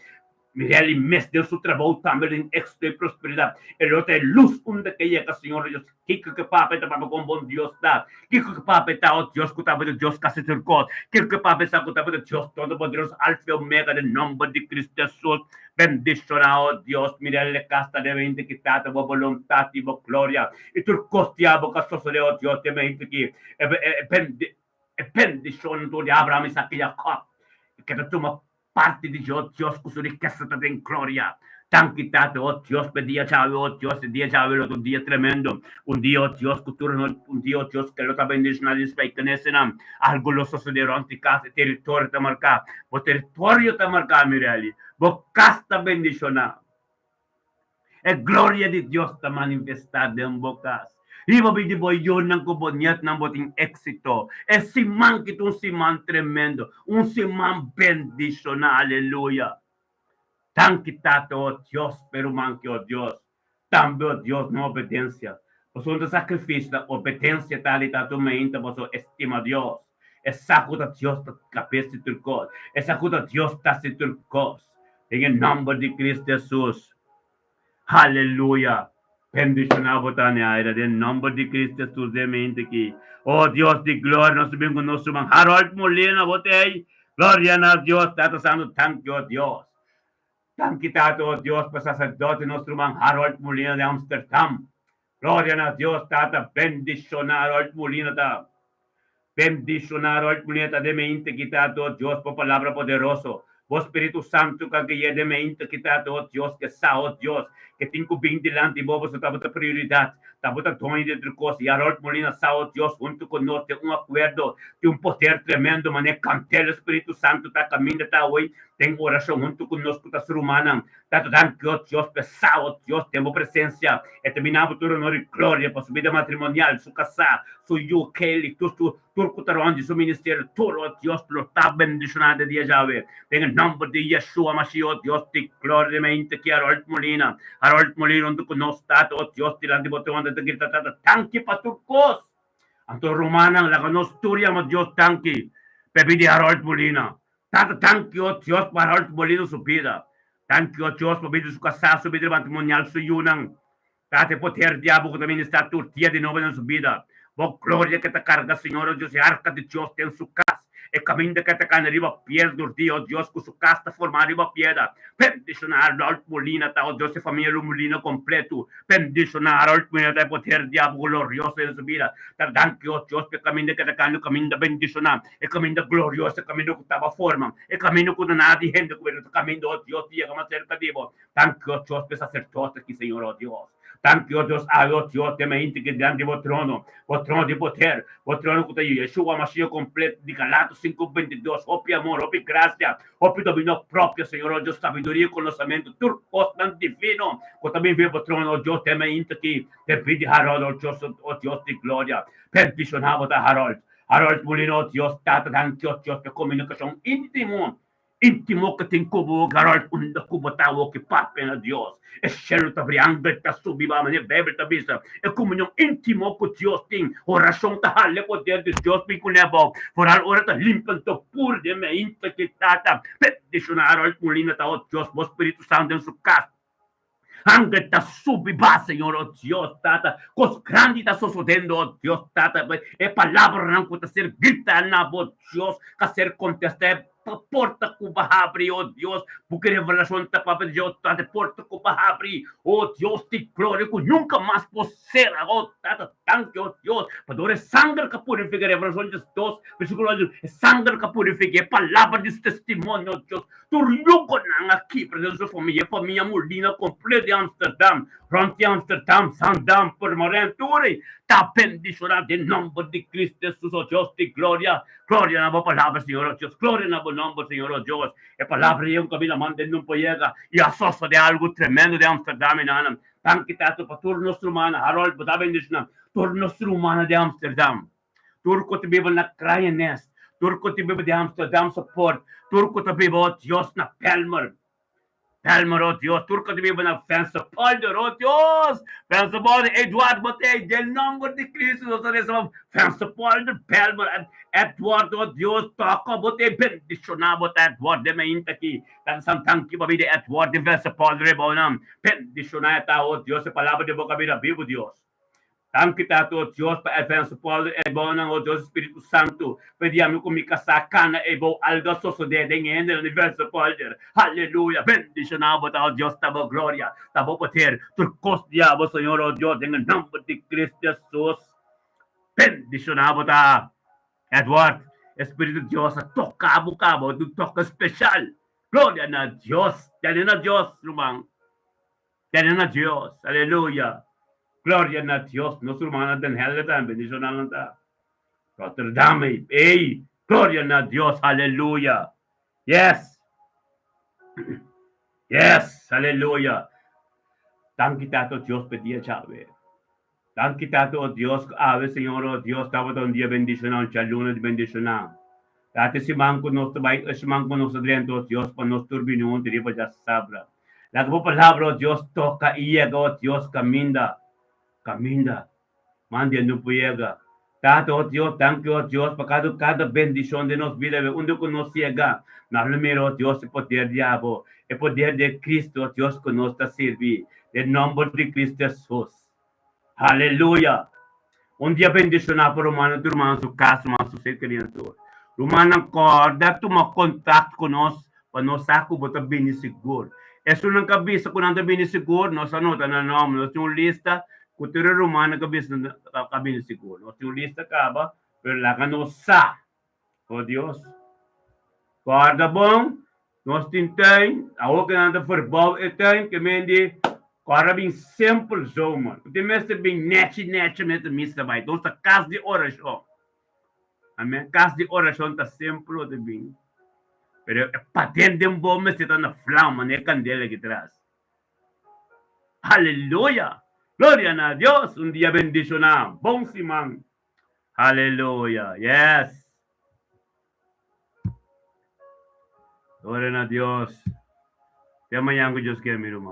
Mire el mes de su trabajo también en éxito y prosperidad. El otro es luz, donde que llega, Señor Dios. Kiko que pape está para con buen Dios está. Kiko que pape está, oh Dios, que está de Dios casi turcos. Kiko que pape está, que está de Dios todopoderoso, alfa y omega, en nombre de Cristo Jesús. Bendicionado, oh Dios, mira le casta de mente que está tu voluntad y tu gloria. Y tu costiabo que sos de oh Dios, de mente que bendición tu de Abraham, Isaac y Jacob. Que te toma parte de Dios, Dios, con su riqueza en gloria. Tan quitado, oh Dios, pedía chave, oh Dios, el día chave, un día tremendo. Un día, oh Dios, un día, oh Dios, que lo está bendicionando, y algo lo sucederá en tu casa, territorio está marcado. O territorio está marcado, Mireli. O casa está bendicionado. La gloria de Dios está manifestada en bocas. Iba bidi boy yun ng kubonyat ng boting éxito. Simán que un simán tremendo. Un simán bendicional. Aleluya. Tan quitado, oh Dios, pero manque, oh Dios. También, oh Dios, no obediencia. Por su sacrificio, la obediencia tal y tal tu mente, por su estima a Dios. Es sacuda Dios ta cabeza de turcos. Es sacuda Dios ta se turcos. En el nombre de Cristo Jesús. Aleluya. Bendicionado Tania, era en nombre de Cristo Jesús de mente aquí. Oh Dios de gloria, nos subimos con nuestro man. Harold Molina, botei. Gloria a Dios, está santo, thank you, Dios. Tan quitado, oh Dios, para sacerdote nuestro man Harold Molina de Amsterdam. Gloria a Dios, tata, bendicionado Harold Molina, ta. Bendicionado Harold Molina, de mente quitado, oh Dios, por palabra poderoso. O Espírito Santo que é de mente que está oh Deus que sa oh Deus que tem que vir delante de você tá botando prioridade tá botando tome de outra coisa e Harold Molina sa oh Deus junto conosco tem acordo tem poder tremendo mas cantela Espírito Santo tá caminhando tá hoje tem oração junto conosco tá ser humana tá dando que oh Deus pesado oh Deus temos presença e terminamos tudo honor e glória para sua vida matrimonial sua casa sua Kelly tu Turco su ministério todo oh Deus lo está bendicionado dia já ve em nome de Yeshua Mashiach Deus te gloriamente que Harold Molina onde conosco está oh Deus delante de você onde te grita tanque para turcos anto romana la conostura mas Deus tanque pepe de Harold Molina tanque oh Deus para Harold Molina su vida tanque oh Deus para vida su casa su vida matrimonial su yunang tate poder diabo que também está turtia de novo na sua vida oh gloria que te carga Senhor Deus e arca de Deus tem su casa e caminho que te cana riba piedra oh Deus com su casa formar riba piedra bendicionar Harold Molina tá oh Deus e família Molina completo bendicionar Harold Molina de poder diabo glorioso em sua vida tá danke oh Deus que caminho que te cana caminho bendicionar e caminho glorioso caminho que tava forma e caminho que nada de gente que caminho oh Deus dia como cerca vivo danke oh Deus que sacerdote aqui Senhor oh Deus Tanto oh Deus, oh Deus, te mente que diante do trono de poder, o trono que tem Yeshua Mashiach completo de Galatas 5:22, opi amor, opi graça, opi domínio próprio, Senhor, oh Deus, sabedoria e conhecimento, tudo tan divino, que também vem o trono, oh Deus, te mente que te pede Harold, oh Deus de glória, bendicionado da Harold Molina, oh Deus, tata, tanto oh Deus, que comunicação íntimo que tem como Harold unda como tawo que pape na Deus. É cielo tá brianga tá subiba mane bebel tá bisa. É comunhão íntimo com Deus tem. Oração tá hale poder de Deus bem com nebo. Foral ora tá limpan to pur de me inta que tata. Peticionar Harold Molina tá o Deus, o Espírito Santo em sua casa. Hanggang ta subiba, Señor, oh Dios, Tata. Cos grande ta sucedendo, oh Dios, Tata. E palabra ng kuta ser grita na, oh Dios, kaser conteste porta ko bahabri, oh Dios, porque revelación ta papel Dios, Tata, porta ko bahabri, oh Dios, ti gloria ko nunca más posera, oh Tata, thank you, oh Dios, padore sangre ka purifica, revelación Dios 2, versículo 1, sangre ka purifica, palabra de testimonio, Dios, turyuko na nga ki, presença família Molina, completa de Amsterdam, Ronti Amsterdam, Sandam, Permanenturi, ta bendicionado em nome de Cristo Jesus, oh Deus de glória, glória na boa palavra, Senhor, oh Deus, glória na boa nome, Senhor, oh Deus, é palavra eu que me manda não pode e a soça de algo tremendo de Amsterdam, nanam, tanto que tato para tur nosso humano, Harold, para bendicionar, tur nosso humano de Amsterdam, tur ko te bibel na Kraaienest, tur ko te bibel de Amsterdam support, tur ko te bibel, oh Deus, na Pelmer, oh Dios, turco de vivo na fensa, Polder, oh Dios, fensa Polder, Eduardo Botei, del nombre de Cristo, nós oramos, fensa Polder, Pelmer, Eduardo, oh Dios, toca, Botei, bendicionar, Botei, Eduardo, de meinta aqui, tan santang que babi de Eduardo, de fensa Polder, bonam, bendicionar, tá, oh Dios, a palavra de boca vida vivo, Dios. Thank kita to Dios pa advance Paul e bona o Dios Espírito Santo. Pediamo come kasakana e bo algo sosodede ngene universo Paul. Aleluia. Bendicionado ta Dios tabo gloria. Tabo poder. Turcos diabo Senhor o Dios em nome de Cristo Jesus. Bendicionado ta Edward. Espírito de Dios toca a cabo do toca especial. Glória na Dios. Dali na Dios, lumang. Dali na Dios. Aleluia. Gloria a Dios, nuestro hermano den helgeten, bendición a lanta. Rotterdam, hey, gloria a Dios, aleluya. Yes. Yes, aleluya. Tan quitado Dios pedía chave. Tan quitado Dios, ave Señor, oh Dios, estaba un día bendicionado, chaluna de bendicionado. Dati si manco nostro bait, si manco nostro drento, Dios, pa nostro turbinun, tiripa ya sabra. La po palabra, oh Dios, toca iya, oh Dios, caminda. Caminda, mande no puega. Tato, oh Dios, thank you, oh Dios, para cada bendición de nos vida, onde conosco chega. Na primeiro, oh Dios, o poder diabo, o poder de Cristo, oh Dios, que nos está servir. Em nome de Cristo Jesus. Aleluia. Um dia bendicionar para o humano, turma, su casa, su ser criança. Humano, acorda, toma contato conosco, para nós saco, botar bem seguro. Isso não cabeça, quando anda bem seguro, nós anota no nome, nós temos lista, cultura romana cabeça cabine seguro. Nós temos lista acaba, pero lá que nós sa. Oh Deus. Guarda bom, nós tentamos, a outra anda verbal e tem que mende, guarda bem simples zo, mano. Tem mestre bem net met de mista vai. Então está casa de oração. Amém? Casa de oração está sempre de bem. Pero patente de bom, mas está na flama, né? Candela aqui atrás. Aleluia. Gloria a Dios, un día bendicionado. Bom Simán. Aleluya. Yes. Gloria a Dios. Te amanhã que Deus quer, meu irmão.